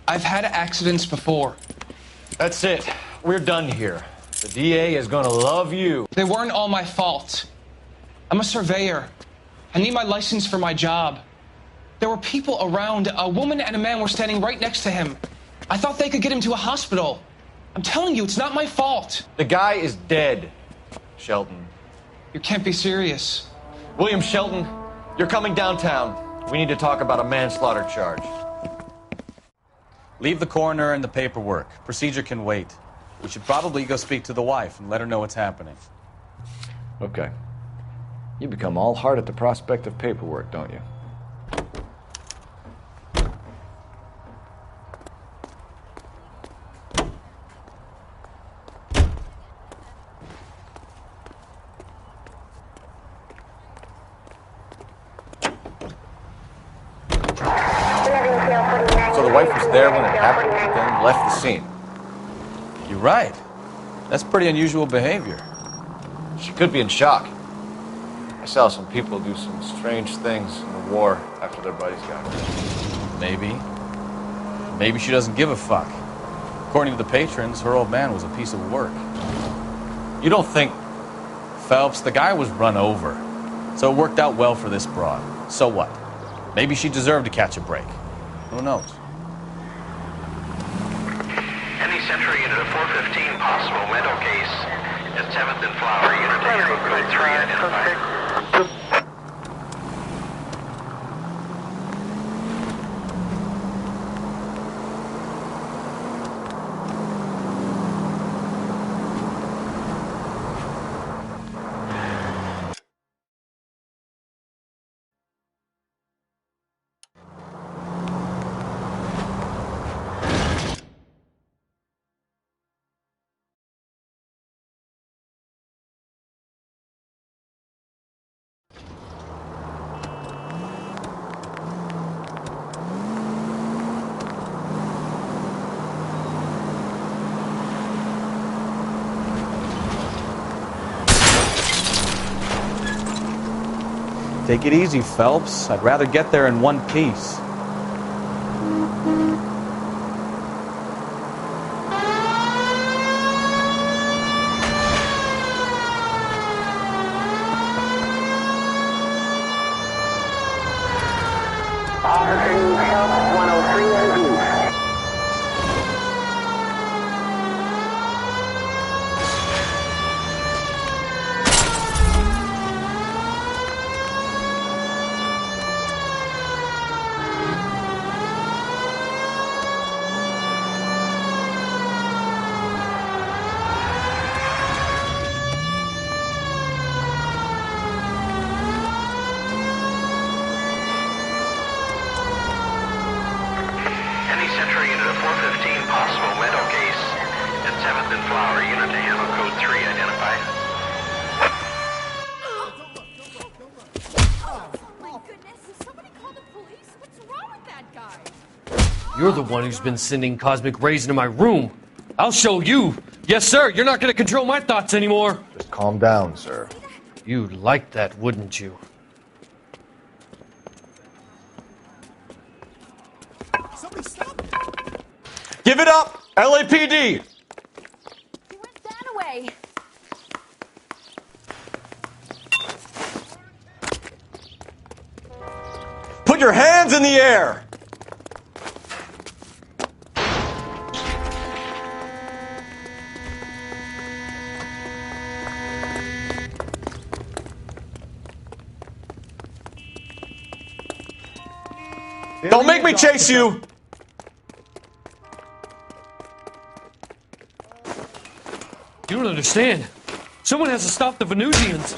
I've had accidents before.
That's it. We're done here. The DA is gonna love you.
They weren't all my fault. I'm a surveyor. I need my license for my job. There were people around. A woman and a man were standing right next to him. I thought they could get him to a hospital. I'm telling you, it's not my fault.
The guy is dead, Shelton.
You can't be serious.
William Shelton, you're coming downtown. We need to talk about a manslaughter charge.
Leave the coroner and the paperwork. Procedure can wait. We should probably go speak to the wife and let her know what's happening.
Okay. You become all heart at the prospect of paperwork, don't you? So the wife was there when it happened, then left the scene.
You're right. That's pretty unusual behavior.
She could be in shock. I saw some people do some strange things in the war after their buddies got hurt.
Maybe. Maybe she doesn't give a fuck. According to the patrons, her old man was a piece of work.
You don't think...
Phelps, the guy was run over. So it worked out well for this broad. So what? Maybe she deserved to catch a break. Who knows?
Any Century unit of 415, possible mental case at 7th and Flower, unit to handle code 3 identified.
Take it easy, Phelps. I'd rather get there in one piece.
Officer needs help, 103 and east.
Century unit of 415, possible mental case at 7th and Flower, unit to handle code 3 identified.
You're the one who's been sending cosmic rays into my room. I'll show you. Yes, sir. You're not going to control my thoughts anymore.
Just calm down, sir.
You'd like that, wouldn't you? Give it up, LAPD!
He went that way.
Put your hands in the air! Don't make me chase you!
You
don't understand. Someone has to stop the Venusians.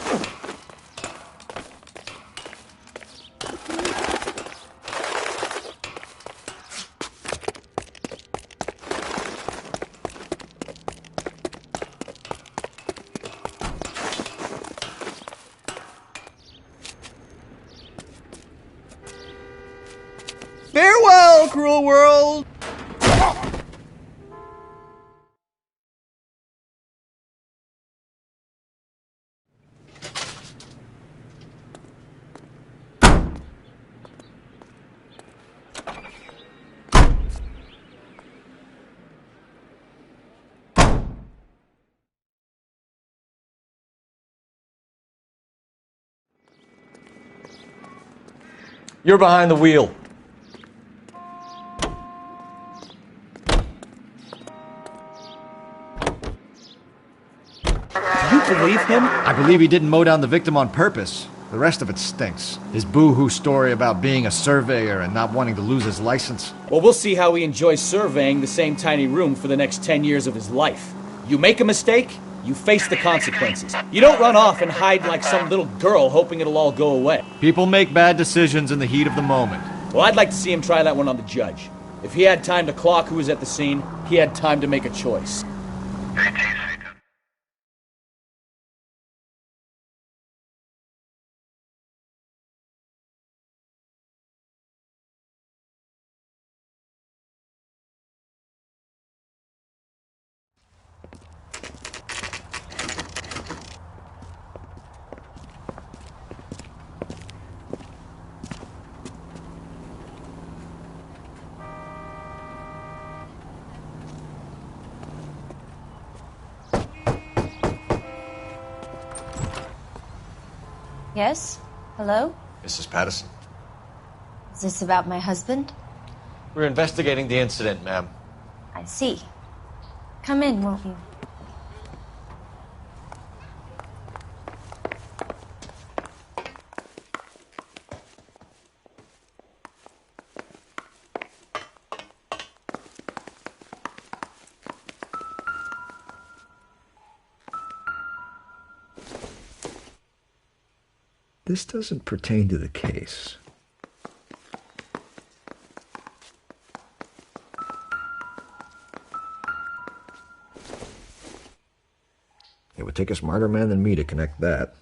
Farewell, cruel world!
You're behind the wheel.
Do you believe him? I believe he didn't mow down the victim on purpose. The rest of it stinks. His boo-hoo story about being a surveyor and not wanting to lose his license.
Well, we'll see how he enjoys surveying the same tiny room for the next 10 years of his life. You make a mistake, you face the consequences. You don't run off and hide like some little girl hoping it'll all go away.
People make bad decisions in the heat of the moment.
Well, I'd like to see him try that one on the judge. If he had time to clock who was at the scene, he had time to make a choice.
Yes? Hello?
Mrs. Patterson.
Is this about my husband?
We're investigating the incident, ma'am.
I see. Come in, won't you?
This doesn't pertain to the case. It would take a smarter man than me to connect that.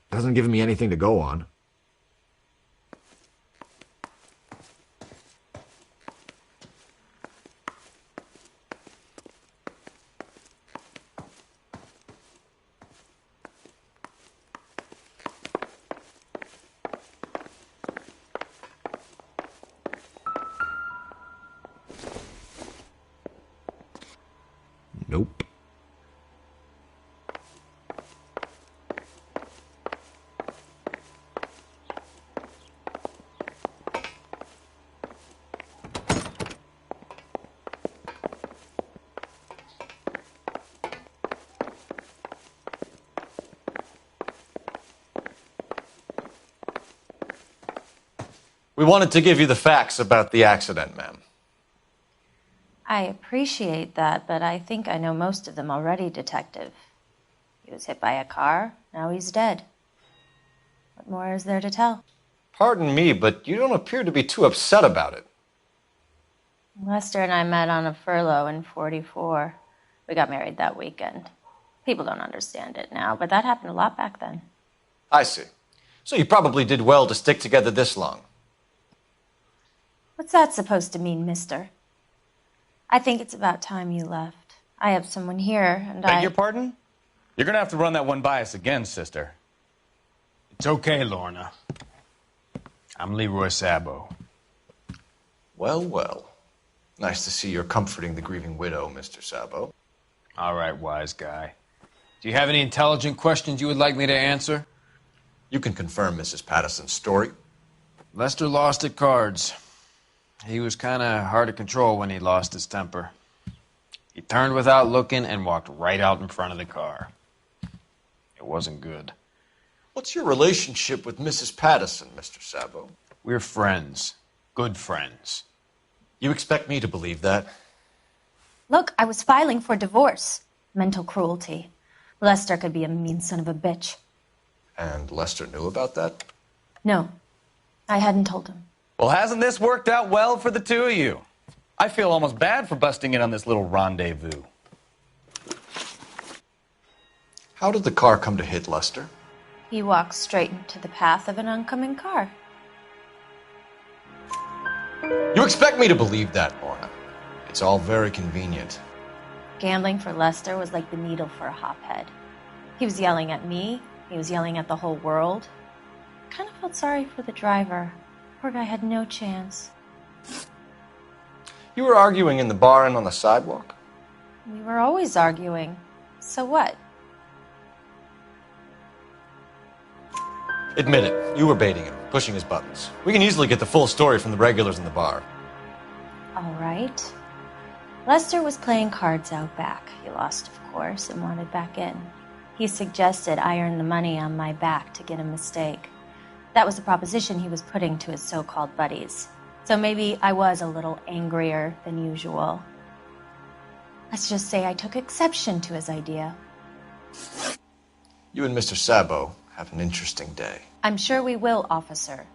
Doesn't give me anything to go on. Nope.
We wanted to give you the facts about the accident, ma'am.
I appreciate that, but I think I know most of them already, Detective. He was hit by a car, now he's dead. What more is there to tell?
Pardon me, but you don't appear to be too upset about it.
Lester and I met on a furlough in '44. We got married that weekend. People don't understand it now, but that happened a lot back then.
I see. So you probably did well to stick together this long.
What's that supposed to mean, mister? I think it's about time you left. I have someone here, and
Beg your pardon? You're gonna have to run that one by us again, sister.
It's okay, Lorna. I'm Leroy Sabo.
Well, well. Nice to see you're comforting the grieving widow, Mr. Sabo.
All right, wise guy. Do you have any intelligent questions you would like me to answer?
You can confirm Mrs. Patterson's story.
Lester lost at cards. He was kind of hard to control when he lost his temper. He turned without looking and walked right out in front of the car. It wasn't good.
What's your relationship with Mrs. Patterson, Mr. Sabo?
We're friends. Good friends.
You expect me to believe that?
Look, I was filing for divorce. Mental cruelty. Lester could be a mean son of a bitch.
And Lester knew about that?
No, I hadn't told him.
Well, hasn't this worked out well for the two of you? I feel almost bad for busting in on this little rendezvous.
How did the car come to hit Lester?
He walked straight into the path of an oncoming car.
You expect me to believe that, Lorna? It's all very convenient.
Gambling for Lester was like the needle for a hophead. He was yelling at me. He was yelling at the whole world. I kind of felt sorry for the driver. Poor guy had no chance.
You were arguing in the bar and on the sidewalk?
We were always arguing. So what?
Admit it, you were baiting him, pushing his buttons. We can easily get the full story from the regulars in the bar.
All right. Lester was playing cards out back. He lost, of course, and wanted back in. He suggested I earn the money on my back to get a mistake. That was the proposition he was putting to his so-called buddies. So maybe I was a little angrier than usual. Let's just say I took exception to his idea.
You and Mr. Sabo have an interesting day.
I'm sure we will, officer.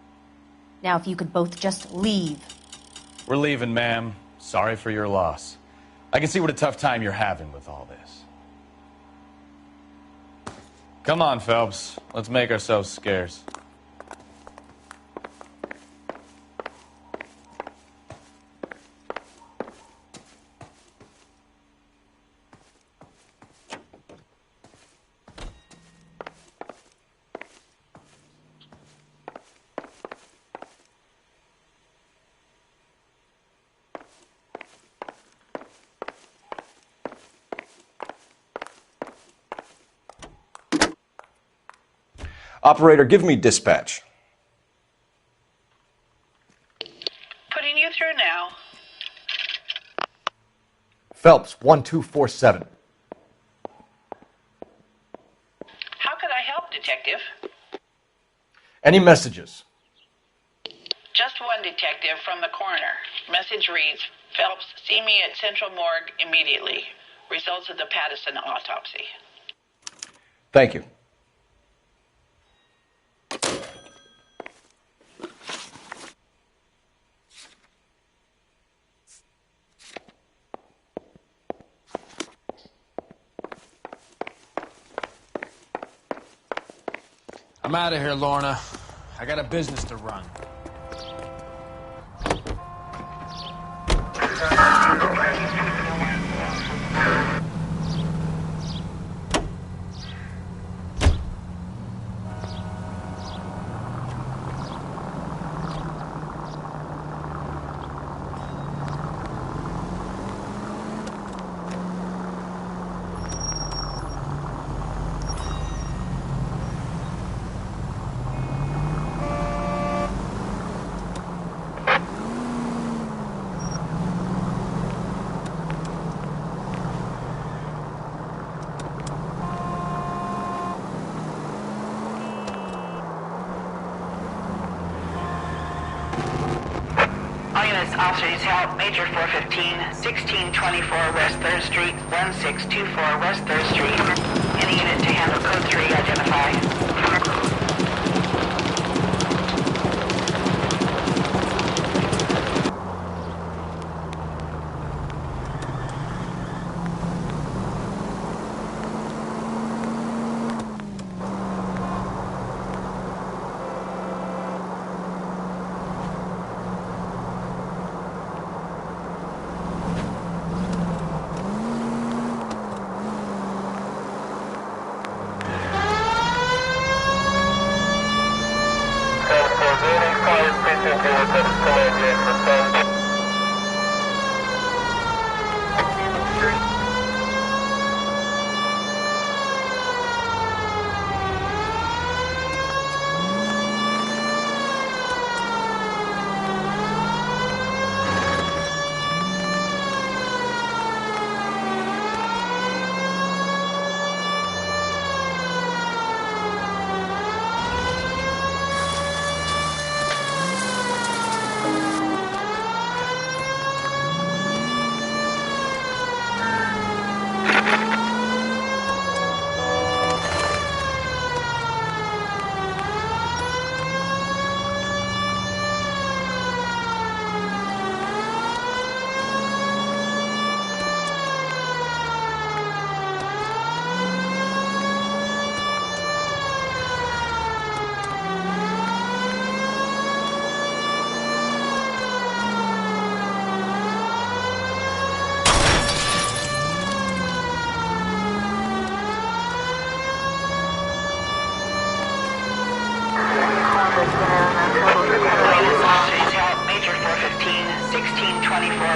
Now, if you could both just leave.
We're leaving, ma'am. Sorry for your loss. I can see what a tough time you're having with all this. Come on, Phelps. Let's make ourselves scarce.
Operator, give me dispatch.
Putting you through now.
Phelps, 1247.
How could I help, Detective?
Any messages?
Just one detective from the coroner. Message reads, Phelps, see me at Central Morgue immediately. Results of the Patterson autopsy.
Thank you.
I'm out of here, Lorna. I got a business to run.
Officer detail, Major 415, 1624 West 3rd Street, 1624 West 3rd Street. Any unit to handle code 3, identify.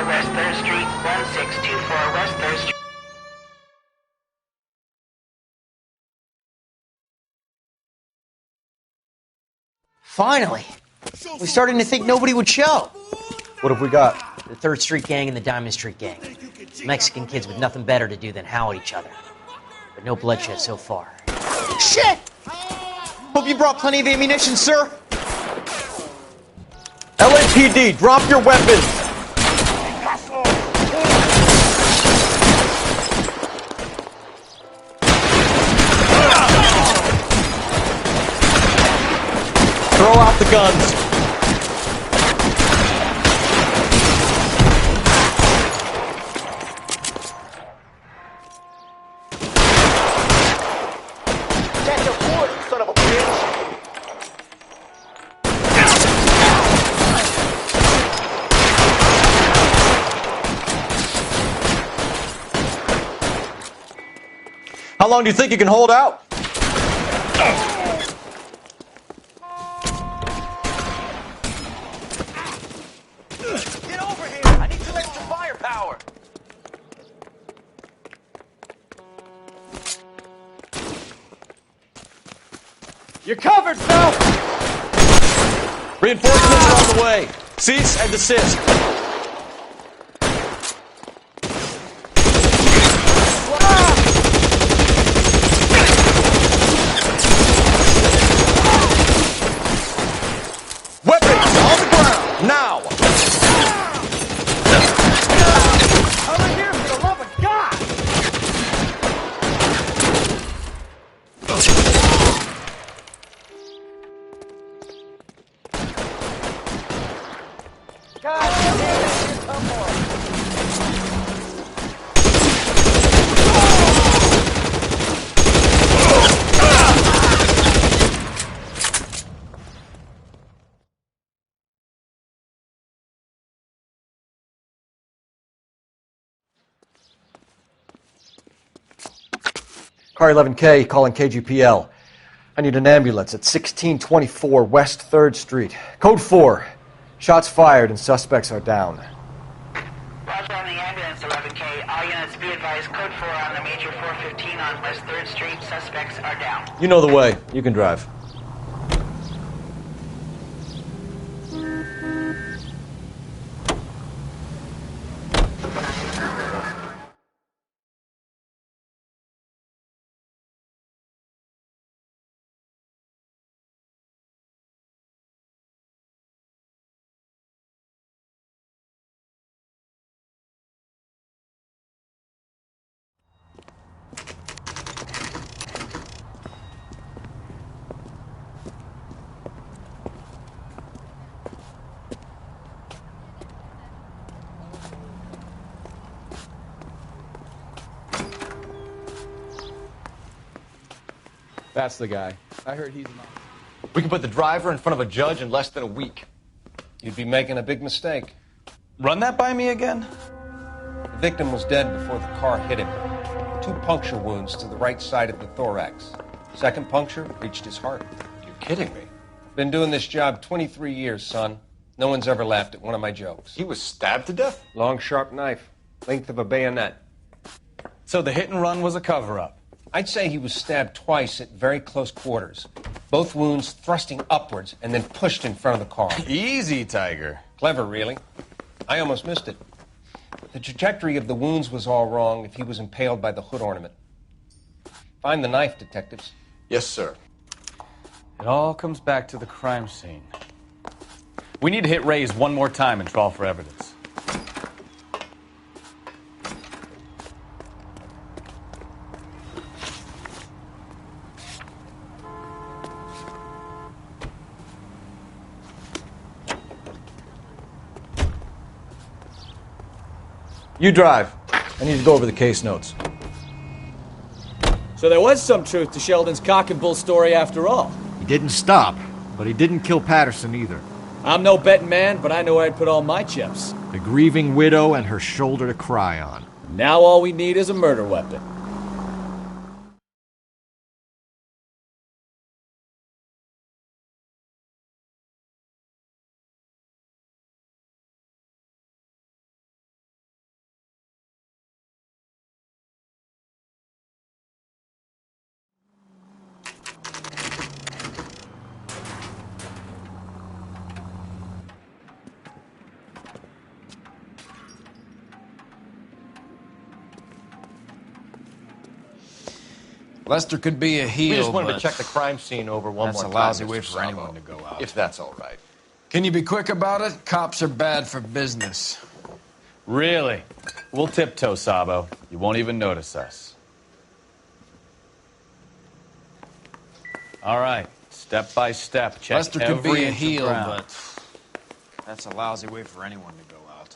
West 3rd Street, 1624 West 3rd Street.
Finally! We're starting to think nobody would show.
What have we got?
The 3rd Street Gang and the Diamond Street Gang. Mexican kids with nothing better to do than howl at each other. But no bloodshed so far. Shit! Hope you brought plenty of ammunition, sir.
LAPD, drop your weapons! Throw out the guns.
Catch a board, you son of a bitch!
How long do you think you can hold out?
Get over here! I need some extra firepower!
You're covered, Phelps!
Reinforcements are on the way. Cease and desist. Weapons on the ground, now!
Over here, for the love of God! God damn it, here come more.
Car 11K calling KGPL. I need an ambulance at 1624 West 3rd Street. Code 4. Shots fired and suspects are down.
Roger on the ambulance, 11K. All units be advised, code 4 on the major 415 on West 3rd Street. Suspects are down.
You know the way. You can drive.
That's the guy. I heard he's not.
We can put the driver in front of a judge in less than a week.
You'd be making a big mistake.
Run that by me again?
The victim was dead before the car hit him. 2 puncture wounds to the right side of the thorax. Second puncture reached his heart.
You're kidding me.
Been doing this job 23 years, son. No one's ever laughed at one of my jokes.
He was stabbed to death?
Long, sharp knife. Length of a bayonet.
So the hit and run was a cover-up?
I'd say he was stabbed twice at very close quarters. Both wounds thrusting upwards and then pushed in front of the car.
Easy, Tiger.
Clever, really. I almost missed it. The trajectory of the wounds was all wrong if he was impaled by the hood ornament. Find the knife, detectives.
Yes, sir.
It all comes back to the crime scene. We need to hit Ray's one more time and trawl for evidence.
You drive. I need to go over the case notes.
So there was some truth to Sheldon's cock and bull story after all.
He didn't stop, but he didn't kill Patterson either.
I'm no betting man, but I know where I'd put all my chips.
The grieving widow and her shoulder to cry on.
Now all we need is a murder weapon.
Lester could be a heel,
We just wanted
but
to check the crime scene over one
that's
more
a
time,
lousy
Mr.
way for
Sabo,
anyone to go out.
if that's all right.
Can you be quick about it? Cops are bad for business.
Really? We'll tiptoe, Sabo. You won't even notice us. All right, step by step, check
Lester could
every
be a
inch of
heel,
ground.
but that's a lousy way for anyone to go out.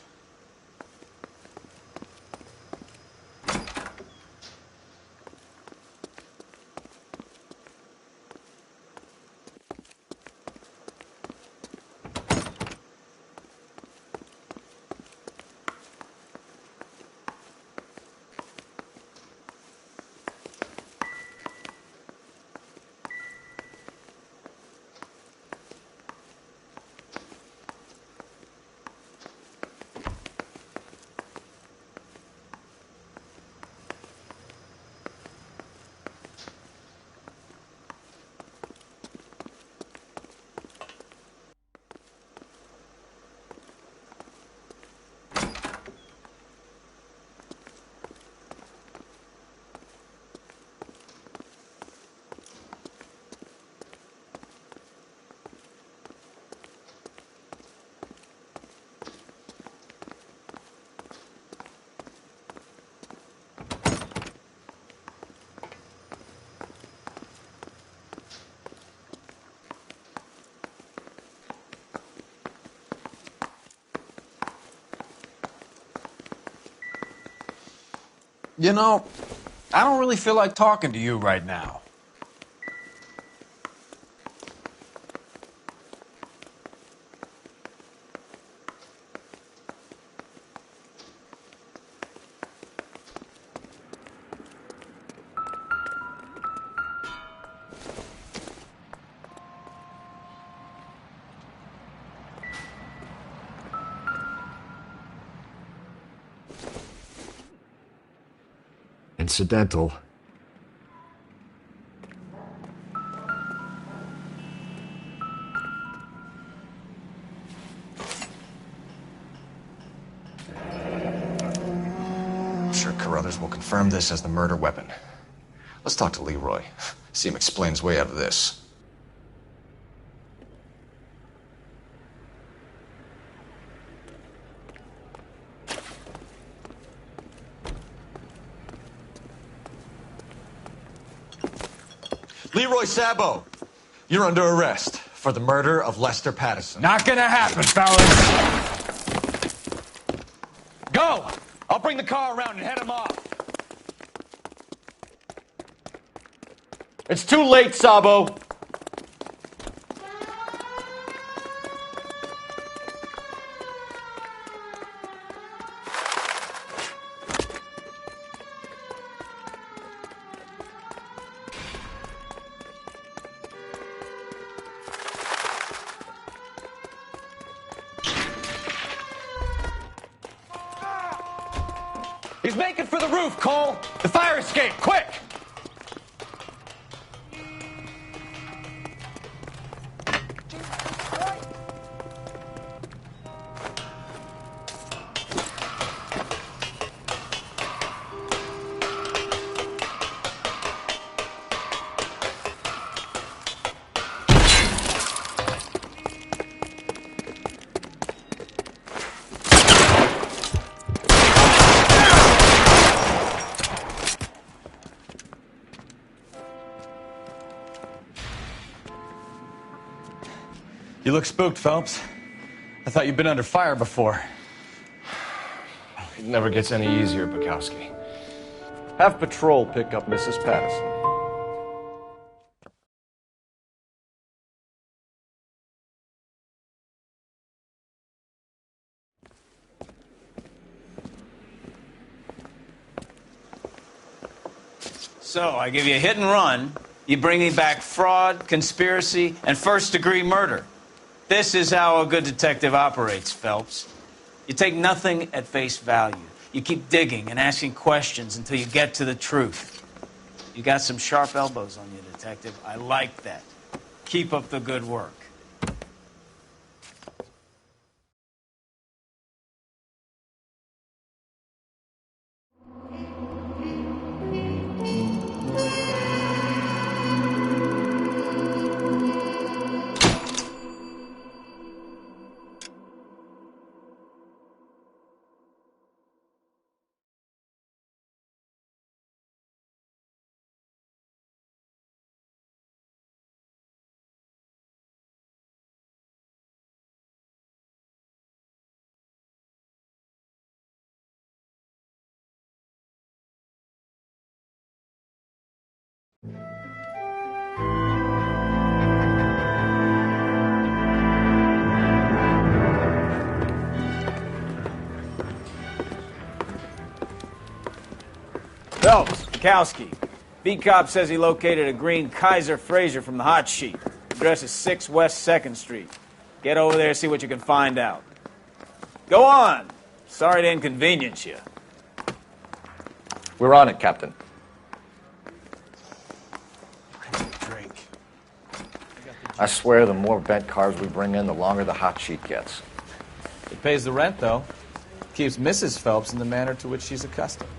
You know, I don't really feel like talking to you right now.
Incidental.
I'm sure Carruthers will confirm this as the murder weapon. Let's talk to Leroy. See him explain his way out of this. Leroy Sabo, you're under arrest for the murder of Lester Patterson.
Not gonna happen, fellas.
Go! I'll bring the car around and head him off.
It's too late, Sabo.
He's making for the roof, Cole! The fire escape, quick! You look spooked, Phelps. I thought you'd been under fire before.
It never gets any easier, Bukowski.
Have patrol pick up Mrs. Patterson.
So, I give you a hit and run. You bring me back fraud, conspiracy, and first-degree murder. This is how a good detective operates, Phelps. You take nothing at face value. You keep digging and asking questions until you get to the truth. You got some sharp elbows on you, detective. I like that. Keep up the good work. Phelps, Kowski. Beat cop says he located a green Kaiser Fraser from the hot sheet. Address is 6 West 2nd Street. Get over there, see what you can find out. Go on. Sorry to inconvenience you.
We're on it, Captain.
Drink.
I swear the more bent cars we bring in, the longer the hot sheet gets.
It pays the rent, though. Keeps Mrs. Phelps in the manner to which she's accustomed.